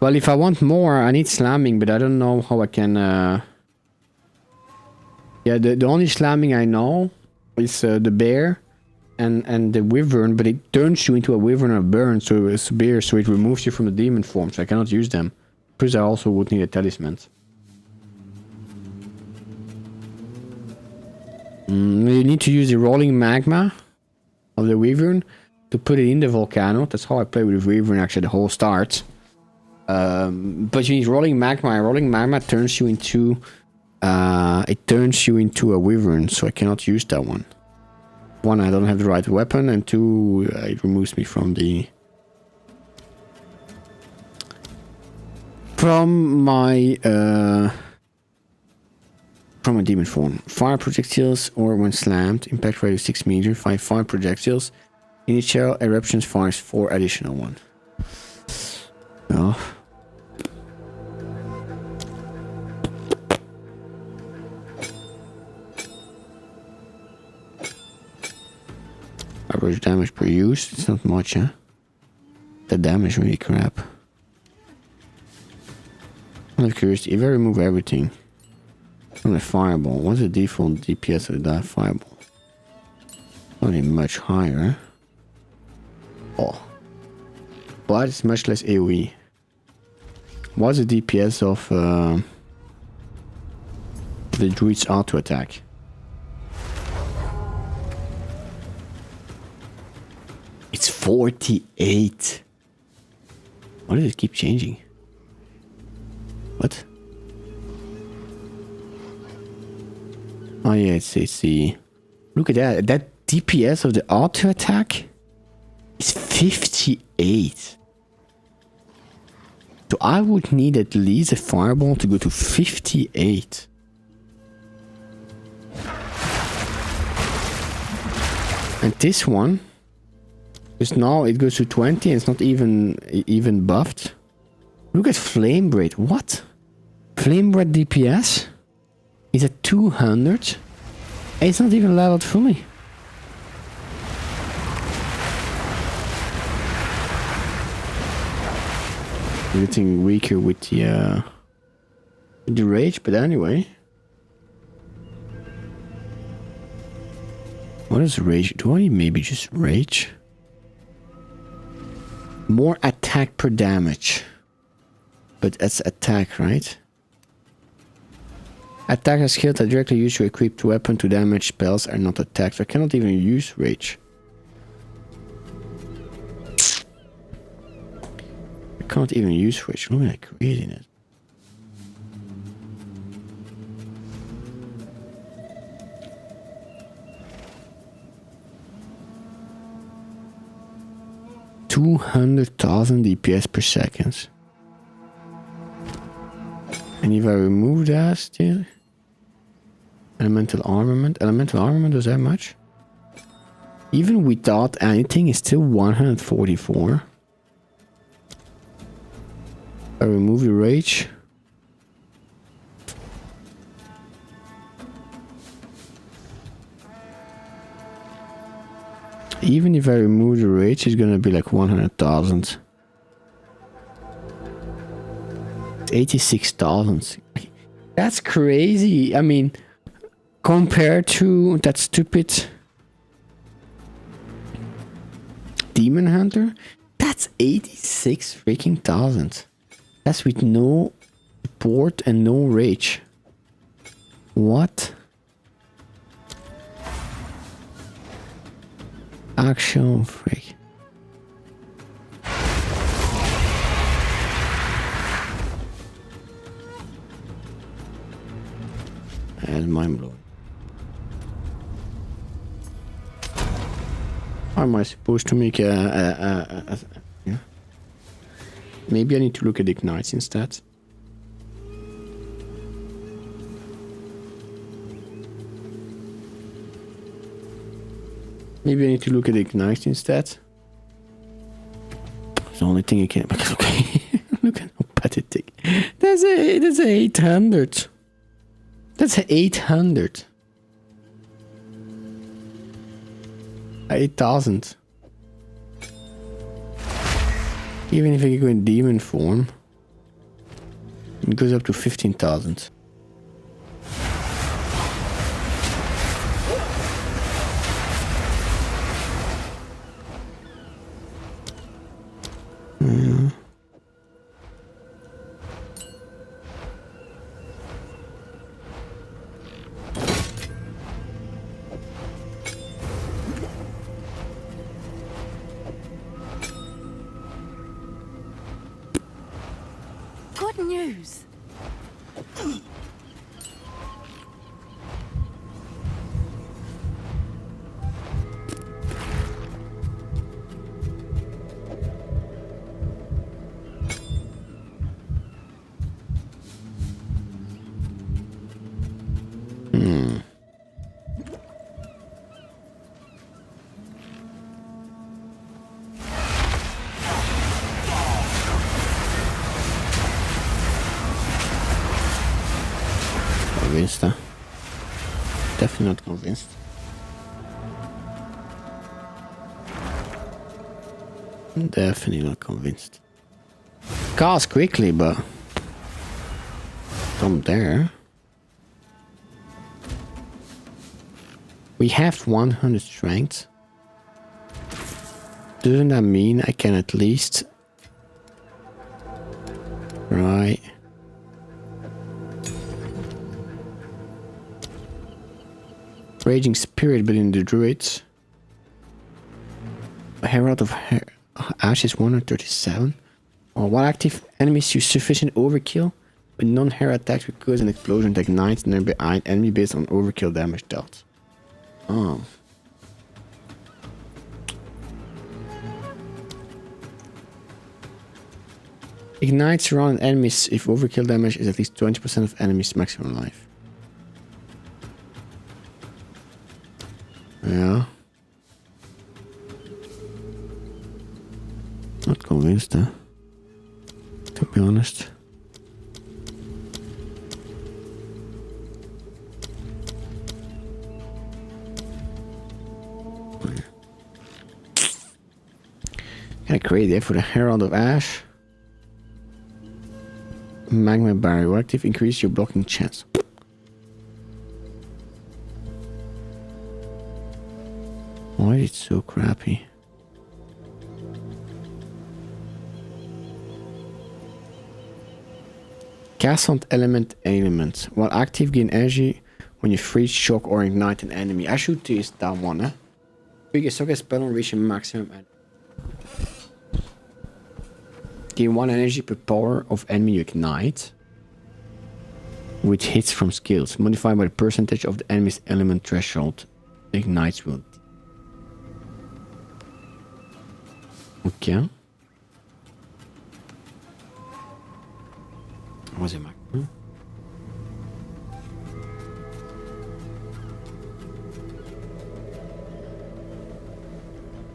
S2: Well, if I want more, I need slamming, but I don't know how I can. Yeah, the only slamming I know is the bear and the wyvern, but it turns you into a wyvern or a burn, so it's a bear, so it removes you from the demon form, so I cannot use them. Plus, I also would need a talisman. You need to use the rolling magma of the Wyvern to put it in the volcano. That's how I play with Wyvern actually the whole start. But you need rolling magma. And rolling magma turns you into a Wyvern, so I cannot use that one. One, I don't have the right weapon, and two, it removes me from my demon form. Fire projectiles, or when slammed, impact radius 6 meters, 5 fire projectiles. Initial eruptions fires 4 additional one. Oh. Average damage per use, it's not much, huh? The damage really crap. I'm curious, if I remove everything from the fireball, what's the default DPS of that fireball? Only much higher. Oh. But it's much less AoE. What's the DPS of the druid's auto attack? It's 48. Why does it keep changing? What? Oh yeah, it's the... Look at that. That DPS of the auto attack is 58. So I would need at least a fireball to go to 58. And this one, because now it goes to 20 and it's not even buffed. Look at Flame Braid. What? Flame Braid DPS is at 200. And it's not even leveled fully. Getting weaker with the rage, but anyway. What is rage? Do I maybe just rage? More attack per damage. But that's attack, right? Attack a skill that directly use your equipped weapon to damage spells are not attacked. I cannot even use rage. I can't even use rage. Look at creating it. $200,000 DPS per second. And if I remove that still, elemental armament does that much? Even without anything, it's still 144. I remove the rage. Even if I remove the rage, it's gonna be like 100,000. 86,000. That's crazy. I mean, compared to that stupid Demon Hunter, that's 86 freaking thousand. That's with no support and no rage. What? Actual freak. That's mind blowing. How am I supposed to make yeah? Maybe I need to look at ignites instead. Maybe I need to look at ignites instead. It's the only thing you can. Okay, look at how pathetic. That's a 800. That's a 800. 8,000. Even if I go in demon form, it goes up to 15,000.
S4: news?
S2: Convinced, huh? Definitely not convinced. Definitely not convinced. Cast quickly, but from there. We have 100 strength. Doesn't that mean I can at least try? Raging Spirit within the druids. A Herald of Ash is 137. Or what active enemies use sufficient overkill? When non-Herald attacks with cause an explosion that ignites an enemy based on overkill damage dealt. Oh. Ignites surrounded enemies if overkill damage is at least 20% of enemies' maximum life. Yeah. Not convinced, huh? To be honest. Kinda crazy for the Herald of Ash. Magma Barrier. Active increase your blocking chance. Why is it so crappy? Cast on element. While active, gain energy when you freeze, shock, or ignite an enemy. I should use that one, eh? Trigger suck a spell on reaching maximum energy. Gain 1 energy per power of enemy you ignite. With hits from skills. Modified by the percentage of the enemy's element threshold. Ignites will. Okay. Was it maximum?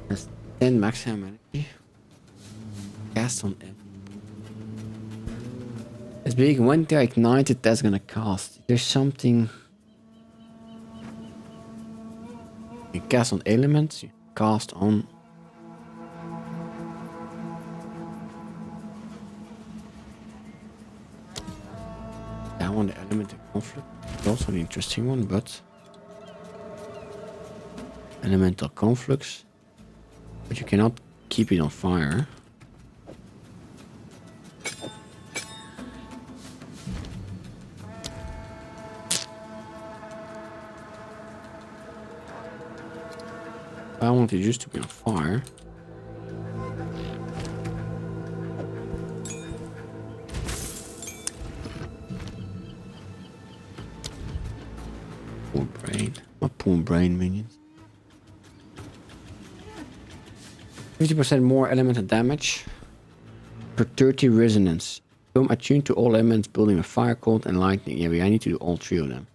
S2: That's 10 maximum energy. Cast on it. It's big. When they're ignited, that's gonna cast. There's something. You cast on elements, you cast on. That one, the element of conflict, is also an interesting one, but. Elemental conflicts. But you cannot keep it on fire. I want it just to be on fire. Poor brain. My poor brain minions. 50% more elemental damage per 30 resonance. Become attuned to all elements, building a fire, cold, and lightning. Yeah, I need to do all 3 of them.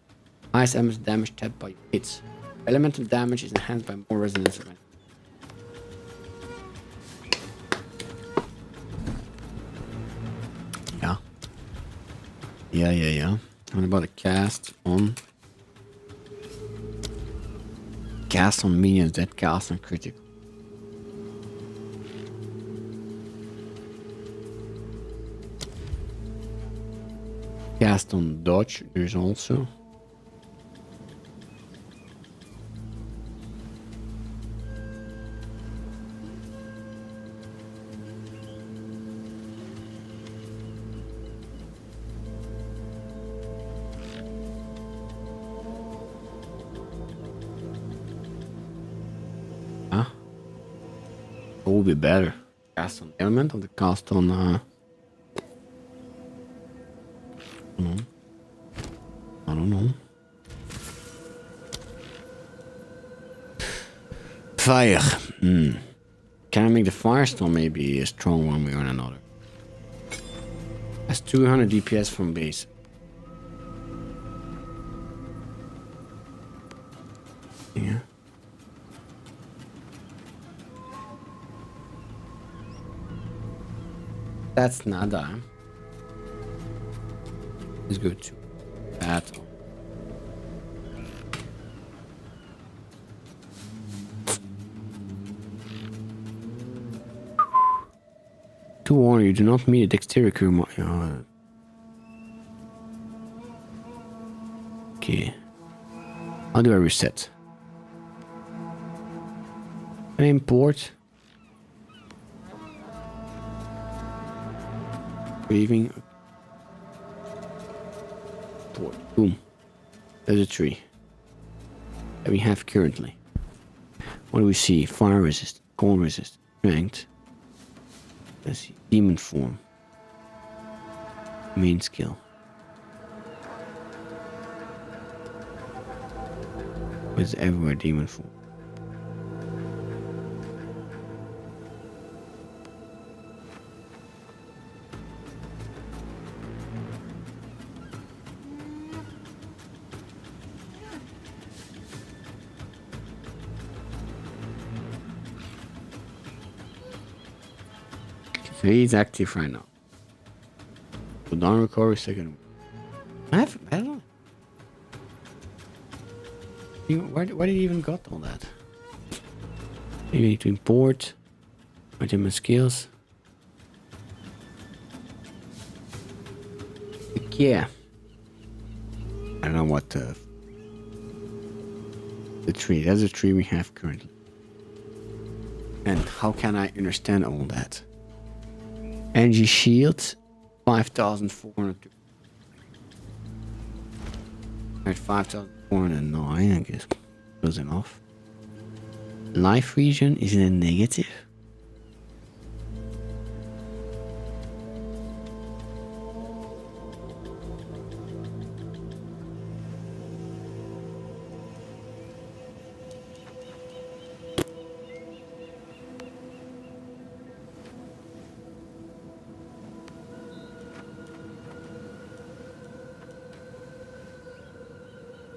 S2: Highest elemental damage tapped by hits. Elemental damage is enhanced by more resonance. Yeah. What about a cast on? Cast on minions that cast on critical. Cast on dodge, there's also. Will be better. Cast on element or the cast on I don't know. Fire. Can I make the firestorm maybe a strong one way or another? That's 200 DPS from base. Yeah. That's nada. Let's go to battle. To warn you, do not meet a dexterity crew. Okay. How do I reset? Can I import? Leaving. Import. Boom. There's a tree that we have currently. What do we see? Fire resist, cold resist, strength. Let's see. Demon form. Main skill. It's everywhere demon form. So he's active right now. So down recovery second. I don't know. Where did he even got all that? Maybe need to import. Ultimate skills. Yeah. I don't know what the tree. That's the tree we have currently. And how can I understand all that? Energy shield, 5,400. At 5,409, I guess. Close enough. Life region is in a negative.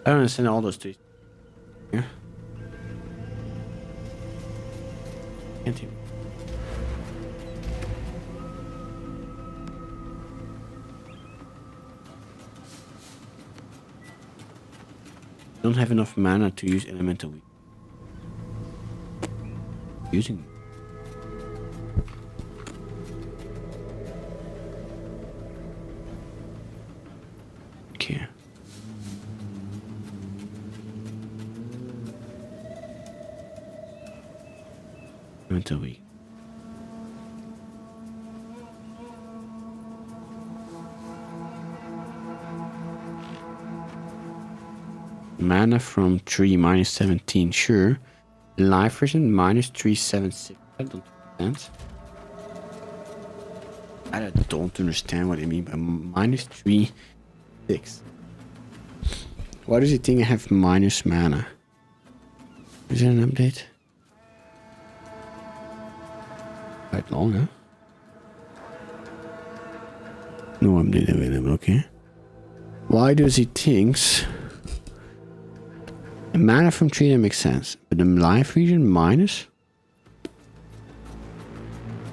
S2: I don't understand all those tweets. Yeah. Can't even. Don't have enough mana to use elemental weak. Using. Okay. Elemental weak. Mana from 3 minus 17, sure. Life version minus 376. I don't understand. I don't understand what I mean by minus 3 6. Why does he think I have minus mana? Is there an update? Quite long, huh? No update available, okay. Why does he thinks the mana from 3 that makes sense, but the life region minus?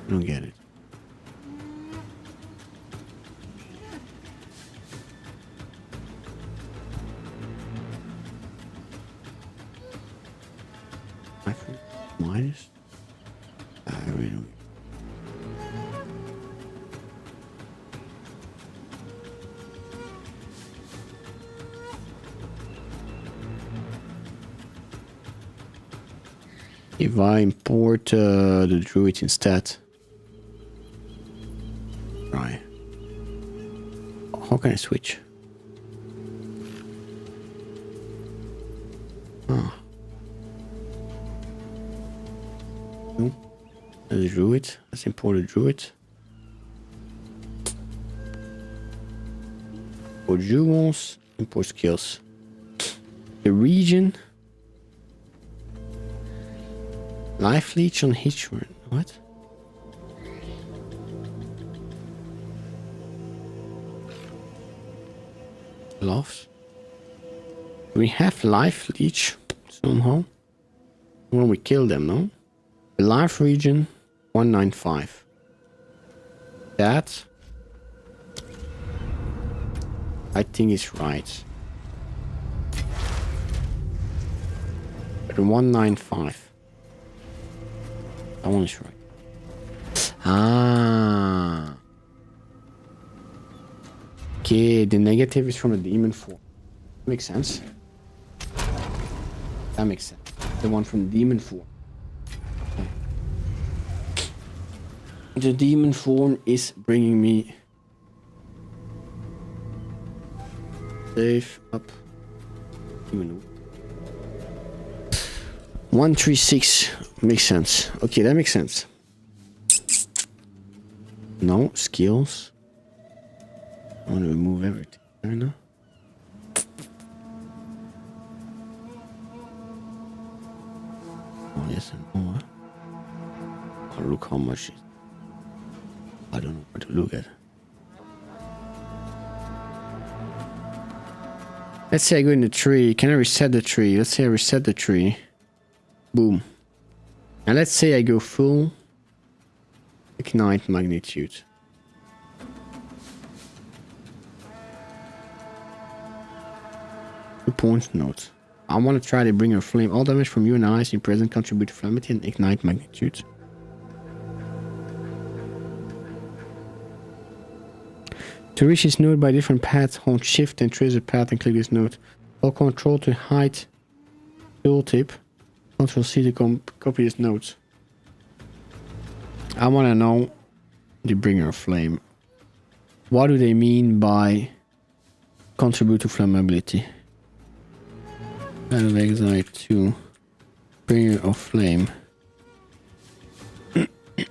S2: I don't get it. Life region minus? I really don't. If I import the druid instead, right? How can I switch? Oh. No, the druid. Let's import a druid. Import jewels. Import skills. The region. Life leech on Hitchworth. What? Gloves. We have life leech somehow. When we kill them, no? The life region 195. That I think is right. But 195. That one is right. Ah. Okay, the negative is from the demon form. Makes sense. That makes sense. The one from demon form. Okay. The demon form is bringing me safe up. Demon. 136 makes sense. Okay, that makes sense. No skills. I want to remove everything right now. Oh yes, and more. Oh, look how much. I don't know what to look at. Let's say I go in the tree. Can I reset the tree? Let's say I reset the tree. Boom. And let's say I go full ignite magnitude. Points note. I want to try to bring a flame. All damage from you and allies in present contribute to flammity and ignite magnitude. To reach this node by different paths, hold shift and trace a path and click this node. Hold control to hide tooltip. Control C to copy this node. I want to know the bringer of flame. What do they mean by contribute to flammability? Out of exile to bringer of flame.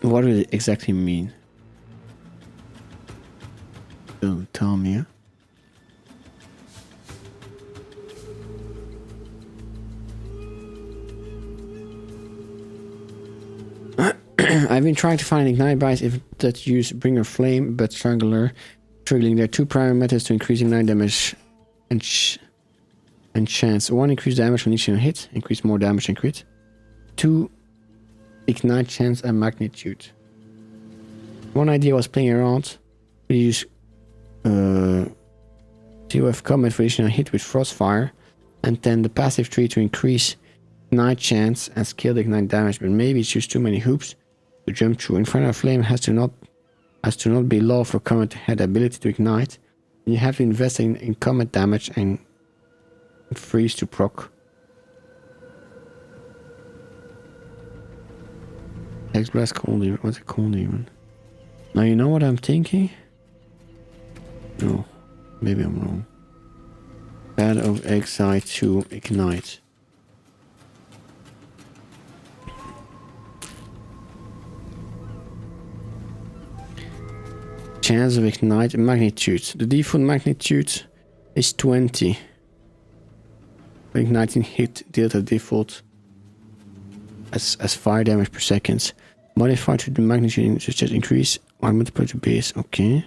S2: What do they exactly mean? Don't tell me. I've been trying to find ignite bites if that use bringer flame, but triangular triggering. There are two primary methods to increase ignite damage and chance. One, increase damage on each hit, increase more damage and crit. Two, ignite chance and magnitude. One idea was playing around. We use COF combat for additional hit with frostfire, and then the passive tree to increase ignite chance and scale the ignite damage. But maybe it's just too many hoops to jump through. Inferno Flame has to not be low for combat head ability to ignite. And you have to invest in combat damage and freeze to proc. Hex Blast Cold Demon. What's a Cold Demon? Now you know what I'm thinking? No, maybe I'm wrong. Bad of Exile to Ignite. Chance of Ignite magnitude. The default magnitude is 20. Igniting hit delta default as fire damage per second. Modify to the magnitude such as increase or multiply to base. Okay.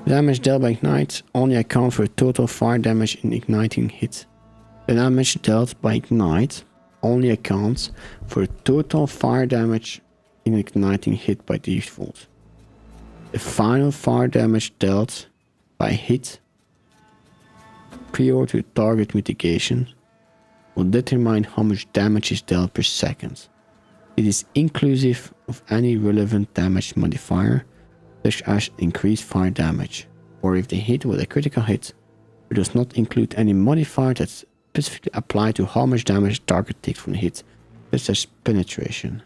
S2: Damage dealt by ignite only account for total fire damage in igniting hit. The damage dealt by ignite only accounts for total fire damage in igniting hit by default. The final fire damage dealt by hit prior to target mitigation will determine how much damage is dealt per second. It is inclusive of any relevant damage modifier, such as increased fire damage, or if the hit was a critical hit, it does not include any modifier that specifically apply to how much damage the target takes from the hit, such as penetration.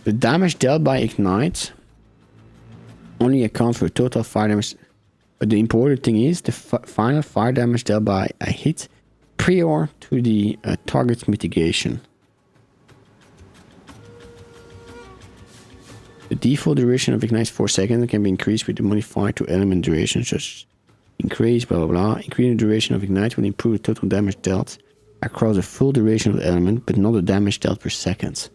S2: The damage dealt by ignite only accounts for total fire damage, but the important thing is the final fire damage dealt by a hit prior to the target mitigation. The default duration of ignite is 4 seconds and can be increased with the modifier to element duration, such increase, blah blah blah. Increasing the duration of ignite will improve the total damage dealt across the full duration of the element, but not the damage dealt per second.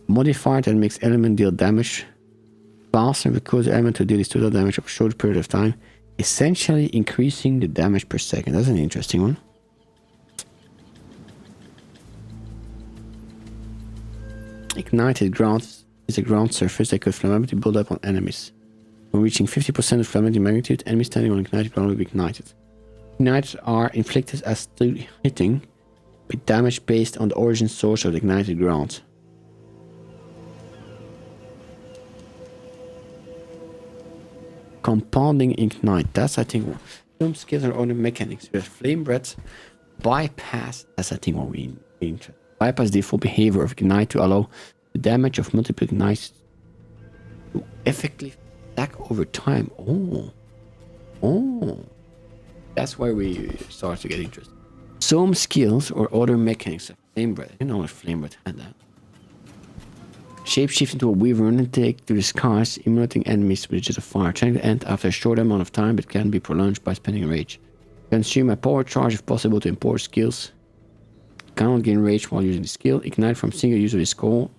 S2: Modifier that makes element deal damage faster and cause the element to deal its total damage over a short period of time, essentially increasing the damage per second. That's an interesting one. Ignited ground is a ground surface that causes flammability build up on enemies. When reaching 50% of flammability magnitude, enemies standing on ignited ground will be ignited. Ignites are inflicted as through hitting, with damage based on the origin source of the ignited ground. Compounding ignite. That's I think some skills are only mechanics. We have flame breath, bypass. That's I think what we need. Bypass default behavior of ignite to allow the damage of multiple ignites to effectively stack over time. Oh, that's why we start to get interested. Some skills or other mechanics of flame breath. You know what flame breath had that. Shapeshift into a wyvern and take to the skies, emulating enemies with just a fire. Trying to end after a short amount of time, but can be prolonged by spending rage. Consume a power charge if possible to import skills. Cannot gain rage while using the skill. Ignite from single use of the skill.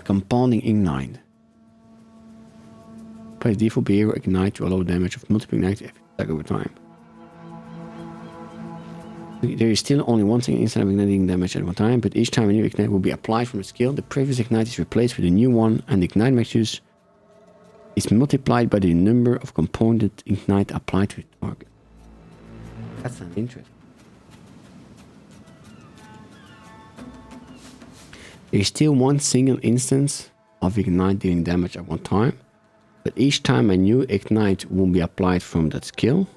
S2: Compounding ignite. By default behavior ignite to allow damage of multiple ignite attack over time. There is still only one single instant of igniting damage at one time, but each time a new ignite will be applied from the skill, the previous ignite is replaced with a new one, and the ignite magnitude is multiplied by the number of component ignite applied to the target. That's not interesting. There is still one single instance of ignite dealing damage at one time, but each time a new ignite will be applied from that skill.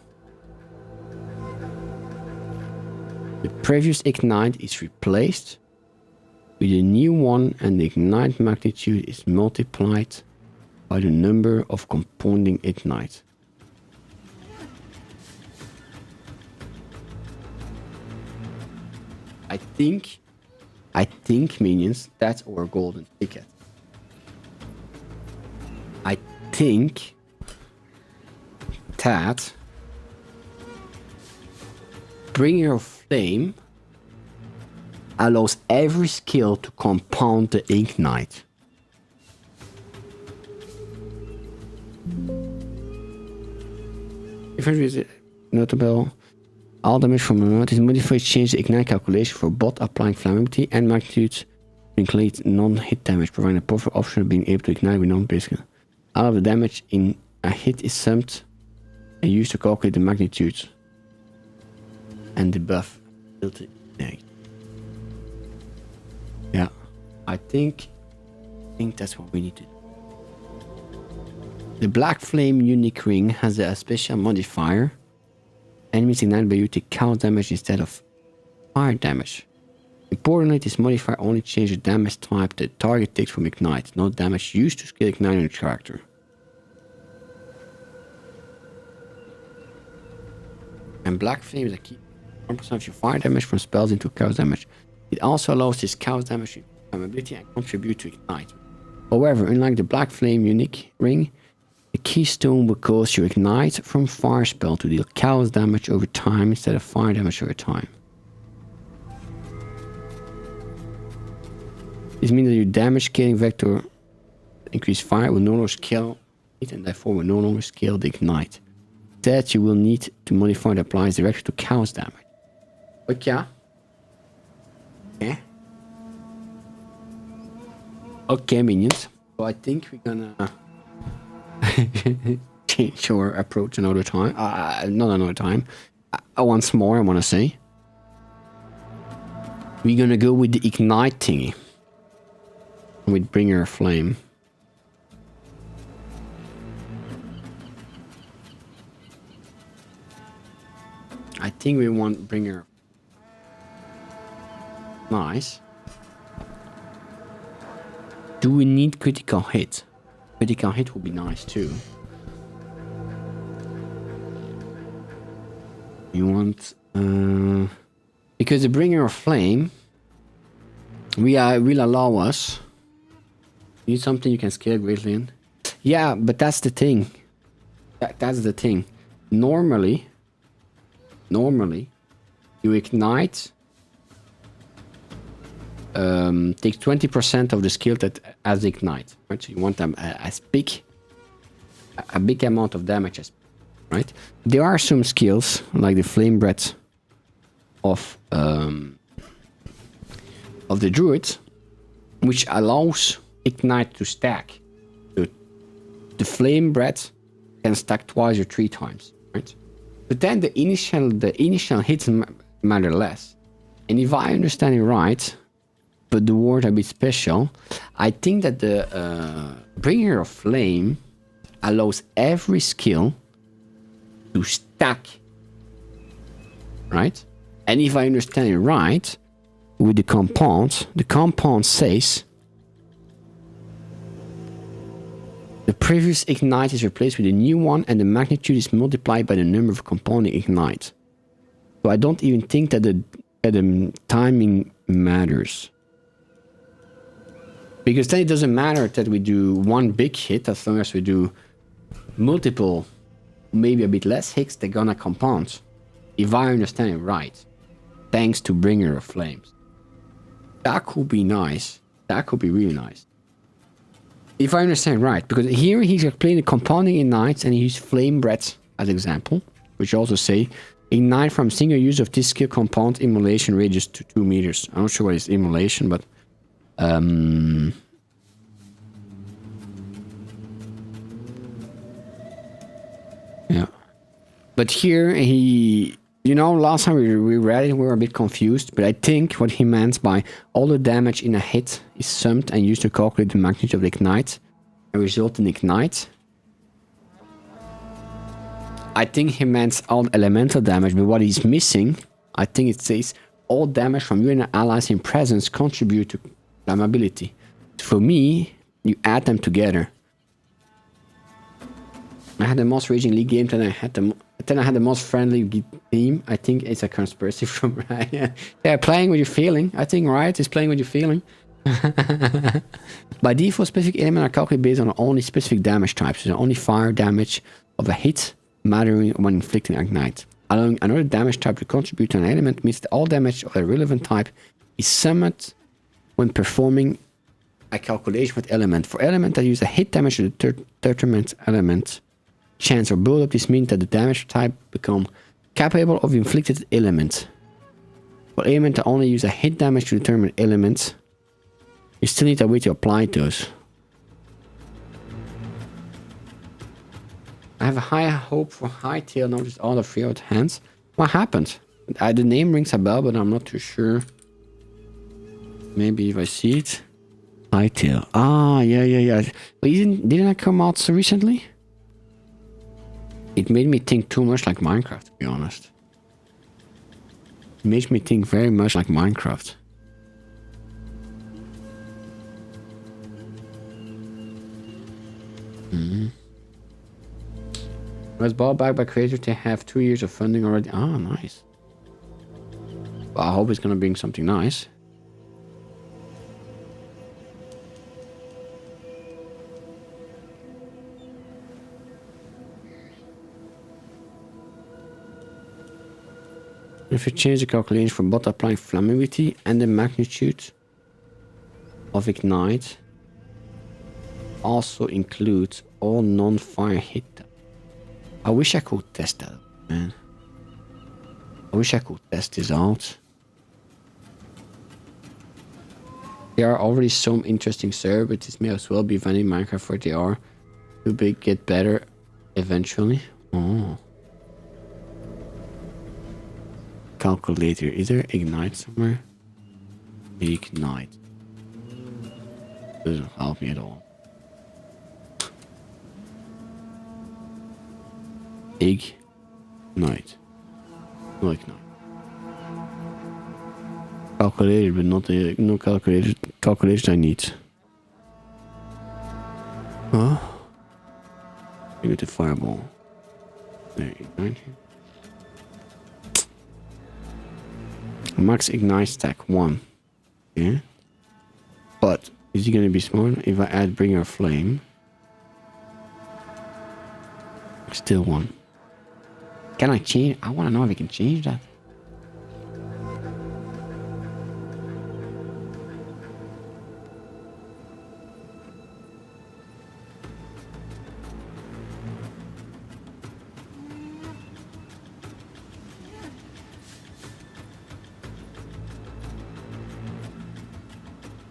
S2: The previous ignite is replaced with a new one, and the ignite magnitude is multiplied by the number of compounding ignite. I think minions, that's our golden ticket. I think that Bringer of Flame allows every skill to compound the ignite. Different is notable. All damage from a moment is modified to change the ignite calculation for bot applying flammability and magnitude to include non-hit damage, providing a powerful option of being able to ignite with non-basic. All of the damage in a hit is summed and used to calculate the magnitude and the buff built in. Yeah, I think that's what we need to do. The Black Flame unique ring has a special modifier. Enemies ignited by you take counter damage instead of fire damage. Importantly, this modifier only changes the damage type the target takes from ignite, not damage used to scale ignite on its character. And Black Flame is a key 1% of your fire damage from spells into chaos damage. It also allows this chaos damage to ability and contribute to ignite. However, unlike the Black Flame unique ring, the keystone will cause your ignite from fire spell to deal chaos damage over time instead of fire damage over time. This means that your damage scaling vector increased fire will no longer scale it and therefore will no longer scale the ignite. Instead, you will need to modify the applies directly to chaos damage. Okay. Okay, minions. So I think we're gonna change our approach another time. Not another time. Once more, I want to say. We're gonna go with the ignite thingy. With Bringer of Flame. I think we want Bringer. Nice. Do we need critical hit? Critical hit would be nice too. You want because the Bringer of Flame will allow us. Need something you can scale greatly in. Yeah, but that's the thing. That's the thing. Normally, you ignite. Take 20% of the skill that as ignite. Right, so you want them as big, a big amount of damage as. Right, there are some skills like the flame breath of the druid, which allows ignite to stack. The flame breath can stack twice or 3 times, right? But then the initial hits matter less. And if I understand it right, but the word a bit special, I think that the bringer of flame allows every skill to stack, right? And if I understand it right, with the compound says the previous ignite is replaced with a new one and the magnitude is multiplied by the number of compounding ignite. So I don't even think that the timing matters. Because then it doesn't matter that we do one big hit, as long as we do multiple, maybe a bit less hits, they're gonna compound. If I understand it right. Thanks to Bringer of Flames. That could be nice. That could be really nice. If I understand right, because here he's playing the compounding ignites and he used flame breath as example, which also say ignite from single use of this skill compound immolation radius to 2 meters. I'm not sure what is immolation, but yeah. But here he, you know, last time we read it, we were a bit confused, but I think what he meant by all the damage in a hit is summed and used to calculate the magnitude of the ignite and result in ignite. I think he meant all elemental damage, but what he's missing, I think it says all damage from you and allies in presence contribute to flammability. For me, you add them together. I had the most raging league game, then I had the most friendly team. I think it's a conspiracy from Ryan. Yeah, playing with your feeling. I think Riot is playing with your feeling. By default, specific elements are calculated based on only specific damage types. So only fire damage of a hit mattering when inflicting ignite. Allowing another damage type to contribute to an element means that all damage of a relevant type is summed when performing a calculation with element. For element that use a hit damage to determine element chance or build up, this means that the damage type become capable of inflicted element. For element that only use a hit damage to determine element, you still need a way to apply those. I have a high hope for Hightail, notice all the 3 out hands. What happened? The name rings a bell, but I'm not too sure. Maybe if I see it. Hightail. Ah, yeah. But didn't that come out so recently? It made me think too much like Minecraft, to be honest. It makes me think very much like Minecraft. Was bought back by creator to have 2 years of funding already. Ah, nice. Well, I hope it's gonna bring something nice. If you change the calculation from both applying flammability and the magnitude of ignite, also includes all non-fire hit. I wish I could test that, man. I wish I could test this out. There are already some interesting servers, but this may as well be vanilla Minecraft where they are. To get better eventually. Oh. Calculator. Is there ignite somewhere? Ignite. Doesn't help me at all. Ignite. No ignite. Calculator, but not no calculation I need. Huh? I need the fireball. There, ignite. Max ignite stack 1. Yeah. But is he gonna be smart if I add Bringer of Flame? Still one. Can I change? I want to know if I can change that.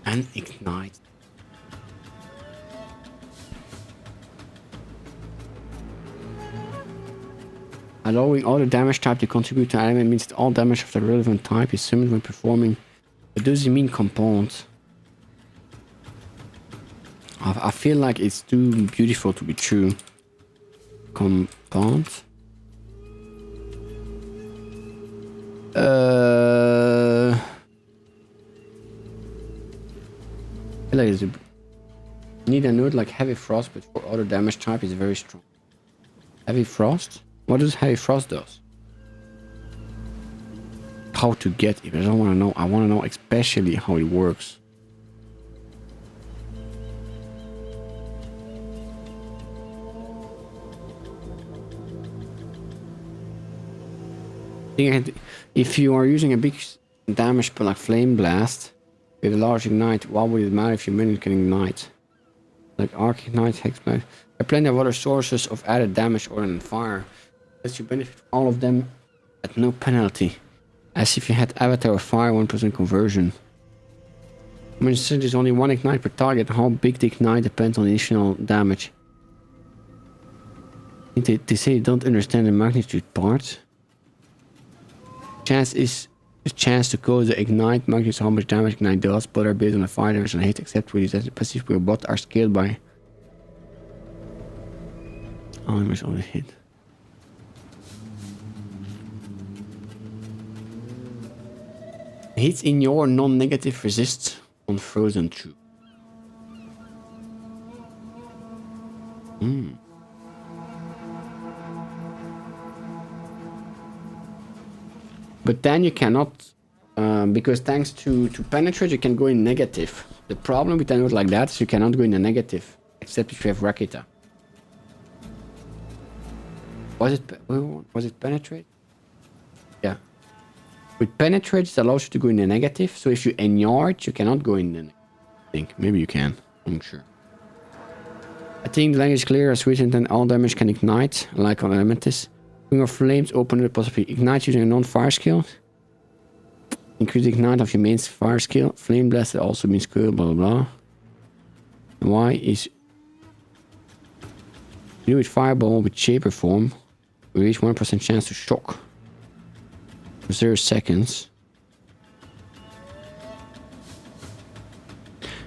S2: And ignite. Allowing all the damage type to contribute to an element means that all damage of the relevant type is summoned when performing. But does it mean compound? I feel like it's too beautiful to be true. Compound? I feel like it's a... Need a note like Heavy Frost, but for other damage type is very strong. Heavy Frost? What does Heavy Frost does? How to get it? I don't want to know. I want to know especially how it works. If you are using a big damage but like Flame Blast with a large ignite, what would it matter if your minion can ignite? Like Arc Ignite, Hex Blast. There are plenty of other sources of added damage other than fire. Lets you benefit from all of them at no penalty. As if you had Avatar of Fire 1% conversion. I mean, since there's only one ignite per target, how big the ignite depends on the initial damage. They say you don't understand the magnitude part. Chance is a chance to cause the ignite. Magnitude is how much damage ignite does, but are based on the fire damage and hit, except with the passive where both are scaled by. Oh, I must only hit. Hits in your non-negative resist on frozen true. But then you cannot, because thanks to penetrate, you can go in negative. The problem with a note like that is you cannot go in a negative, except if you have Rakita. Was it penetrate? Yeah. With penetrate, it allows you to go in the negative. So if you enlarge, you cannot go in the negative. I think maybe you can. I'm not sure. I think the language is clear as written, and all damage can ignite, like on Elementis. Ring of Flames open the possibility. Ignite using a non-fire skill. Increase the ignite of your main fire skill. Flame Blast also means skill, blah blah blah. And why is you do with Fireball with Shaper Form. We reach 1% chance to shock. 0 seconds.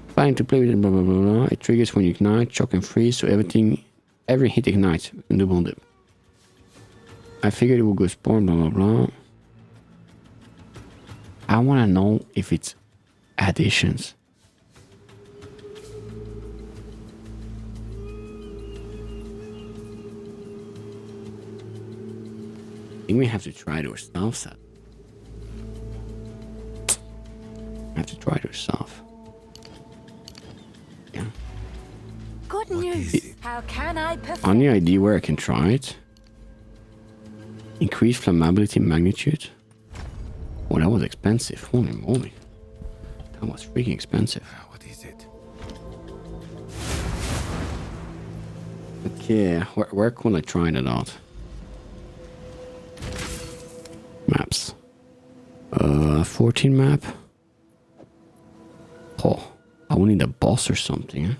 S2: Planning to play with it, blah blah blah blah. It triggers when you ignite, shock and freeze, so every hit ignites. Double dip. I figured it would go spawn, blah blah blah. I wanna know if it's additions. I think we have to try it ourselves. I have to try it ourselves. Yeah.
S4: Good news. How can I perform?
S2: Any idea where I can try it? Increase flammability magnitude. Oh, that was expensive. Holy moly. That was freaking expensive.
S7: What is it?
S2: Okay, where can I try that out? Maps. 14 map. Oh, I will need a boss or something, huh?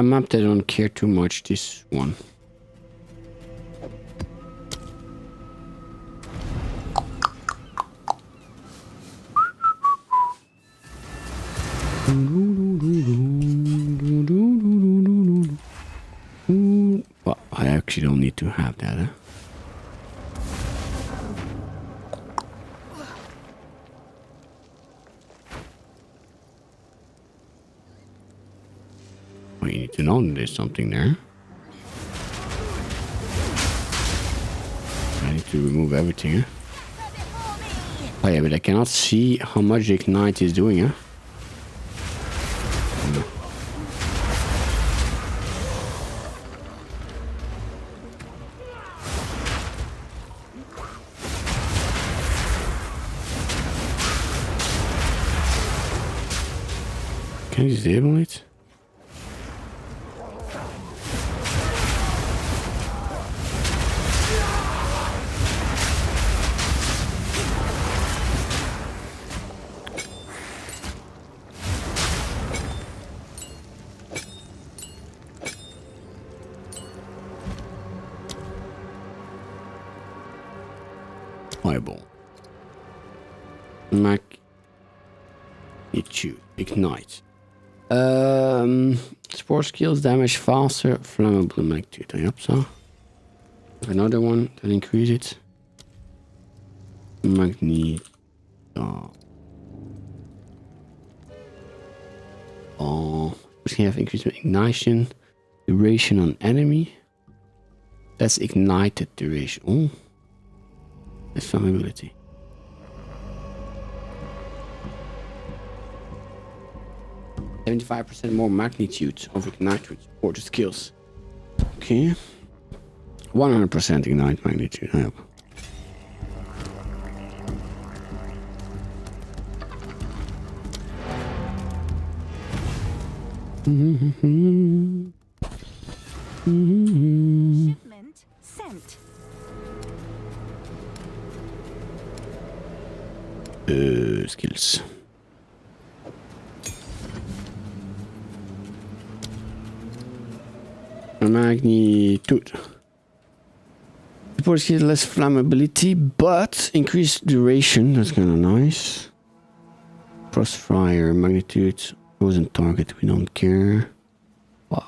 S2: Map that I don't care too much, this one. Well, I actually don't need to have that, huh? Well, you need to know that there's something there. I need to remove everything, huh? Oh yeah, but I cannot see how much the ignite is doing, huh? Can you disable it? Fireball. Magnitude. Ignite. Spore skills damage faster. Flammable magnitude. I hope so. Another one that increase it. Magnitude. We have increased ignition duration on enemy. That's ignited duration. Oh. That's flammability. %75% more magnitude of ignite with support skills. Okay. 100% ignite magnitude. I hope.
S4: Shipment sent.
S2: Skills. Magnitude. Support skill less flammability, but increased duration. That's kind of nice. Crossfire magnitude. Frozen target. We don't care. Wow.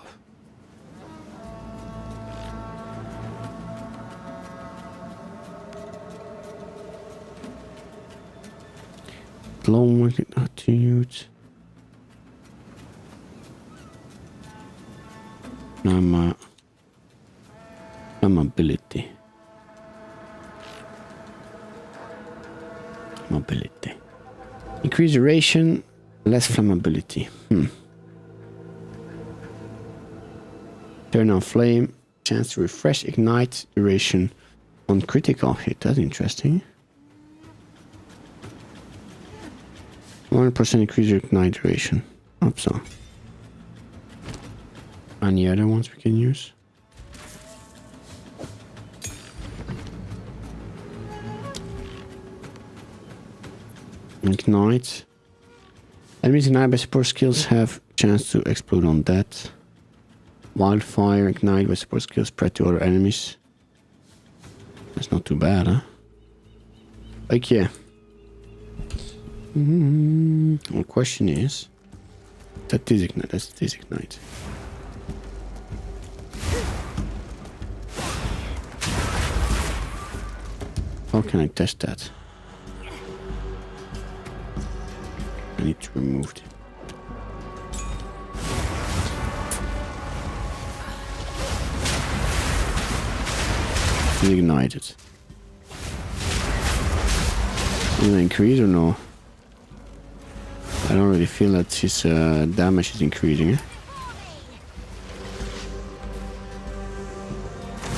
S2: Low magnitude. Flammability. Mobility. Increase duration, less flammability. Turn on flame. Chance to refresh ignite duration on critical hit. That's interesting. 1% increase your ignite duration. Hope so. Any other ones we can use? Ignite. Enemies ignited by support skills have chance to explode on that. Wildfire ignite by support skills spread to other enemies. That's not too bad, huh? Like, yeah. The question is, that designate. That's designate. How can I test that? I need to remove it. Ignited. Will it increase or no? I don't really feel that his damage is increasing. Eh?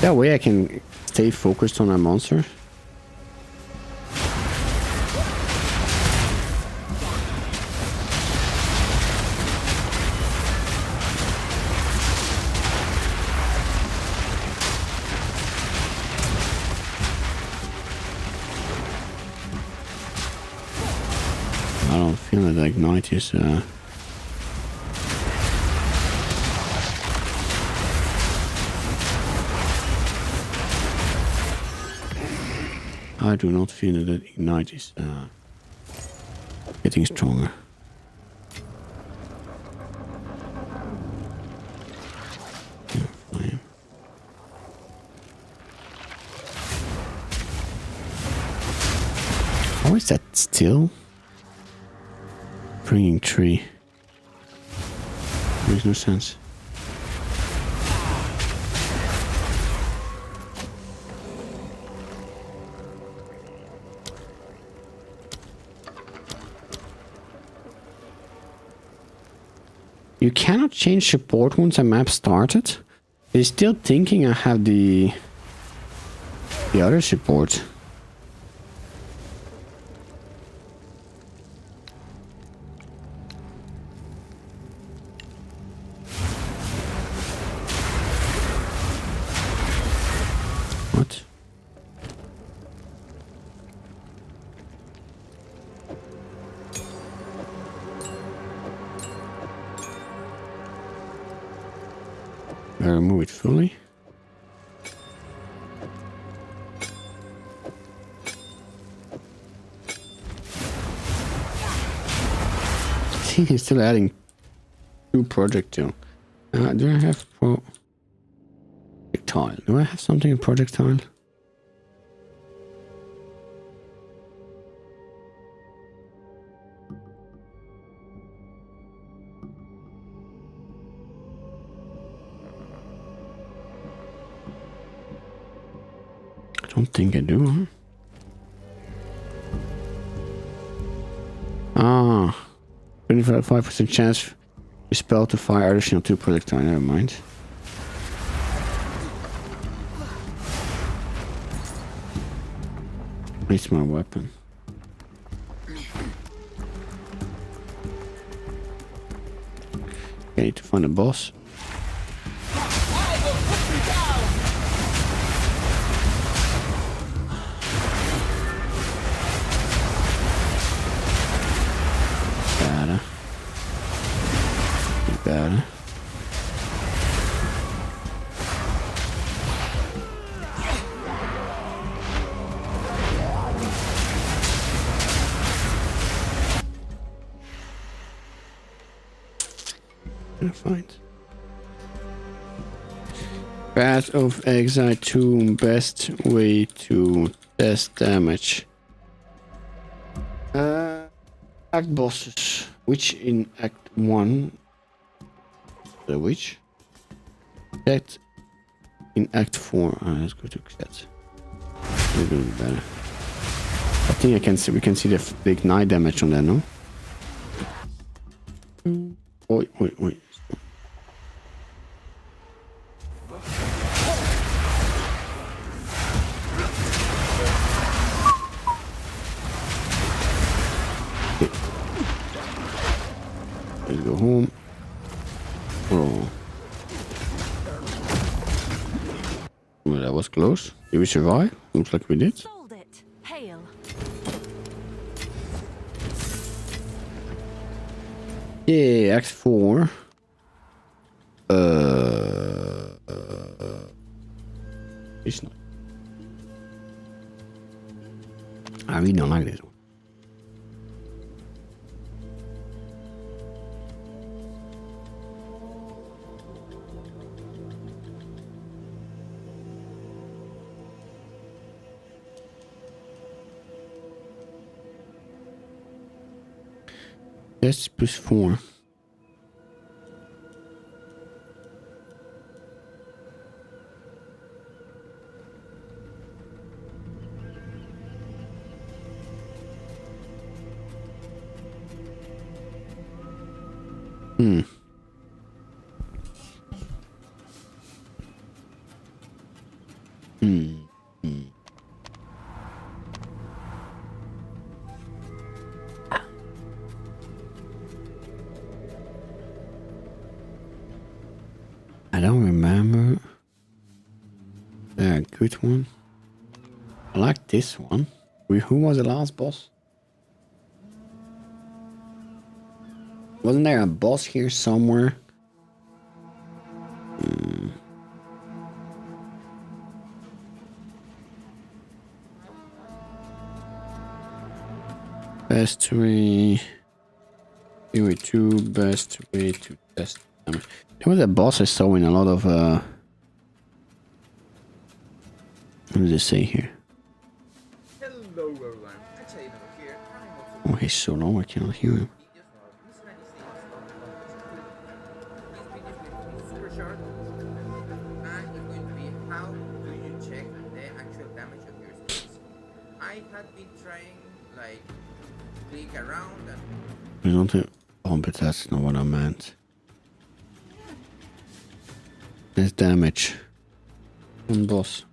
S2: That way I can stay focused on a monster. I don't feel that ignite is I do not feel that ignite is getting stronger. Flame. How is that still? Bringing tree. Makes no sense. You cannot change support once a map started. They're still thinking I have the other support. What? I remove it fully. See, he's still adding 2 projectile. Do I have projectile? Do I have something in projectile? I don't think I do, huh? Ah, 25% chance you spell to fire additional 2 projectile. Never mind. It's my weapon. I need to find a boss. Better. Better. Find Path of Exile 2, best way to test damage. Act bosses, which in Act 1, the witch. That in Act 4. Let's go to that. We're doing better. I think I can see, we can see the ignite damage on that, no? Wait. Let's go home. Oh. Well, that was close. Did we survive? Looks like we did.
S4: Sold it. Hail.
S2: Yeah, Act 4. It's not. I really don't like this one. Yes, +4. I don't remember. A good one. I like this one. Who was the last boss? Wasn't there a boss here somewhere? Best way. Anyway, 2 best way to test damage. There was a boss I saw in a lot of what does it say here?
S9: Hello everyone, Exile here.
S2: Oh, he's so low I cannot hear him.
S9: Super short, and it's going to be how do you check the actual damage of your skills. I had been trying like click around and
S2: I don't think. Oh, but that's not what I meant. Less damage. On boss.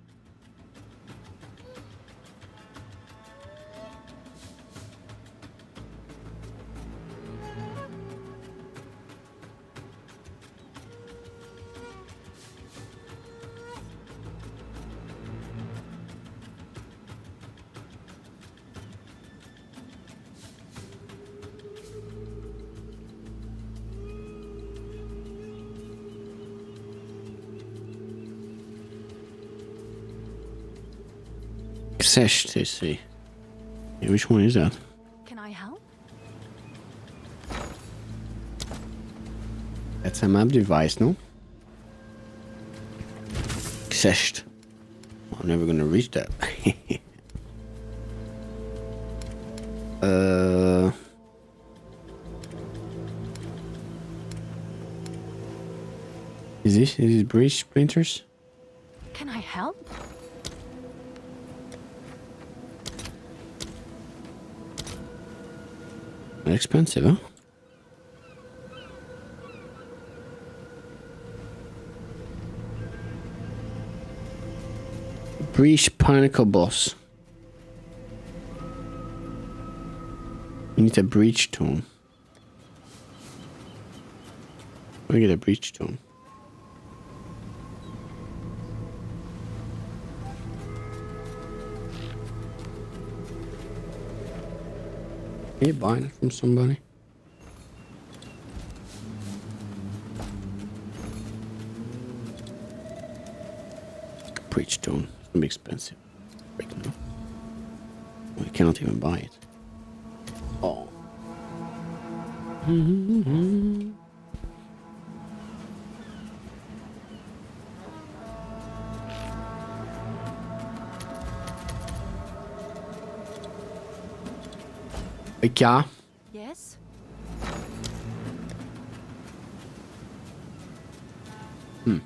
S2: Sesh, they say. Yeah, which one is that?
S4: Can I help?
S2: That's a map device, no? Seshed. I'm never gonna reach that. Is this breach splinters?
S4: Can I help?
S2: Expensive, huh? Breach Pinnacle boss. We need a breach tome. We get a breach tome. Are you buying it from somebody? Breach stone. It's gonna be expensive. Break, no. We cannot even buy it. Oh. Yeah.
S4: Yes?
S2: You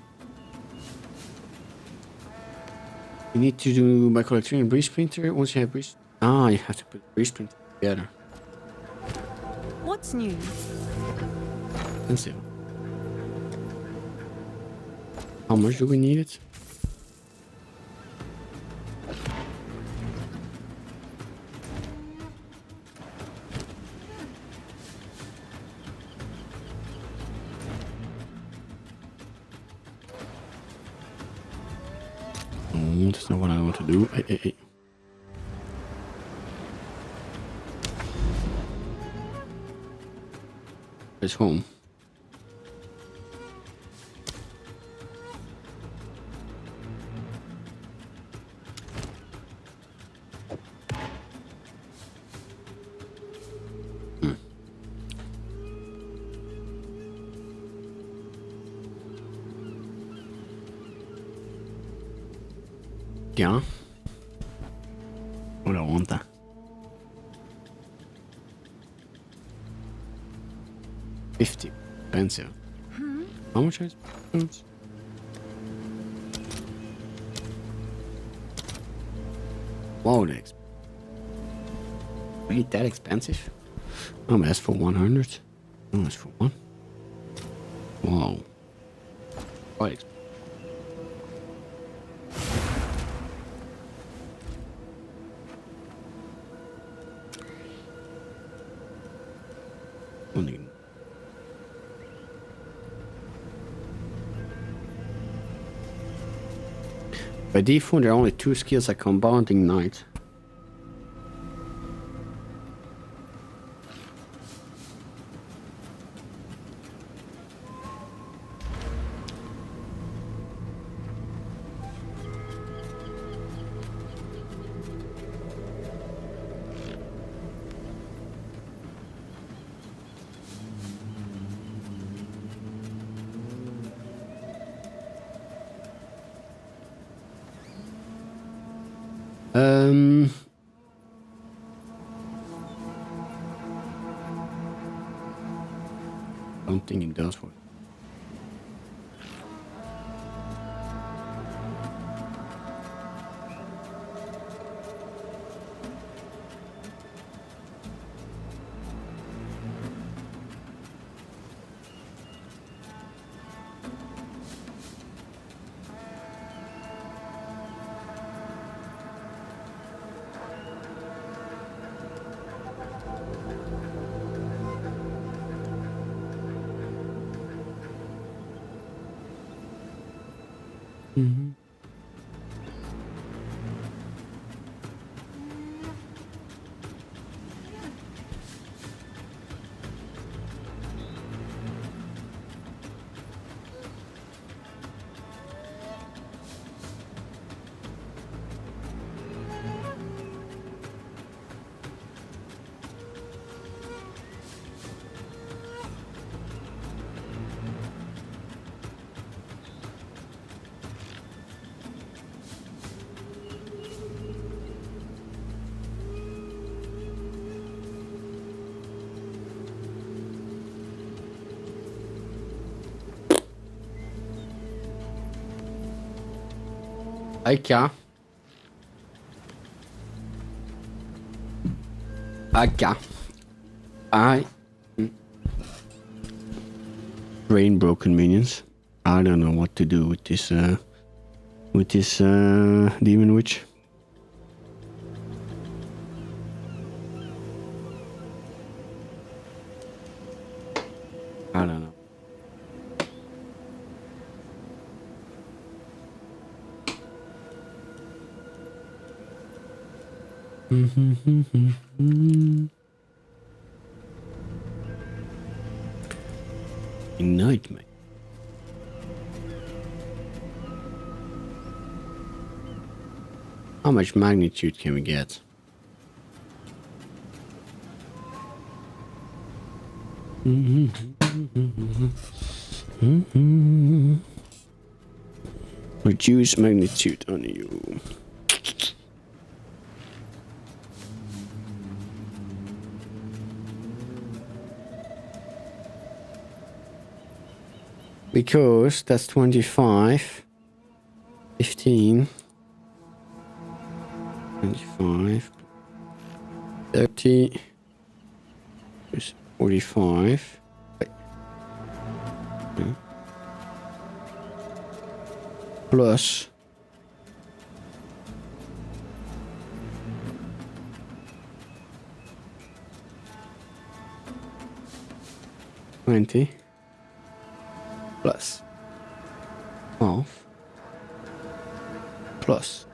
S2: need to do by collecting a breach splinter. Once you have breach, you have to put breach splinter together.
S4: What's new?
S2: Expensive. How much do we need it? That's not what I want to do. Hey. It's home. Yeah. What do I want that? 50. Expensive. How much is it? Wow, ain't that expensive? Oh, that's for 100. Oh, that's for one. Wow. Quite expensive. By default, there are only 2 skills that combine Ignite. I don't think it does work. Aka. Aka. I. Rain broken minions. I don't know what to do with this demon witch. I don't know. Ignite me. How much magnitude can we get? Reduce magnitude on you. Because that's 25, 15, 25, 30, 45. Yeah. Plus 20. Plus half plus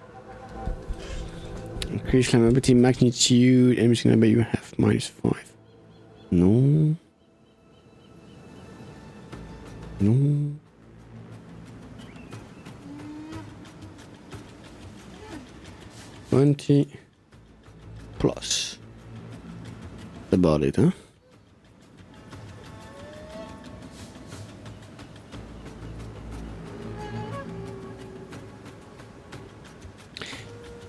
S2: increase flammability magnitude. Enemies gonna bet you have -5. No. No. $20 plus. That's about it, huh?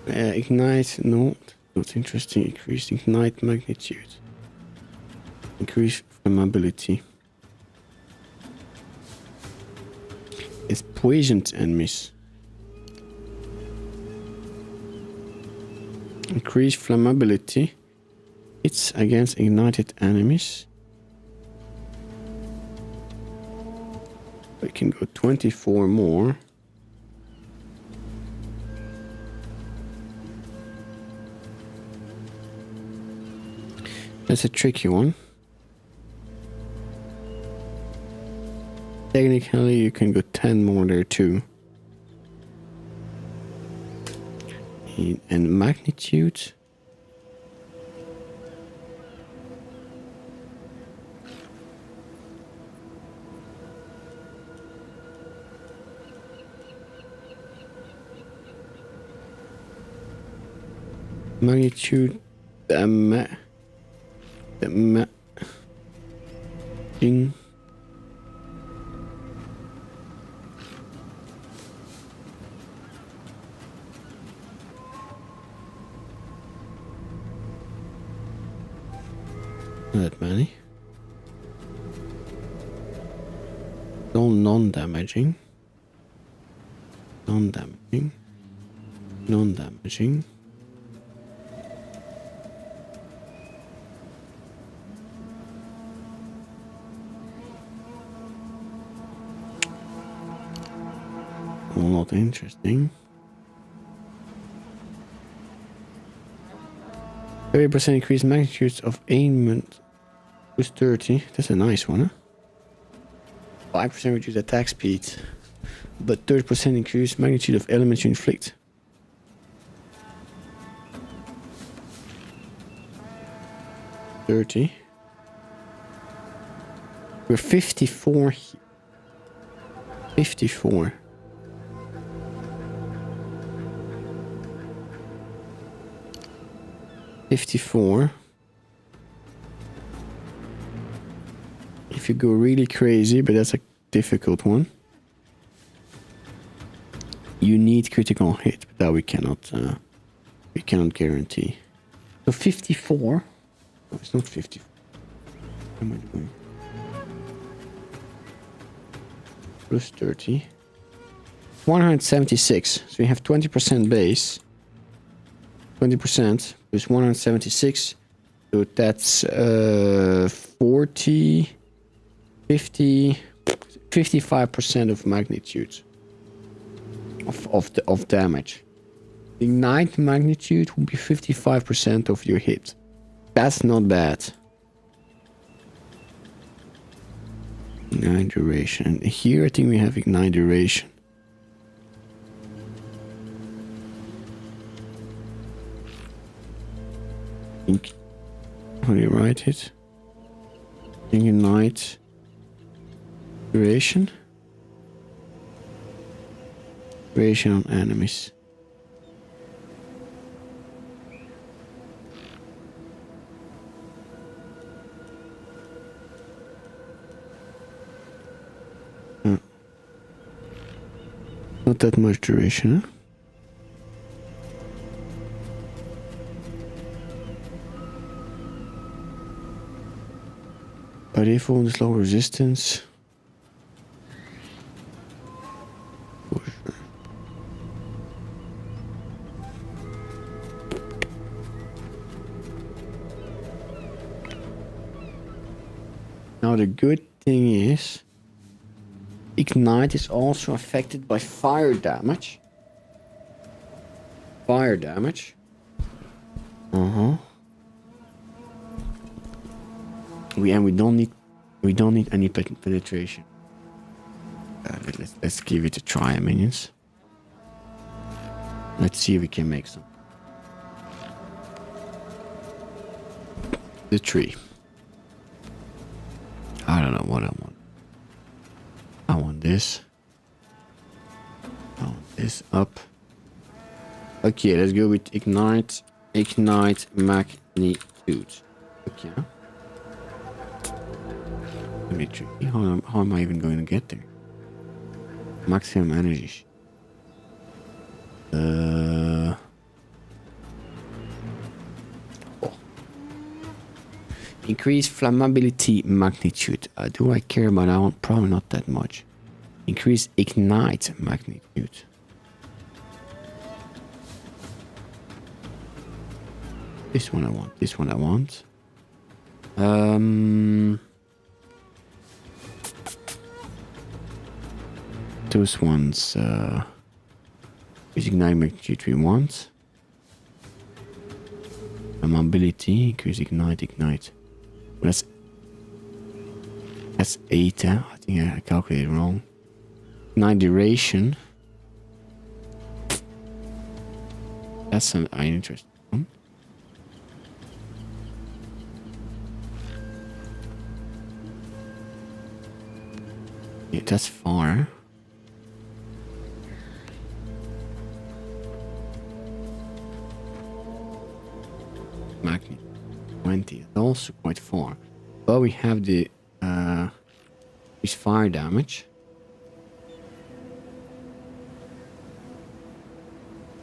S2: Ignite, no, not interesting. Increase ignite magnitude. Increase flammability. It's poisoned enemies. Increase flammability. It's against ignited enemies. We can go 24 more. That's a tricky one. Technically, you can go 10 more there too. And magnitude. Magnitude. Ding. Not that many. All non-damaging. Non-damaging. Non-damaging. Not interesting. 30% increased magnitude of aimment plus 30. That's a nice one, huh? 5% reduced attack speed. but 30% increased magnitude of elements you inflict. $30. We're 54 here. 54. If you go really crazy, but that's a difficult one, you need critical hit, but that we cannot guarantee. So 54. No, it's not 54. What am I doing? Plus 30. 176. So we have 20% base. 20% plus 176. So that's 40, 50, 55% of magnitude of damage. Ignite magnitude will be 55% of your hit. That's not bad. Ignite duration. Here I think we have ignite duration. How do you write it? Ignite duration. Duration on enemies. Not that much duration, huh? By default, this low resistance. For sure. Now the good thing is, Ignite is also affected by fire damage. Fire damage. We don't need any penetration. Let's give it a try, minions. Let's see if we can make some. The tree. I don't know what I want. I want this. I want this up. Okay, let's go with ignite. Ignite magnitude. Okay. Dimitri, how am I even going to get there? Maximum energy. Oh. Increase flammability magnitude. Do I care about that one? Probably not that much. Increase ignite magnitude. This one I want. This one I want. Those ones. Increase ignite magnitude we want. Mobility. Increase ignite. That's 8. I think I calculated wrong. Ignite duration. That's an interesting one. Yeah, that's far. Magnet 20. Also quite far. But we have the is fire damage.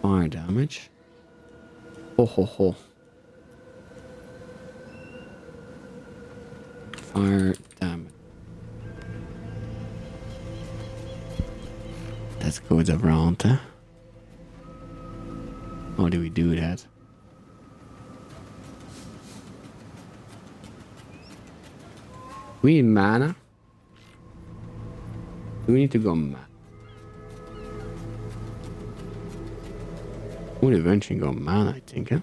S2: Fire damage. Ho ho ho. Fire damage. That goes around, huh? How do we do that? We need mana. We need to go mana. We'll eventually go mana, I think, huh?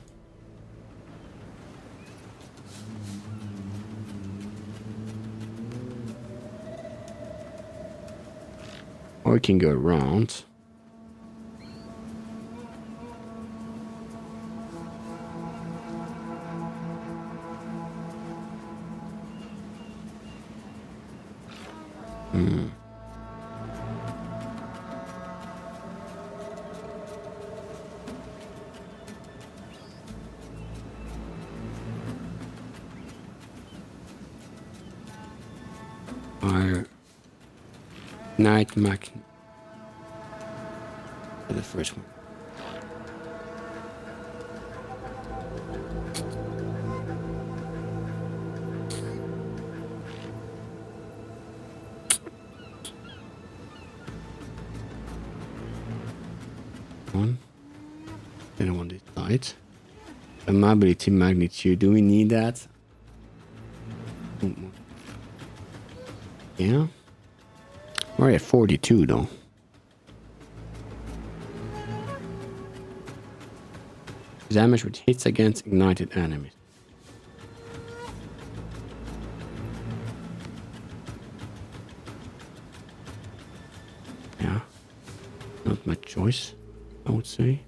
S2: Or we can go around. Fire. Night Mac. The first one. One. Then I want this light. Ability magnitude. Do we need that? Yeah. We're at 42 though. Damage with hits against ignited enemies. Yeah. Not much choice, I would say.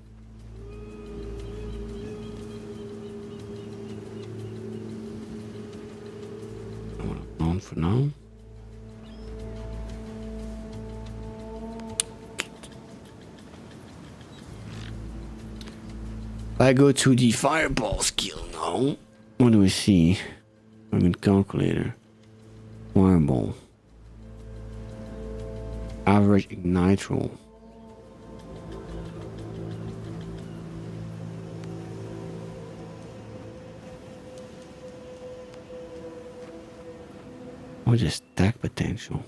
S2: I want it on for now. I go to the fireball skill now. What do we see? I'm calculator. Fireball. Average ignite roll. What is stack potential?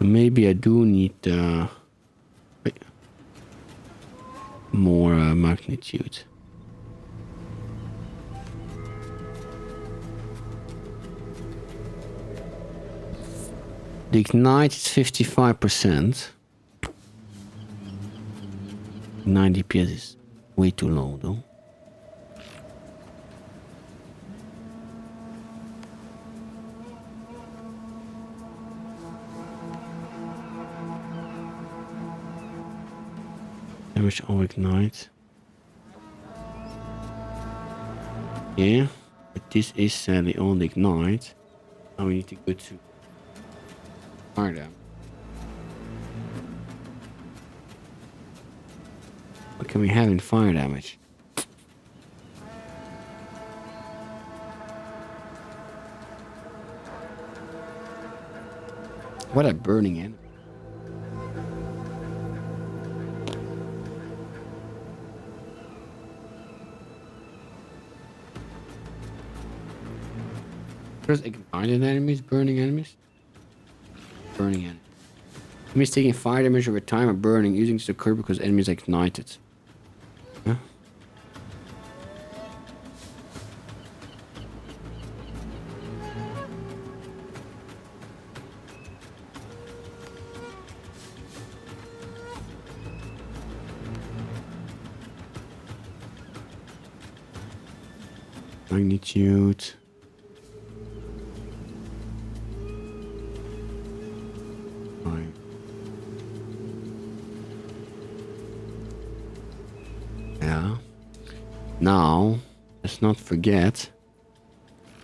S2: Maybe I do need more magnitude. The ignite is 55%. 90 DPS is way too low though. Damage all ignite. Yeah, but this is the only ignite. Now we need to go to fire damage. What can we have in fire damage? What a burning enemy. There's ignited enemies, burning enemies. Burning enemies. Enemies taking fire damage over time are burning, using this occur because enemies are ignited. Huh? Magnitude. Yeah. Now, let's not forget,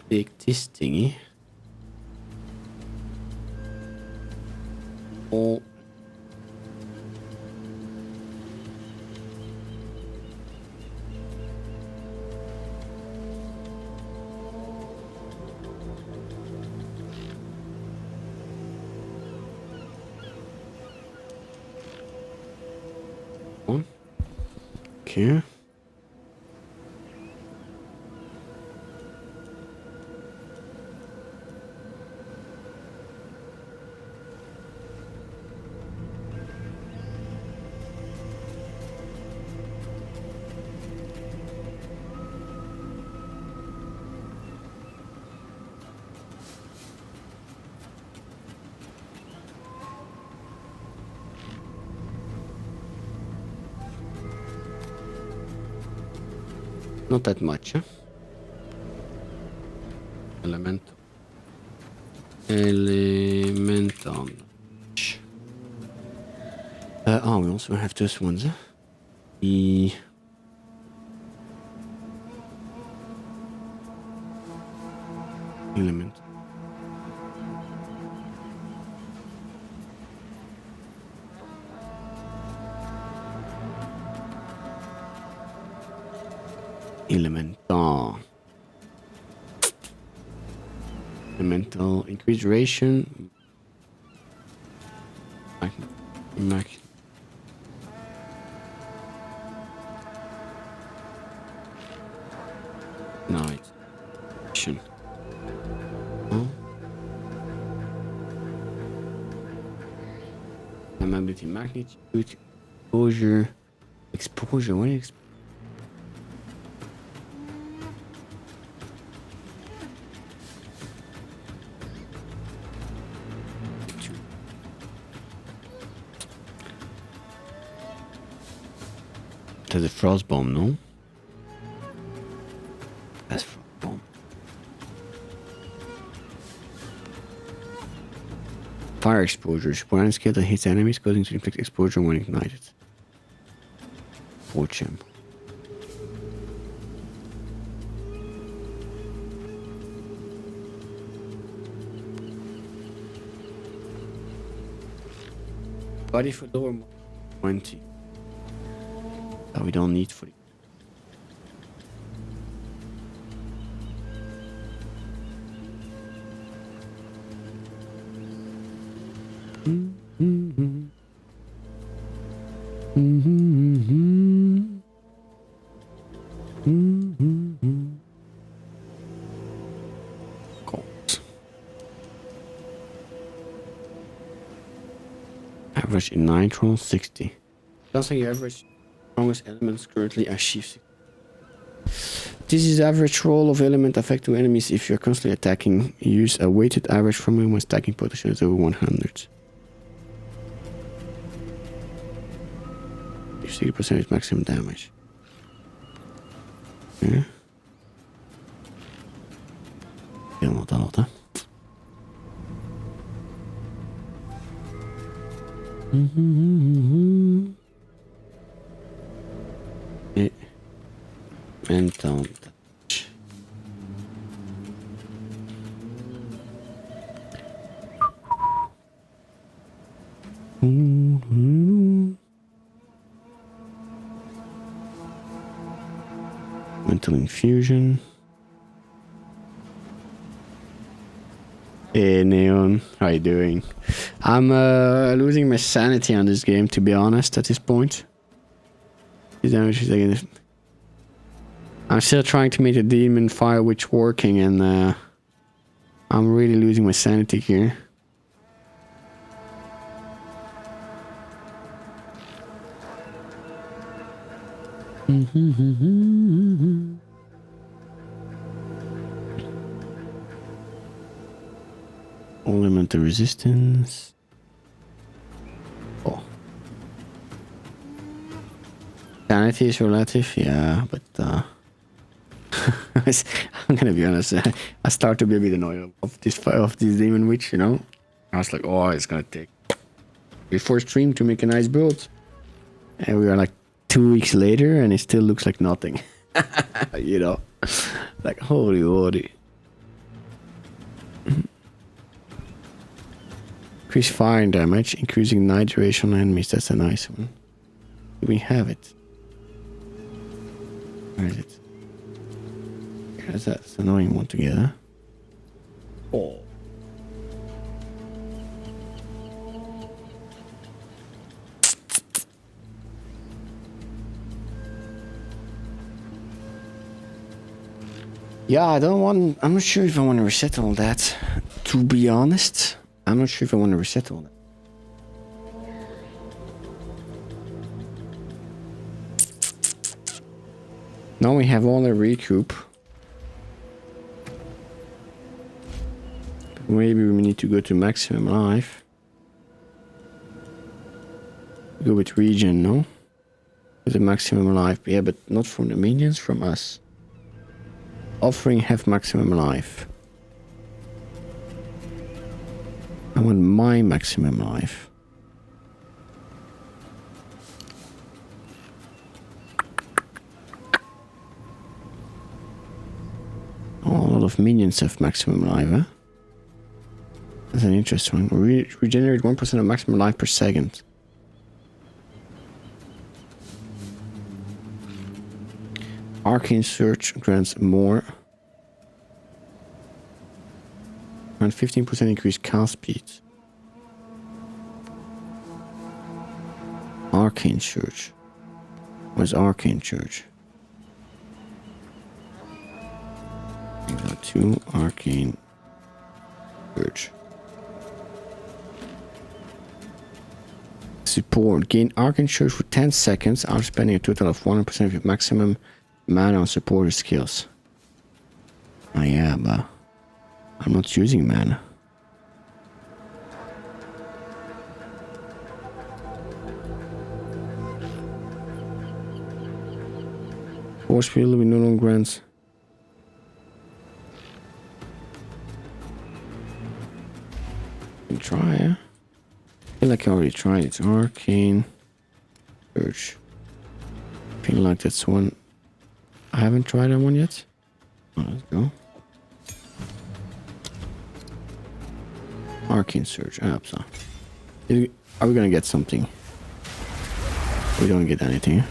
S2: take this thingy. All. One. Okay. Not that much, huh? Elemental. Elemental. Oh, we also have this ones, huh? The... Element. Elemental. Elemental. Increase duration. Mac. Night. Action. Oh. Ability magnitude. Exposure. Exposure. What is That's a frost bomb, no? That's frost bomb. Fire exposure. Supply skill that hits enemies, causing to inflict exposure when ignited. Watch him. Body for lower 20. That we don't need for the Gold. Average in nitro 60. Sounds like your average strongest elements currently achieve. This is average roll of element effect to enemies if you're constantly attacking. Use a weighted average formula when stacking potential is over 100. 60% is maximum damage. Ja. Helemaal dat, hè. Mental touch. Mental infusion. Hey Neon, how you doing? I'm losing my sanity on this game, to be honest, at this point. I'm still trying to make the demon fire witch working, and I'm really losing my sanity here. Elemental resistance. Oh. Sanity is relative, yeah, but I'm gonna be honest. I start to be a bit annoyed of this demon witch, you know. I was like, oh, it's gonna take before stream to make a nice build, and we are like 2 weeks later, and it still looks like nothing. You know, like holy moly. Increase fire damage, increasing night duration on enemies. That's a nice one. We have it. Where is it? That's an annoying one together. Oh. Yeah, I'm not sure if I want to reset all that. To be honest, I'm not sure if I want to reset all that. Now we have all the recoup. Maybe we need to go to maximum life. Go with region, no? With the maximum life, yeah, but not from the minions, from us. offering have maximum life. I want my maximum life. Oh, a lot of minions have maximum life, huh? That's an interesting one. Regenerate 1% of maximum life per second. Arcane Surge grants more. And 15% increased cast speed. Arcane Surge. Where's Arcane Surge? We got 2 Arcane Surge. Support. Gain Arcane Surge for 10 seconds after spending a total of 100% of your maximum mana on supporter skills. Oh yeah, but I'm not using mana. Force field will no longer grants. Can try, yeah? I feel like I already tried it. Arcane Surge. I feel like that's one. I haven't tried that one yet. Oh, let's go. Arcane Surge. I hope so. Are we gonna get something? We don't get anything.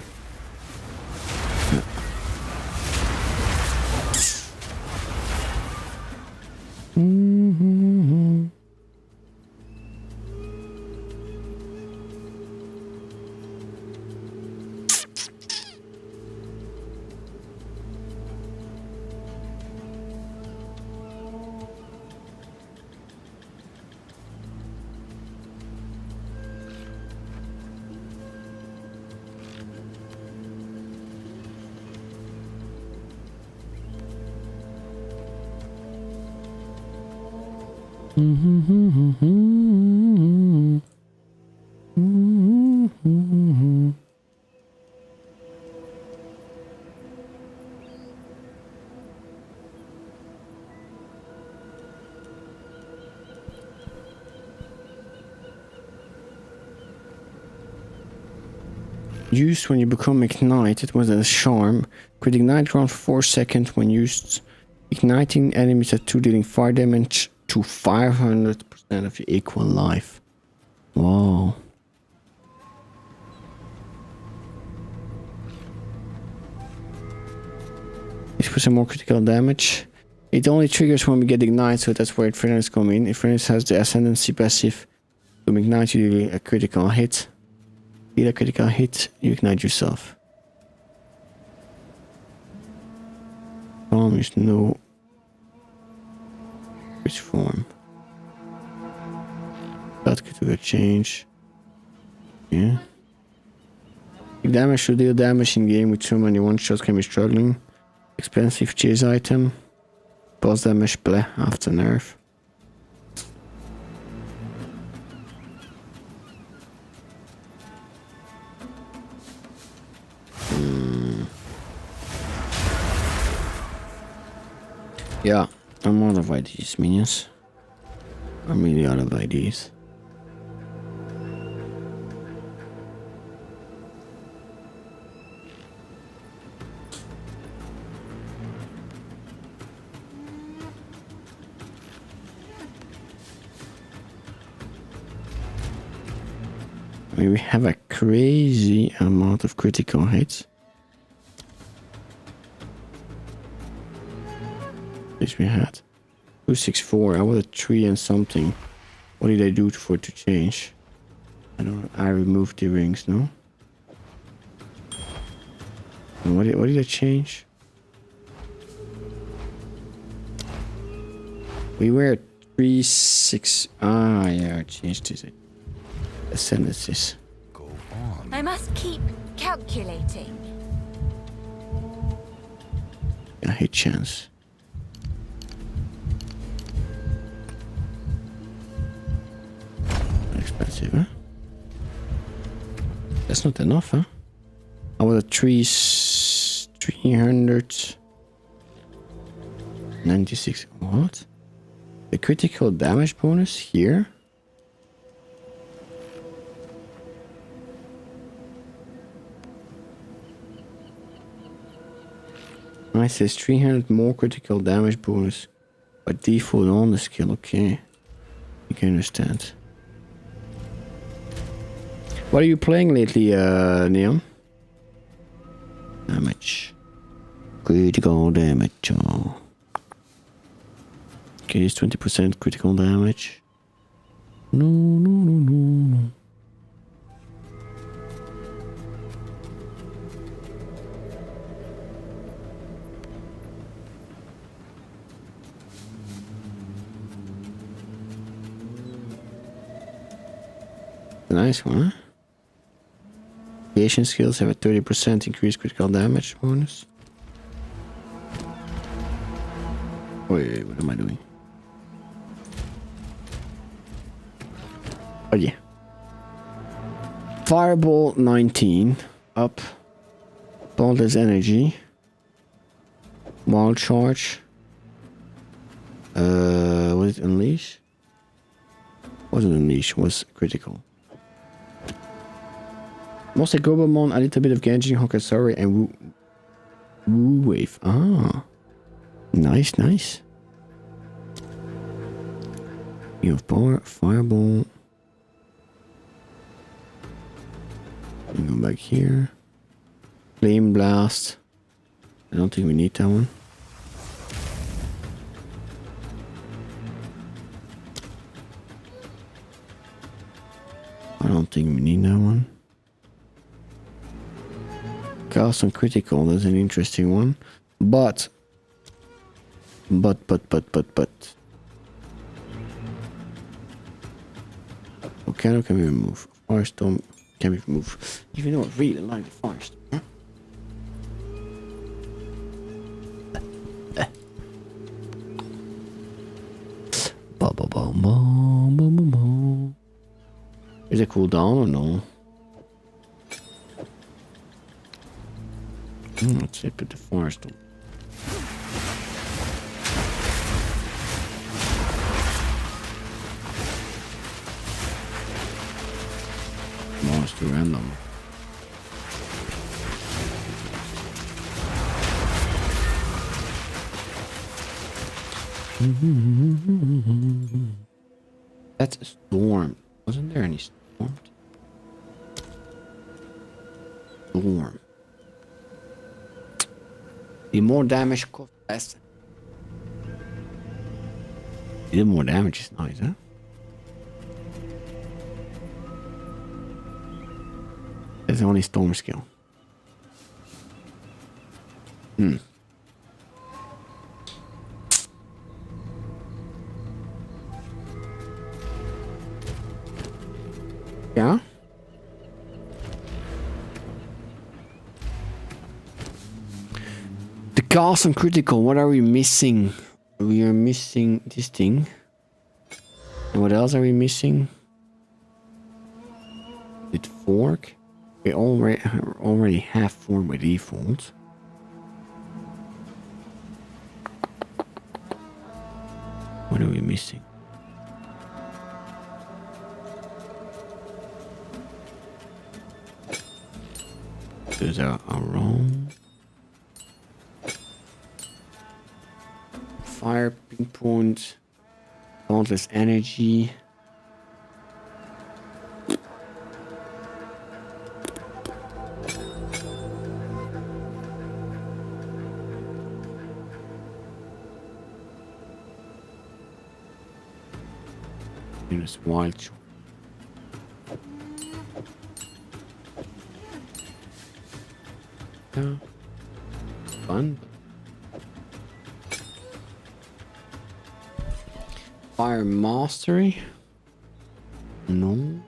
S2: Used when you become ignited with a charm. Could ignite around 4 seconds when used. Igniting enemies at 2, dealing fire damage to 500% of your equal life. Wow. This for some more critical damage. It only triggers when we get ignited, so that's where Furnace come in. If Furnace has the Ascendancy passive, to ignite you deal a critical hit. Deal a critical hit, you ignite yourself. Calm is no which form. That could do a change. Yeah. Damage should deal damage in game with so many one shots can be struggling. Expensive chase item. Boss damage bleh after nerf. Yeah, I'm out of ideas, minions. I'm really out of ideas. I mean, we have a crazy amount of critical hits. Which we had 264. I was at 3 and something. What did I do for it to change? I don't know. I removed the rings, no? And what did I change? We were at 3-6. Ah, yeah, I changed this. Ascendancies.
S7: Go on.
S10: I must keep calculating.
S2: Yeah, hit chance. Expensive, huh? That's not enough, huh? I was at 300. 96. What? The critical damage bonus here? It says 300 more critical damage bonus by default on the skill. Okay. You can understand. What are you playing lately, Neon? Damage. Critical damage. Oh. Okay, it's 20% critical damage. No, no, no, no, no. Nice one, huh? Creation skills have a 30% increased critical damage bonus. Wait, what am I doing? Oh yeah. Fireball 19 up. Dauntless energy. Wild charge. Was it unleash? Wasn't unleash, was critical. Mostly Gobamon, a little bit of Genji, Honkasari, and Woo Wave. Ah. Nice, nice. You have power, fireball. You go back here. Flame blast. I don't think we need that one. I don't think we need that one. Cast on critical, that's an interesting one. But. What can we remove? Firestorm can we remove? Even though I really like the Firestorm. Huh? Is it cooldown or no? Let's see, put the Firestorm. No, it's too random. That's a storm. Wasn't there any storm? Storm. The more damage cost less. The more damage is nice, huh? That's the only storm skill. Yeah? The cast on critical, what are we missing? We are missing this thing. And what else are we missing? Did fork? We already have fork by default. What are we missing? Those are wrong. Fire, pinpoint, dauntless energy. Here's wild choice. Yeah. Fun. Fire mastery? No.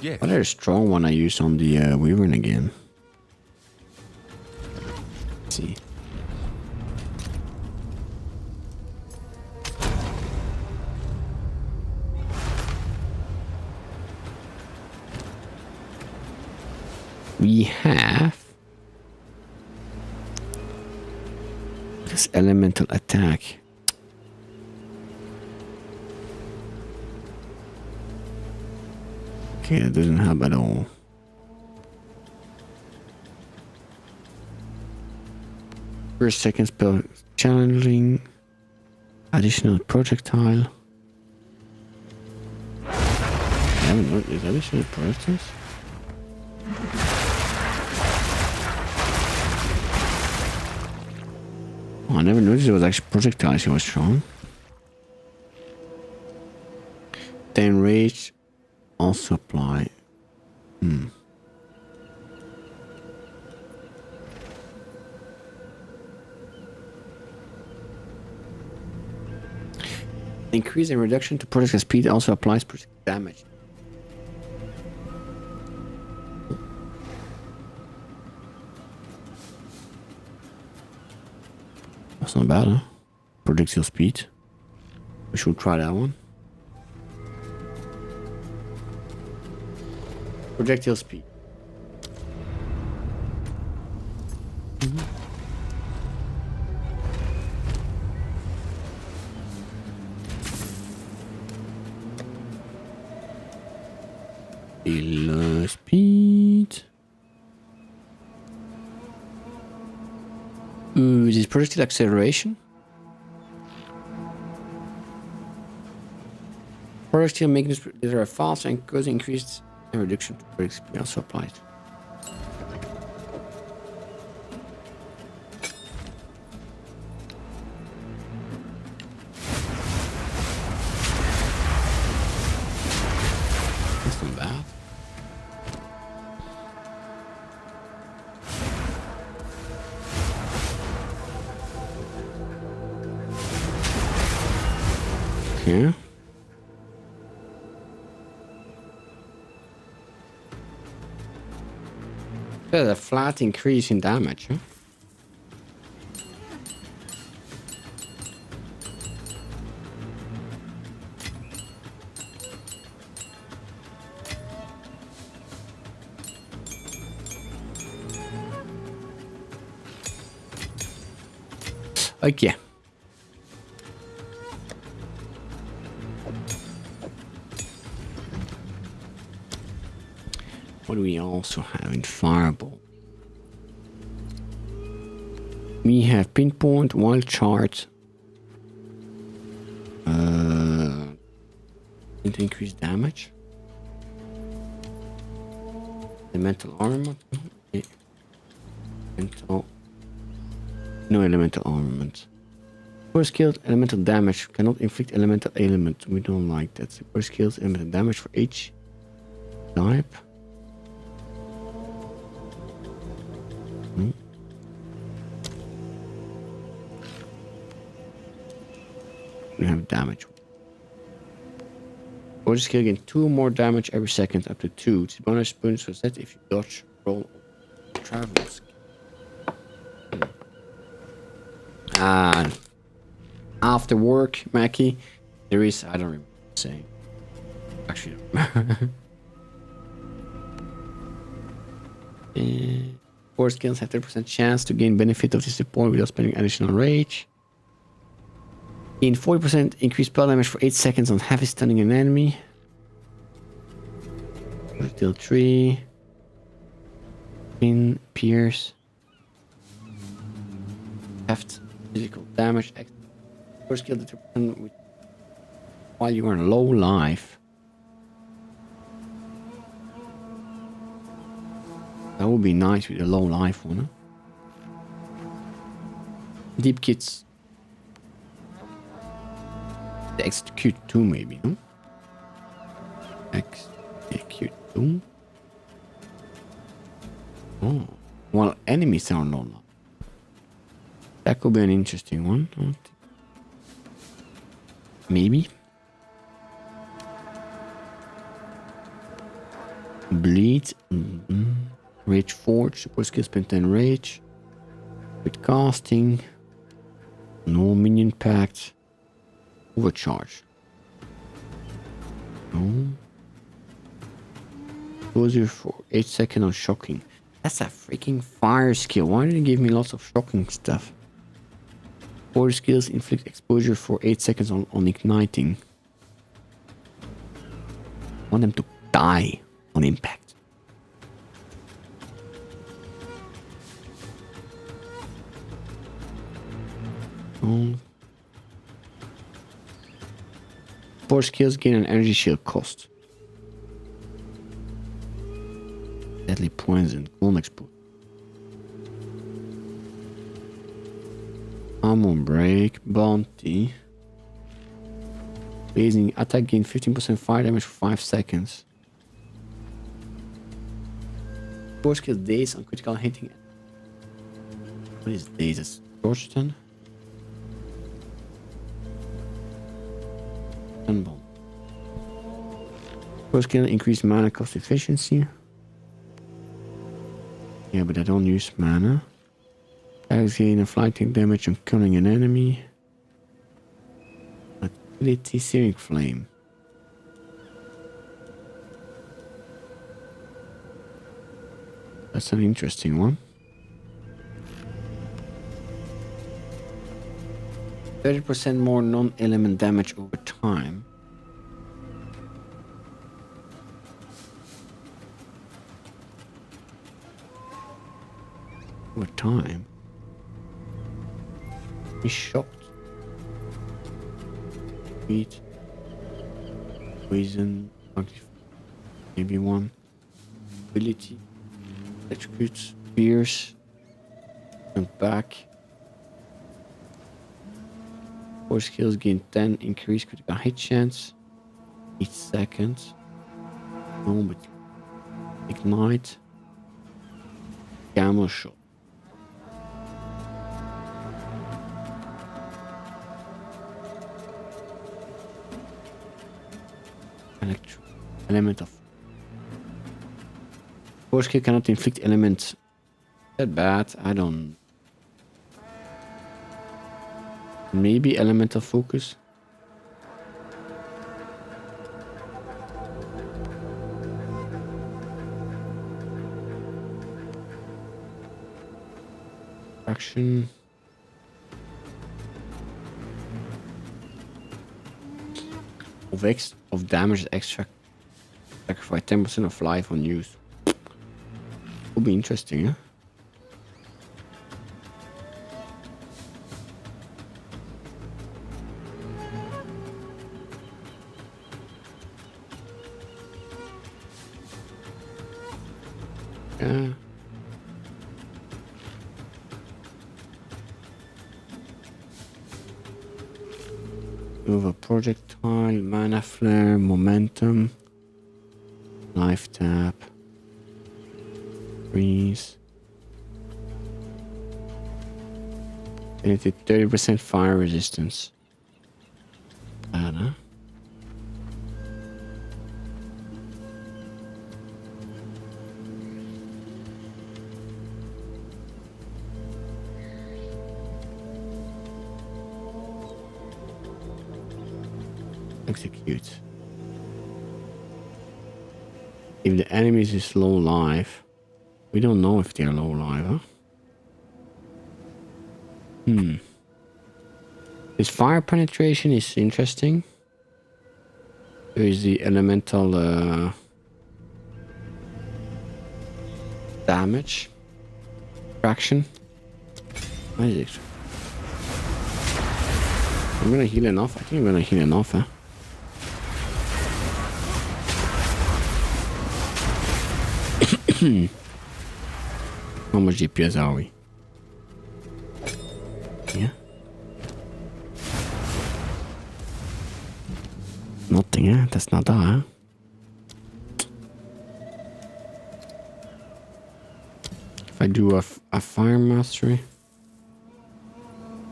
S7: Yes.
S2: What a strong one I use on the Wyvern again. Let's see. We have This elemental attack. Okay, that doesn't help at all. First, second spell challenging. Additional projectile. I haven't noticed additional projectiles. Oh, I never noticed it was actually projectiles he was throwing. Then rage also apply. Increase and reduction to projectile speed also applies projectile damage. That's not bad, huh? Projectile speed. We should try that one. Projectile speed. Speed. Ooh, this projectile acceleration. Projectile magnets that are fast and cause increased and reduction to projectile speed also applied. That's not bad. Okay. There's a flat increase in damage, huh? Okay. What do we also have in Fireball? We have Pinpoint, Wild Charge. To increase damage. Elemental armament. Okay. No elemental armament. First skilled elemental damage cannot inflict elemental ailment. We don't like that. First skilled elemental damage for each type. We have damage. Order skill gain 2 more damage every second up to 2. It's bonus for set if you dodge, roll, or travel. After work, Mackie, there is, I don't remember saying. Actually, Core skills have 30% chance to gain benefit of this support without spending additional rage. Gain 40% increased spell damage for 8 seconds on heavy stunning an enemy. Still 3. Pin, pierce. Heft, physical damage. Core skill that while you are in low life. That would be nice with a low life one. Huh? Deep kits. Execute 2 maybe, no? Execute 2. Oh, well, enemies are low life. That could be an interesting one. Maybe. Bleed. Rage Forge. Support skill spend 10 rage. With casting. No minion pact. Overcharge. No. Closer for 8 seconds on shocking. That's a freaking fire skill. Why did it give me lots of shocking stuff? Force skills inflict exposure for 8 seconds on igniting. I want them to die on impact. Force skills gain an energy shield cost. Deadly poison, cooldown exposure. Armor break, bounty. Blazing attack gain 15% fire damage for 5 seconds. Force skill daze on critical hitting. What is daze? It's Torchton. Sunbomb. Force skill increase mana cost efficiency. Yeah, but I don't use mana. Attacks gain a flight take damage on killing an enemy. Ability Searing Flame. That's an interesting one. 30% more non-element damage over time. Over time. Be shocked. Beat. Poison. Maybe one. Ability. Electrocute. Pierce. And back. Force skills gain 10 increased critical hit chance each second. No, but ignite. Gamma shot. Element of force skill cannot inflict elements. That bad? I don't. Maybe elemental focus. Action. Of damage extra. Sacrifice 10% of life on use. Would be interesting, yeah? Yeah. Move a projectile, mana flare, momentum, life tap, freeze. And it did 30% fire resistance. Bad, huh? Execute. If the enemies is low life, we don't know if they're low life, huh? This fire penetration is interesting. There is the elemental damage fraction. What is it? I'm gonna heal enough. I think I'm gonna heal enough, huh? How much DPS are we? Yeah. Nothing, eh? That's not that, huh? If I do a fire mastery.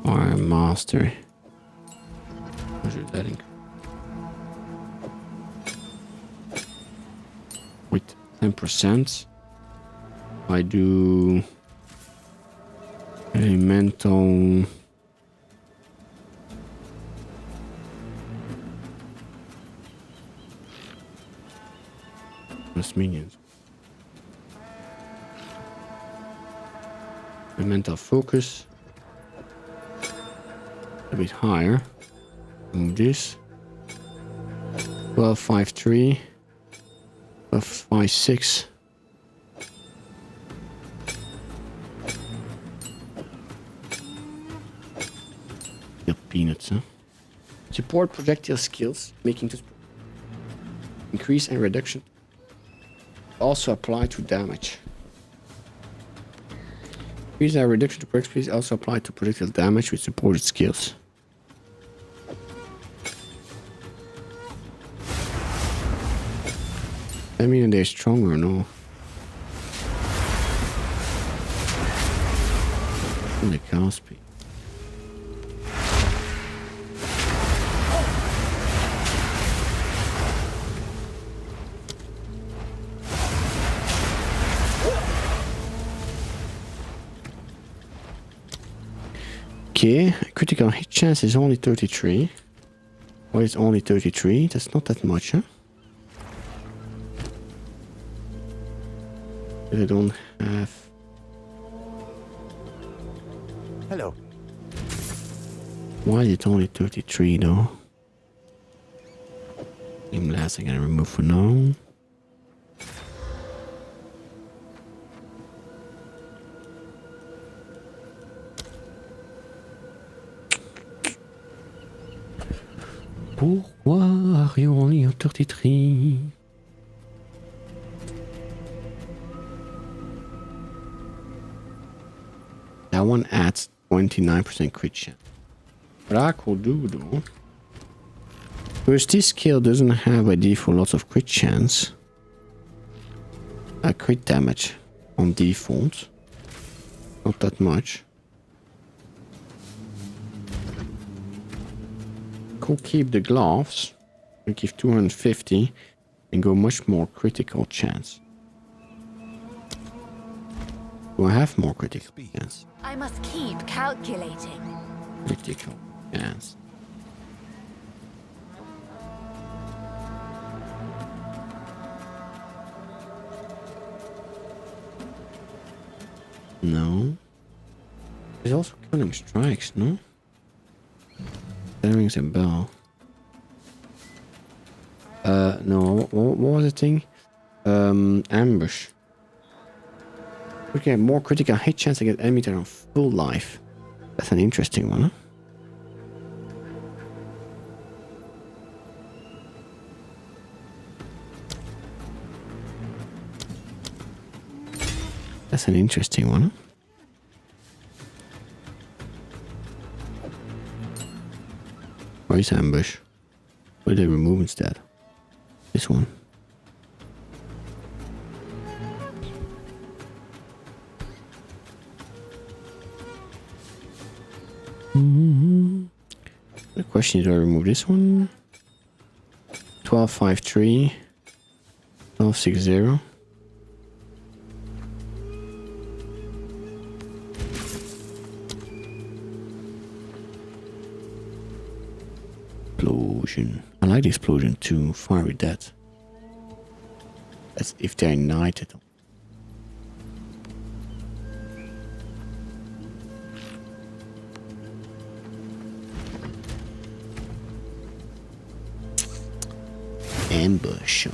S2: Fire mastery. What should that increase? With 10%. I do elemental plus minions. Elemental focus. a bit higher. Move this. 1253. 1256. Peanuts, huh? Support projectile skills, making this increase and reduction. Also apply to damage. Increase and reduction to projectile speed also apply to projectile damage with supported skills. I mean, they're stronger, no? Holy cow speed. Okay, critical hit chance is only 33. Why is only 33? That's not that much, huh? But I don't have...
S6: Hello.
S2: Why is it only 33 though? Flame blast I gotta remove for now. Pourquoi are you only on 33? That one adds 29% crit chance. What I could do though, because this skill doesn't have by default lots of crit chance. Crit damage on default. Not that much. Could keep the gloves. We give 250 and go much more critical chance. Do I have more critical chance?
S10: I must keep calculating.
S2: Critical chance. No. There's also killing strikes, no? That rings a bell. No. What was the thing? Ambush. Okay, more critical hit chance against enemies that are on full life. That's an interesting one, huh? That's an interesting one, huh? Where is ambush? What did they remove instead? This one. The question is, do I remove this one? 1253. 1260. Explosion. I like the explosion too. Fire with that. That's if they're united. Ambush.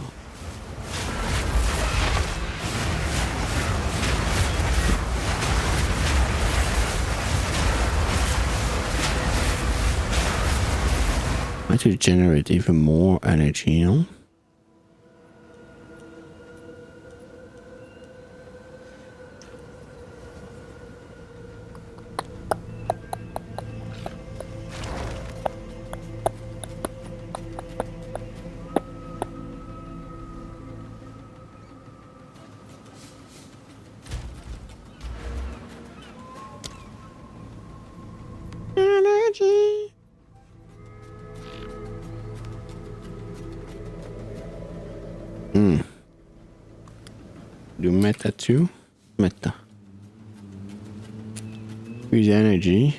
S2: I to generate even more energy, you know? Energy. Do meta too? Meta. Use energy.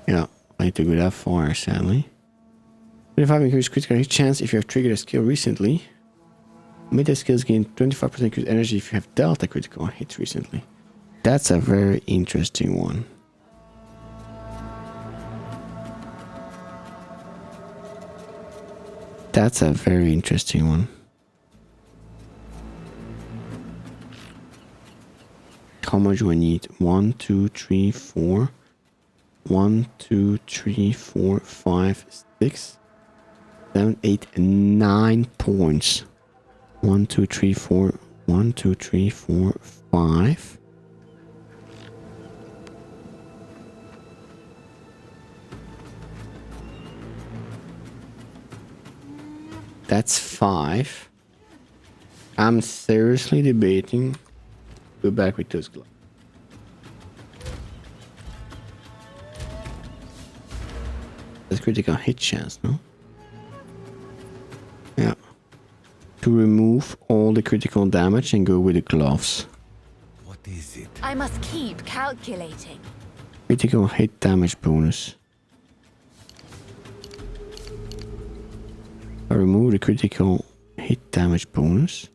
S2: Yeah, I need to go that far, sadly. 25 increased critical hit chance if you have triggered a skill recently. Meta skills gain 25% increased energy if you have dealt a critical hit recently. That's a very interesting one. That's a very interesting one. How much do I need? 1, 2, 3, 4. 1, 2, 3, 4, 5, 6, 7, 8, 9 points. 1, 2, 3, 4. 1, 2, 3, 4, 5. That's 5. I'm seriously debating. Go back with those gloves. That's critical hit chance, no? Yeah. To remove all the critical damage and go with the gloves.
S7: What is it?
S10: I must keep calculating.
S2: Critical hit damage bonus. I remove the critical hit damage bonus.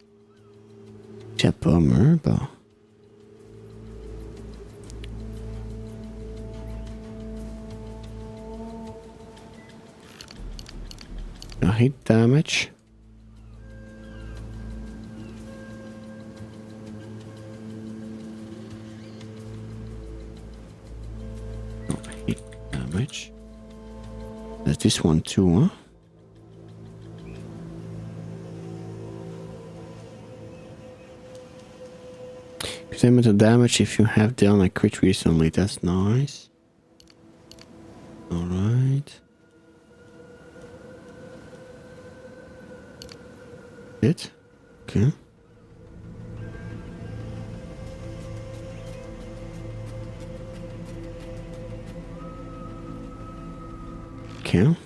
S2: C'est un bummer, but... hit damage. Not hit damage. There's this one too, huh? Incremental damage if you have done a crit recently. That's nice. Alright. It? Okay. Okay.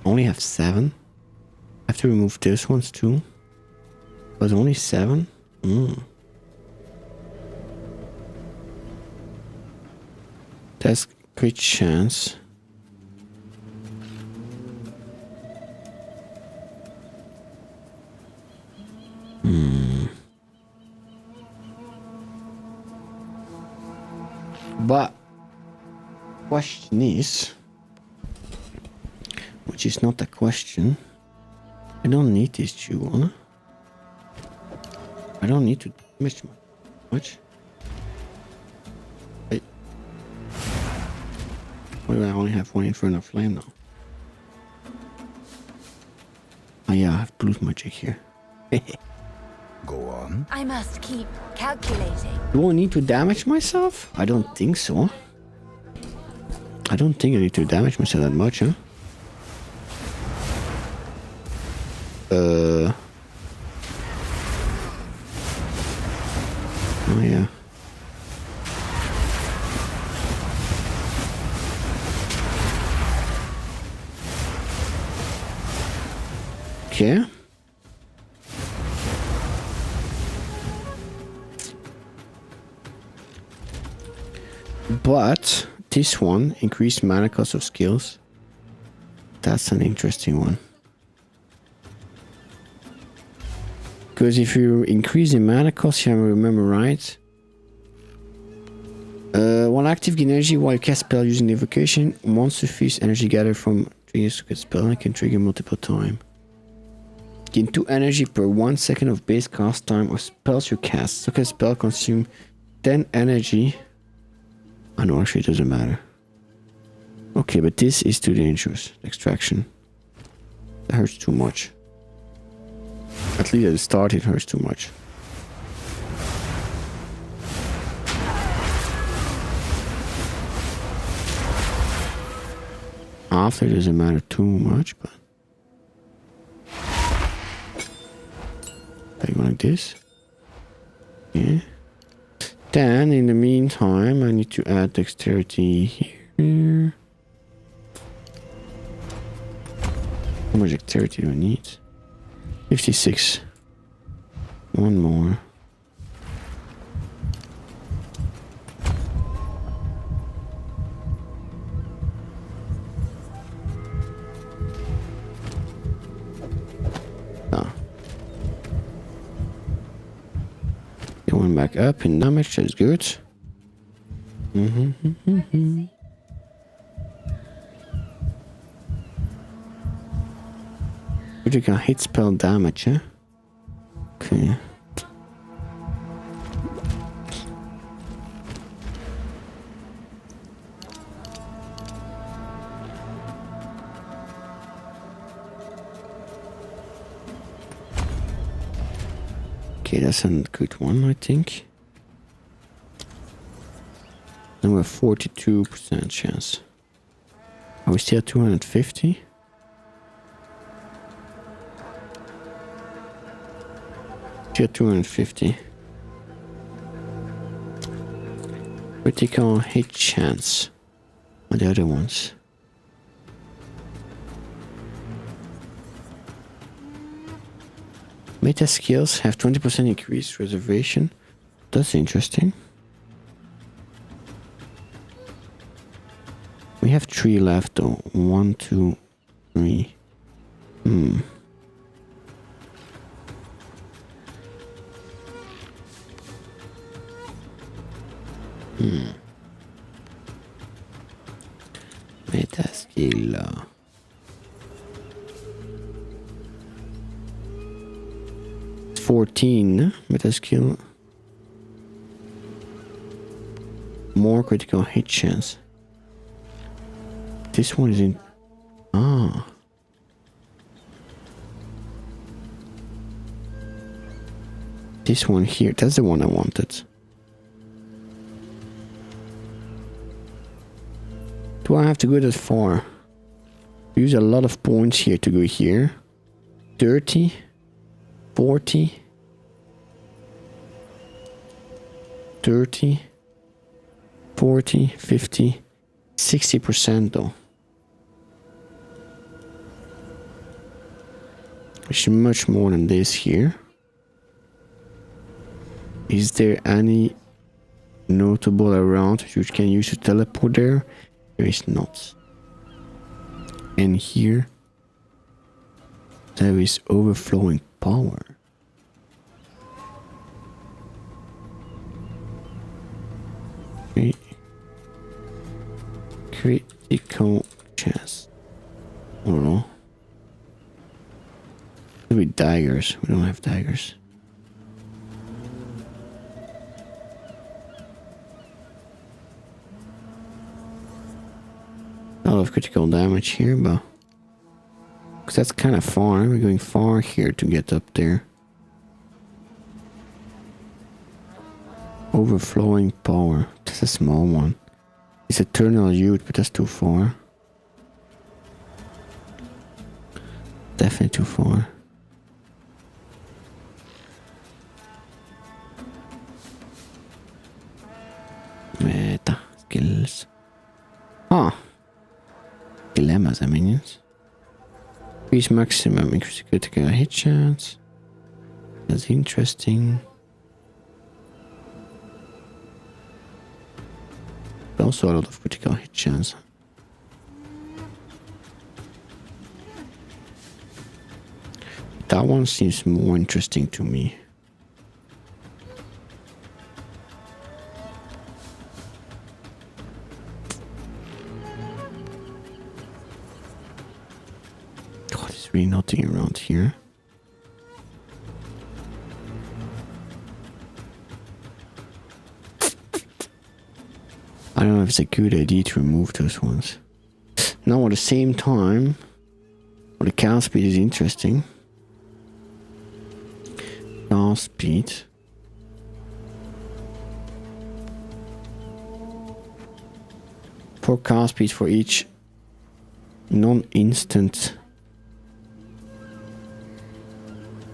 S2: Only have 7. I have to remove those ones too. Was only 7? That's crit chance. But question is, which is not a question, I don't need this jewel. I don't need to damage much. Wait. Why do I only have one Inferno Flame now? Oh yeah, I have blue magic here.
S7: Go on.
S10: I must keep calculating.
S2: Do I need to damage myself? I don't think so. I don't think I need to damage myself that much, huh? Oh yeah. Okay. But this one, increased mana cost of skills. That's an interesting one. Because if you increase the mana cost, if I remember right, while active, gain energy while you cast spell using the evocation. Once sufficient energy gathered from triggers to cast spell, it can trigger multiple times. Gain 2 energy per 1 second of base cast time or spells you cast. So can spell consume 10 energy. I know, actually it doesn't matter. Okay, but this is too dangerous. Extraction. That hurts too much. At least at the start it hurts too much. After it doesn't matter too much, but... Like one like this. Yeah. Then, in the meantime, I need to add dexterity here. How much dexterity do I need? 56. One more. Ah. Going back up in damage, that's good. Critical hit spell damage, huh? Okay. Okay, that's a good one, I think. Then we have 42% chance. Are we still at 250? Still 250. Critical hit chance. What are the other ones? Meta skills have 20% increased reservation. That's interesting. We have 3 left though. 1, 2, 3. Meta skill. 14 meta skill. More critical hit chance. This one is in. Ah. This one here. That's the one I wanted. Do I have to go that far? Use a lot of points here to go here. 30. 40. 30. 40. 50. 60% though. Which is much more than this here. Is there any notable around which can use to teleport there? There is not. And here there is overflowing power. Okay. Critical chance. I don't know. Maybe daggers. We don't have daggers. A lot of critical damage here, but because that's kind of far. We're going far here to get up there. Overflowing power. That's a small one. It's eternal youth, but that's too far. Definitely too far. Meta skills. Ah. Dilemmas, minions. Increase maximum, increase critical hit chance. That's interesting. Also a lot of critical hit chance. That one seems more interesting to me. God, there's really nothing around here. I don't know if it's a good idea to remove those ones. Now at the same time, well, the cast speed is interesting. Cast speed. For cast speed for each non-instant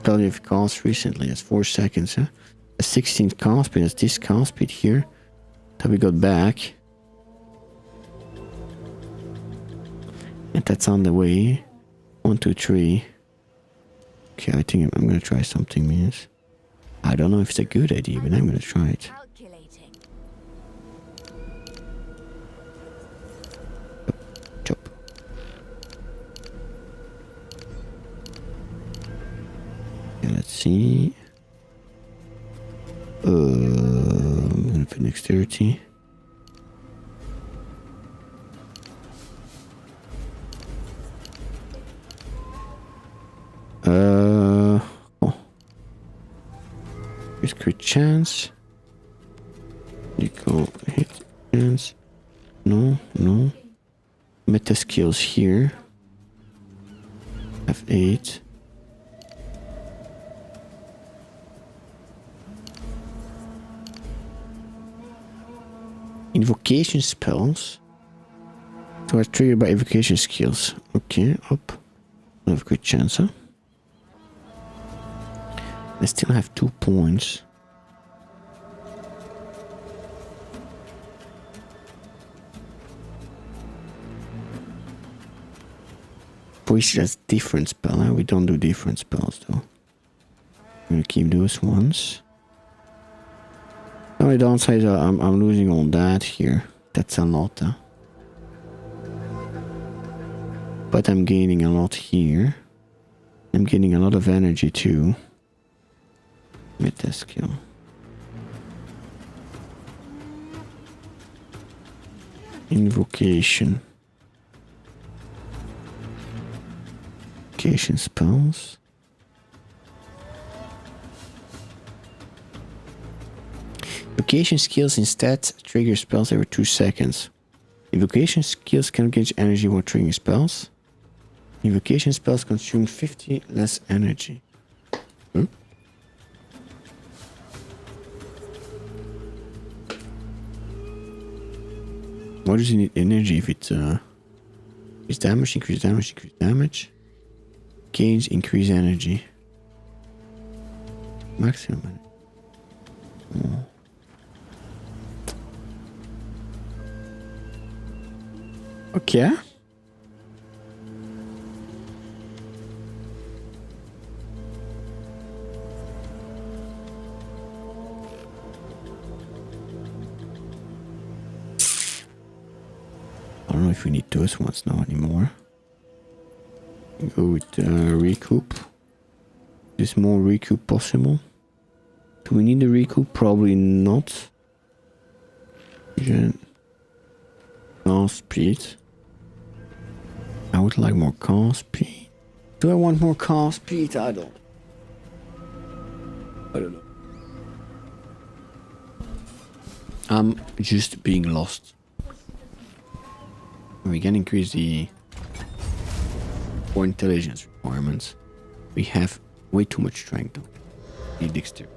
S2: value of cast recently. That's 4 seconds, huh? A 16th cast speed, that's this cast speed here that we got back. And that's on the way. 1, 2, 3. Okay, I think I'm gonna try something, minions. I don't know if it's a good idea, but I'm gonna try it.
S10: Calculating.
S2: Chop. Okay, let's see. I'm gonna put dexterity. chance. Critical hit chance. No, no. Meta skills here. F8. Invocation spells. So are triggered by evocation skills. Okay, up. I have a good chance, huh? I still have 2 points. Priest has different spell, huh? We don't do different spells though. I'm gonna keep those ones. The only downside is I'm losing all that here. That's a lot, huh? But I'm gaining a lot here. I'm getting a lot of energy too. Meta skill. Invocation. Invocation spells. Invocation skills instead trigger spells every 2 seconds. Invocation skills can gauge energy while triggering spells. Invocation spells consume 50 less energy. Why does it need energy if it increase damage, increase damage, increase damage? Gains increase energy. Maximum. Oh. Okay. I don't know if we need those ones now anymore. Go with recoup. Is more recoup possible? Do we need the recoup? Probably not. Cast speed. I would like more cast speed. Do I want more cast speed? I don't know. I'm just being lost. We can increase the for intelligence requirements. We have way too much strength though. Need dexterity.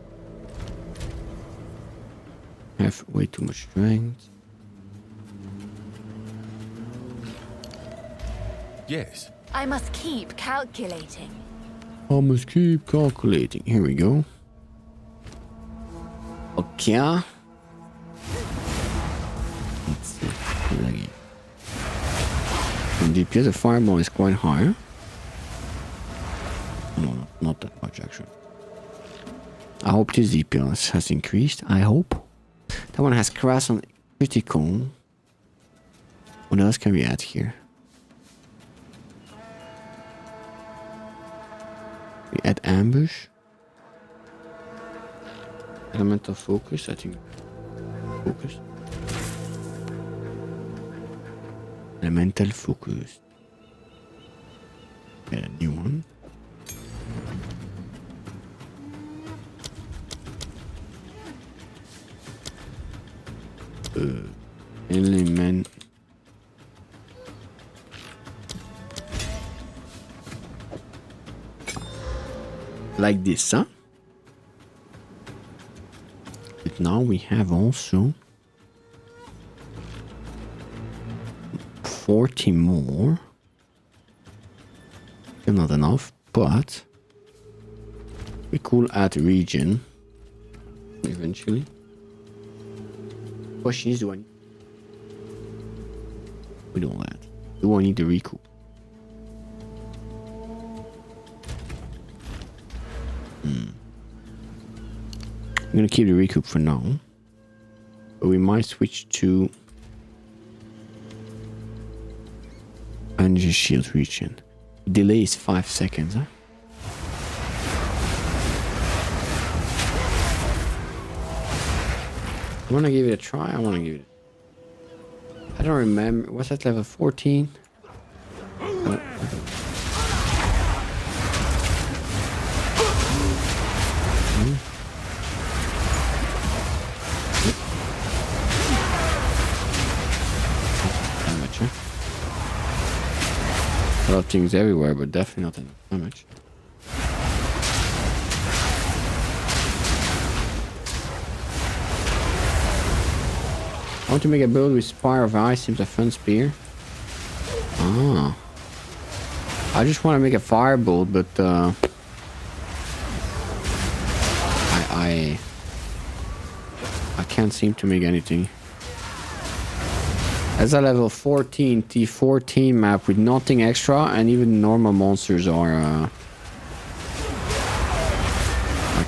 S2: Have way too much strength.
S5: Yes.
S10: I must keep calculating.
S2: I must keep calculating. Here we go. Okay. Let's see. And DPS of fireball is quite high. No, not that much actually. I hope this DPS has increased. I hope. That one has crash on critical. What else can we add here? We add ambush. Elemental focus, I think. Focus. Elemental focus. Get a new one. Element. Like this, huh? But now we have also 40 more. Still not enough, but we could add region eventually. Question is, do I need? We don't add. Do I need the recoup? I'm gonna keep the recoup for now, but we might switch to energy shield region. Delay is 5 seconds, huh? I wanna give it a try. I wanna give it. I don't remember. What's that level 14? A lot of things everywhere, but definitely not enough damage. I want to make a build with Spire of Ice, seems a fun spear. Ah. I just want to make a firebolt, but I can't seem to make anything. As a level 14 T14 map with nothing extra, and even normal monsters are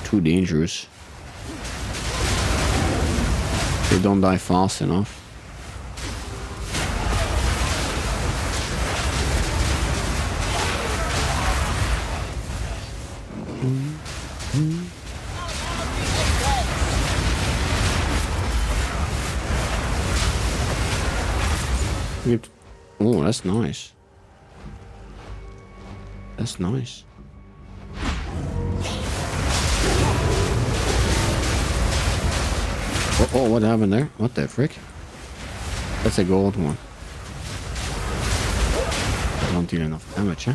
S2: too dangerous. They don't die fast enough. Oh, that's nice. That's nice. Oh, what happened there? What the frick? That's a gold one. I don't deal enough damage, huh?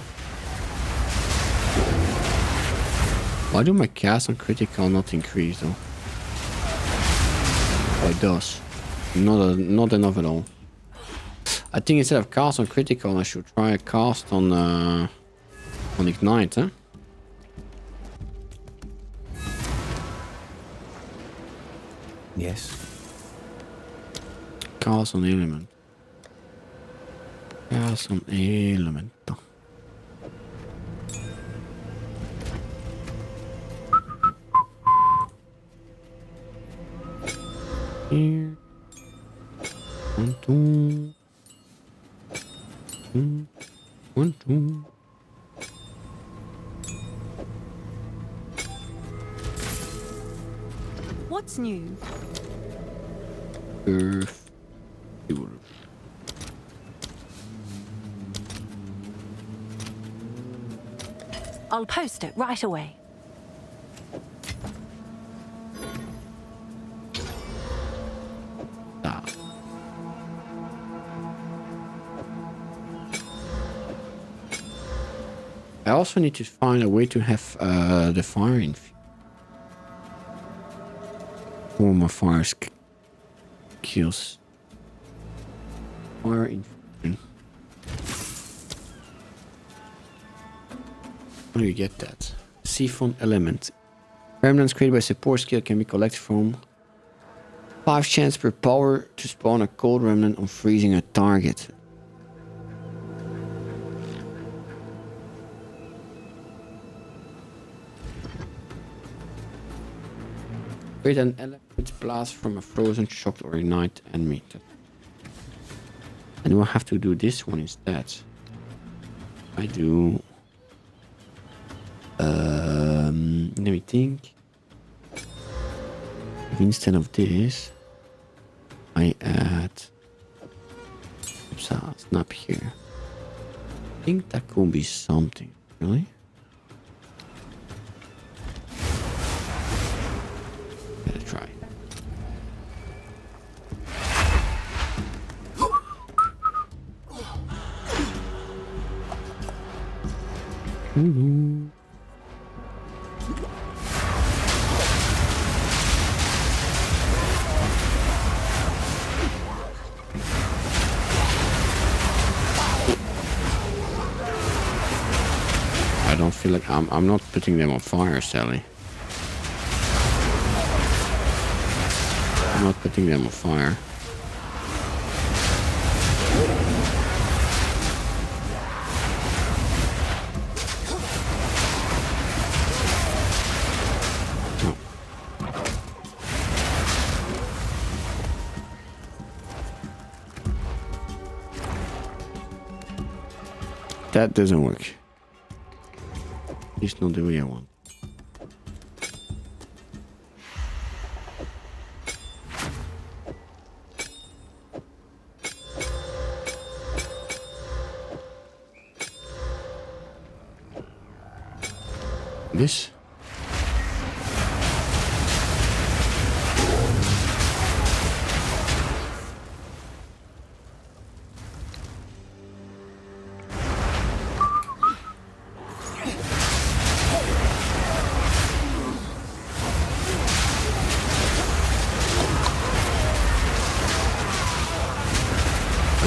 S2: Why do my cast on critical not increase though? Oh, it does. Not enough at all. I think instead of cast on critical, I should try a cast on ignite, huh?
S6: Yes.
S2: Cast on element. Cast on element. Here. 1, 2. 1, 2.
S4: What's new?
S2: Earth.
S4: I'll post it right away.
S2: Ah. I also need to find a way to have the fire in. All my fire kills. Fire infusion. How do you get that? Siphon element. Remnants created by support skill can be collected from 5 chance per power to spawn a cold remnant on freezing a target. Create an element blast from a frozen, shocked, or ignite enemy. And do I have to do this one instead? I do. Let me think. Instead of this, I add. Oops, snap here. I think that could be something. Really? Let's try. I don't feel like I'm not putting them on fire, Sally. I'm not putting them on fire. That doesn't work. It's not the way I want. This?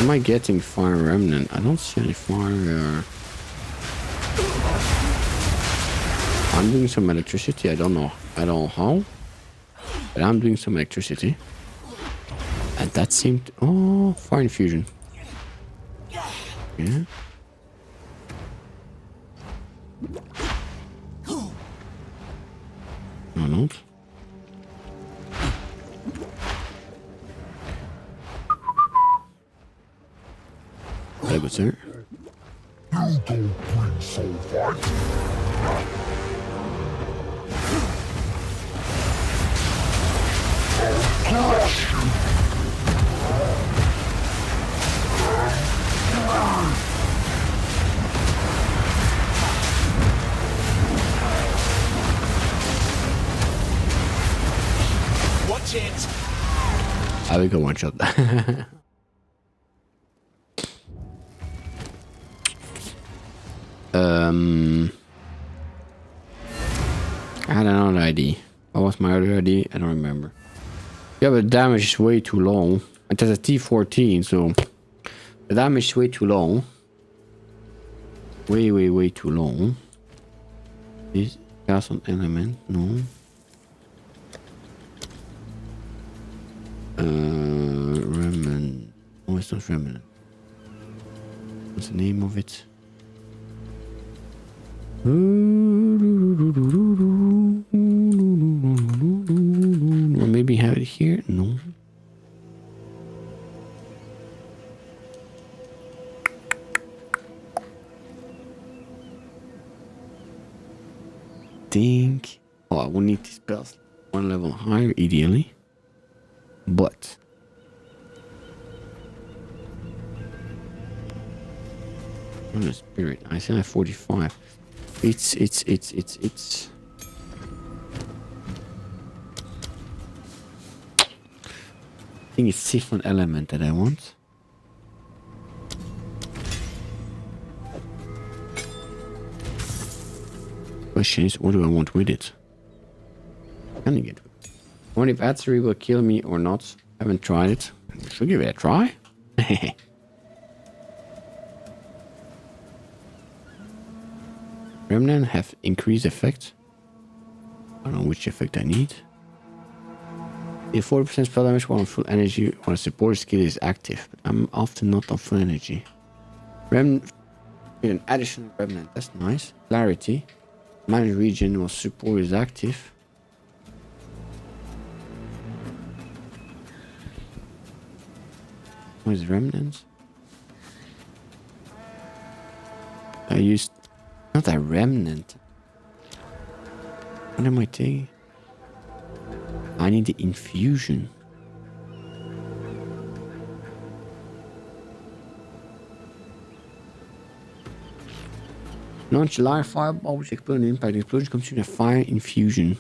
S2: Am I getting fire remnant? I don't see any fire. I'm doing some electricity. I don't know how, but I'm doing some electricity. And that seemed... Oh, fire infusion. Yeah. No, not. Very good, sir.
S5: Watch it.
S2: I will go one shot. I had another ID. What was my other ID? I don't remember. Yeah, but the damage is way too long. It has a T14, so the damage is way too long. Way too long. This cast on element, no. Remnant. Oh, it's not remnant. What's the name of it? Or maybe have it here? No. Think. Oh, I will need these spells one level higher, ideally. But on the spirit, I still have 45. It's. I think it's siphon element that I want. Question is, what do I want with it? Can I get it? I wonder if Atzery will kill me or not. I haven't tried it. Should give it a try. Remnant have increased effect. I don't know which effect I need. The 40% spell damage while on full energy when a support skill is active. But I'm often not on full energy. Remnant with an additional remnant. That's nice. Clarity. Manage region while support is active. What is remnants? I used not a remnant. What am I taking? I need the infusion. Launch a live fireball which explodes an impact. The explosion comes from a fire infusion.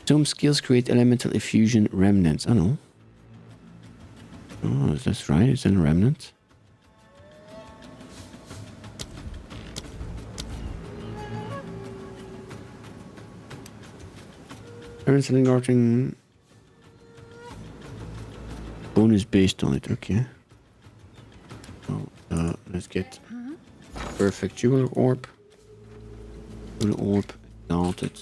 S2: Some skills create elemental infusion remnants. I know. Oh, that's right. It's a remnant. Something ordering bonus based on it. Okay. So let's get perfect jeweler orb. Jeweler orb exalted.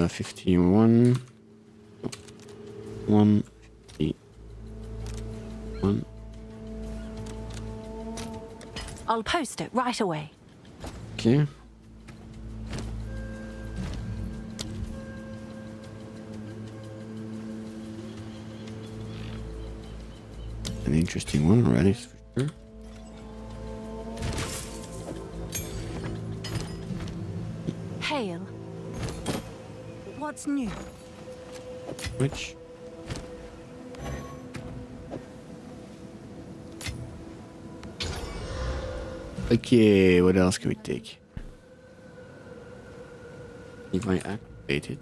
S2: 51. 1. 1.
S4: I'll post it right away.
S2: Okay. An interesting one already, for sure.
S4: Hail. What's new?
S2: Which? Okay, what else can we take? If I activate it,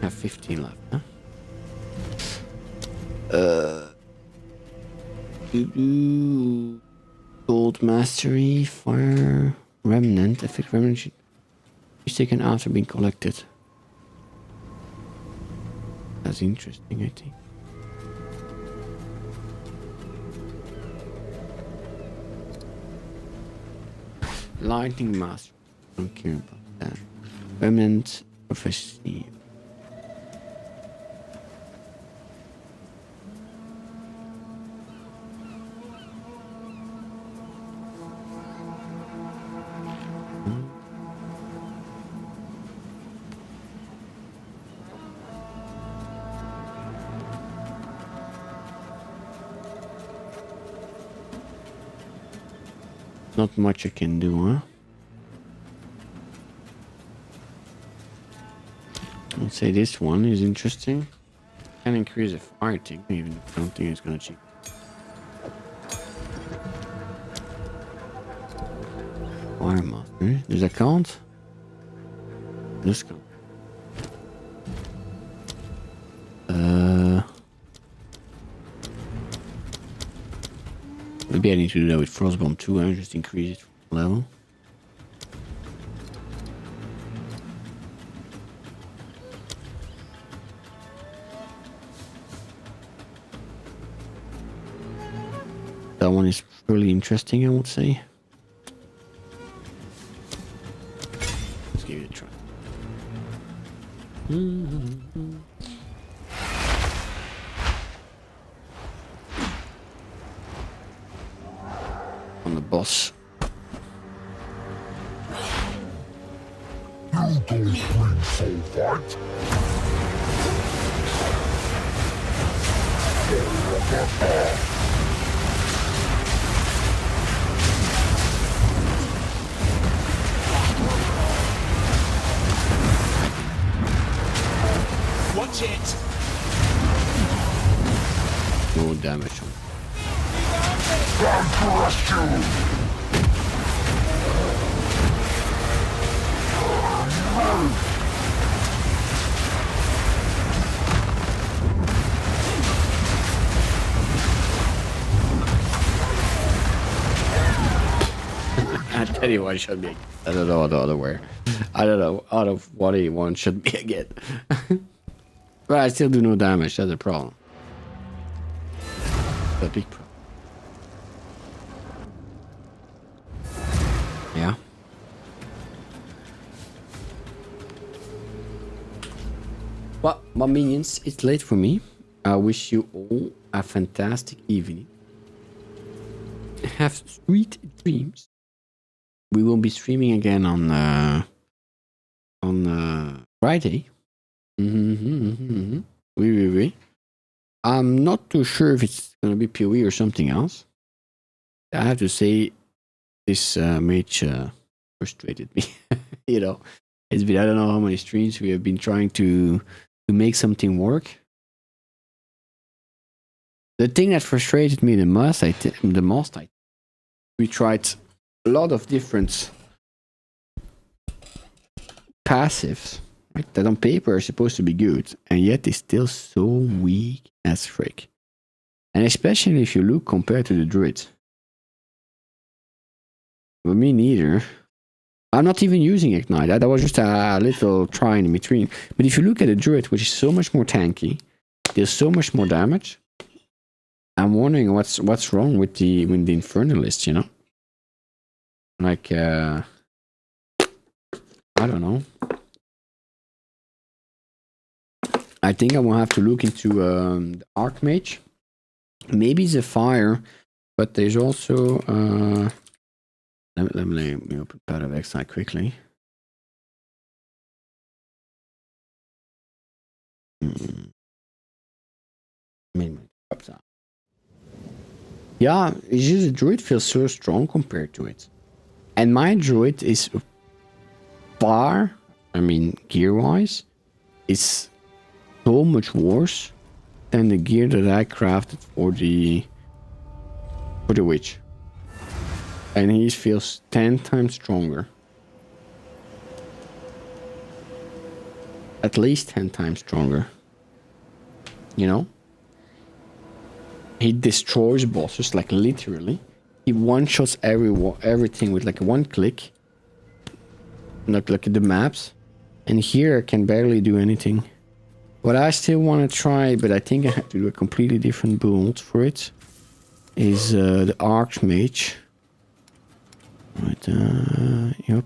S2: I have 15 left, huh? Gold mastery, fire, remnant, effect remnant is taken after being collected. That's interesting, I think. Lightning Master. Don't care about that. Permanent Prophecy. Not much I can do, huh? I'd say this one is interesting. Can increase the fire thing, even if I don't think it's gonna cheat. Fire master. Does that count? This count. Maybe I need to do that with Frostbomb too, and just increase it from level. That one is really interesting, I would say. Let's give it a try. On the boss.
S1: You don't bring soul fight.
S5: Watch it!
S2: No damage on.
S1: Time to rescue!
S2: I tell you what it should be. I don't know the other way. I don't know out of what he wants should be again. But I still do no damage. That's a problem. A big problem. Yeah. Well, my minions, it's late for me. I wish you all a fantastic evening. Have sweet dreams. We will be streaming again on Friday. Oui. I'm not too sure if it's gonna be PoE or something else. I have to say, this mage frustrated me. You know, it's been I don't know how many streams we have been trying to make something work. The thing that frustrated me the most, we tried a lot of different passives, right, that on paper are supposed to be good, and yet they're still so weak as frick. And especially if you look compared to the druid. But me neither. I'm not even using Ignite. That was just a little try in between. But if you look at the druid, which is so much more tanky, deals so much more damage. I'm wondering what's wrong with the Infernalist, you know? Like, I don't know. I think I will have to look into the Archmage. Maybe the fire, but there's also let me open Path of Exile quickly. Yeah, it's just the druid feels so strong compared to it. And my druid is far, I mean, gear-wise, is so much worse than the gear that I crafted for the witch. And he feels 10 times stronger. At least 10 times stronger. You know? He destroys bosses, like literally. He one-shots everything with like one click. Look at the maps. And here I can barely do anything. What I still want to try, but I think I have to do a completely different build for it, is the Archmage. Right, yep.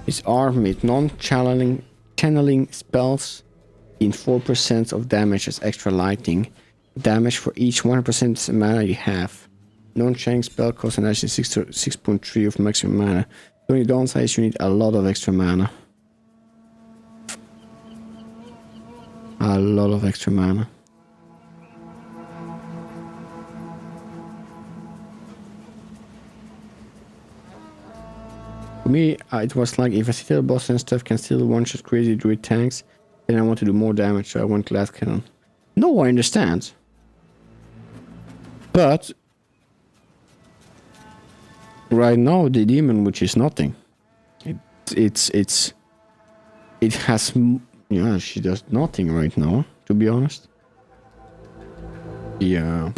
S2: Is armed with non-channeling spells in 4% of damage as extra lightning. Damage for each 100% mana you have. Non-channeling spell costs an additional 6.3 of maximum mana. The only downside is you need a lot of extra mana. A lot of extra mana. For me, it was like if I see the boss and stuff can still one-shot crazy druid tanks, then I want to do more damage, so I want glass cannon. No, I understand. But right now the demon, which is nothing. It has, yeah, she does nothing right now, to be honest. Yeah.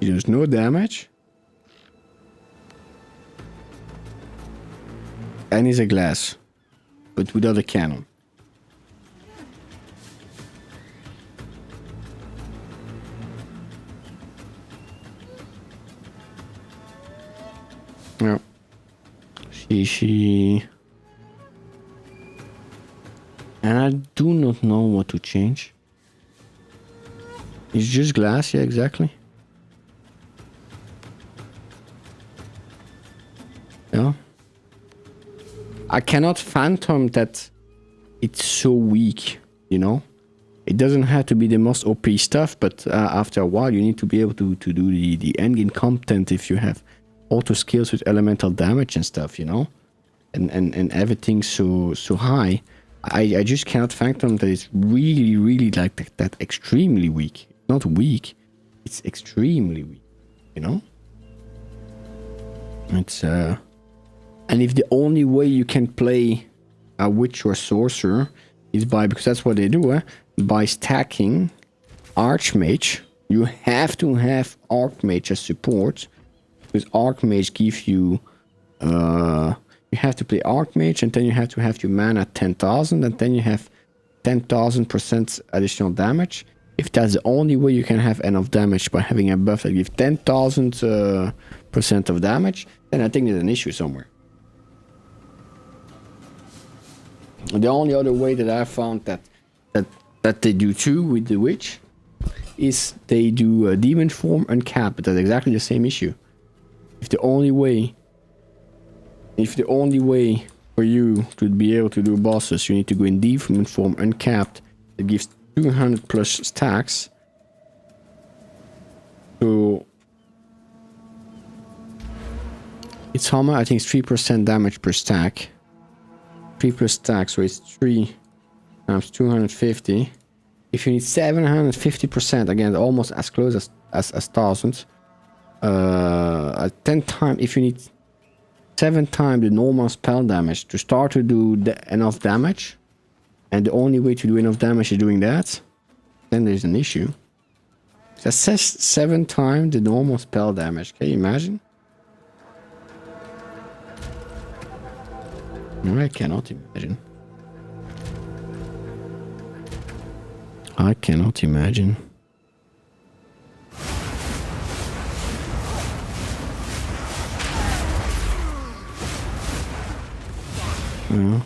S2: She does no damage. And is a glass, but without a cannon. Yeah. She... And I do not know what to change. It's just glass, yeah, exactly. Yeah. I cannot phantom that it's so weak, you know? It doesn't have to be the most OP stuff, but after a while you need to be able to do the endgame content if you have auto skills with elemental damage and stuff, you know? And everything so high. I just cannot phantom that it's really like that extremely weak. Not weak, it's extremely weak, you know? It's and if the only way you can play a witch or sorcerer is by, because that's what they do, by stacking archmage. You have to have archmage as support, because archmage gives you you have to play archmage, and then you have to have your mana at 10,000, and then you have 10,000% additional damage. If that's the only way you can have enough damage, by having a buff that gives 10,000% of damage, then I think there's an issue somewhere. The only other way that I found that they do too with the witch is they do a demon form uncapped, but that's exactly the same issue. If the only way for you to be able to do bosses, you need to go in demon form uncapped, it gives 200 plus stacks. So it's how much? I think it's 3% damage per stack. 3 plus stack, so it's 3 times 250. If you need 750%, again, almost as close as 1,000. 10 times, if you need 7 times the normal spell damage to start to do enough damage, and the only way to do enough damage is doing that, then there's an issue. That says 7 times the normal spell damage. Can you imagine? I cannot imagine. I cannot imagine. Yeah.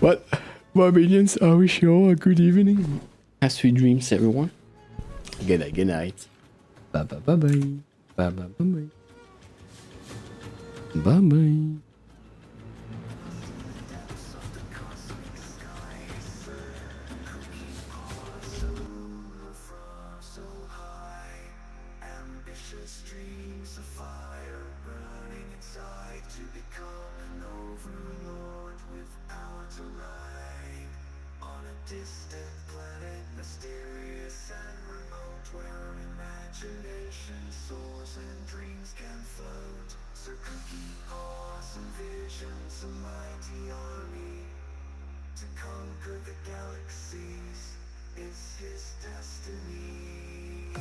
S2: But my minions, I wish you all a good evening. Have sweet dreams, everyone. Good night. Bye bye bye bye. Bye bye bye bye. Bye bye.
S1: Ambitious dreams of fire burning inside to become an overlord without a right. On a distant planet, mysterious and remote, where imagination soars and dreams can float. Sir Cookie paws and visions, a mighty army to conquer the galaxies is his destiny.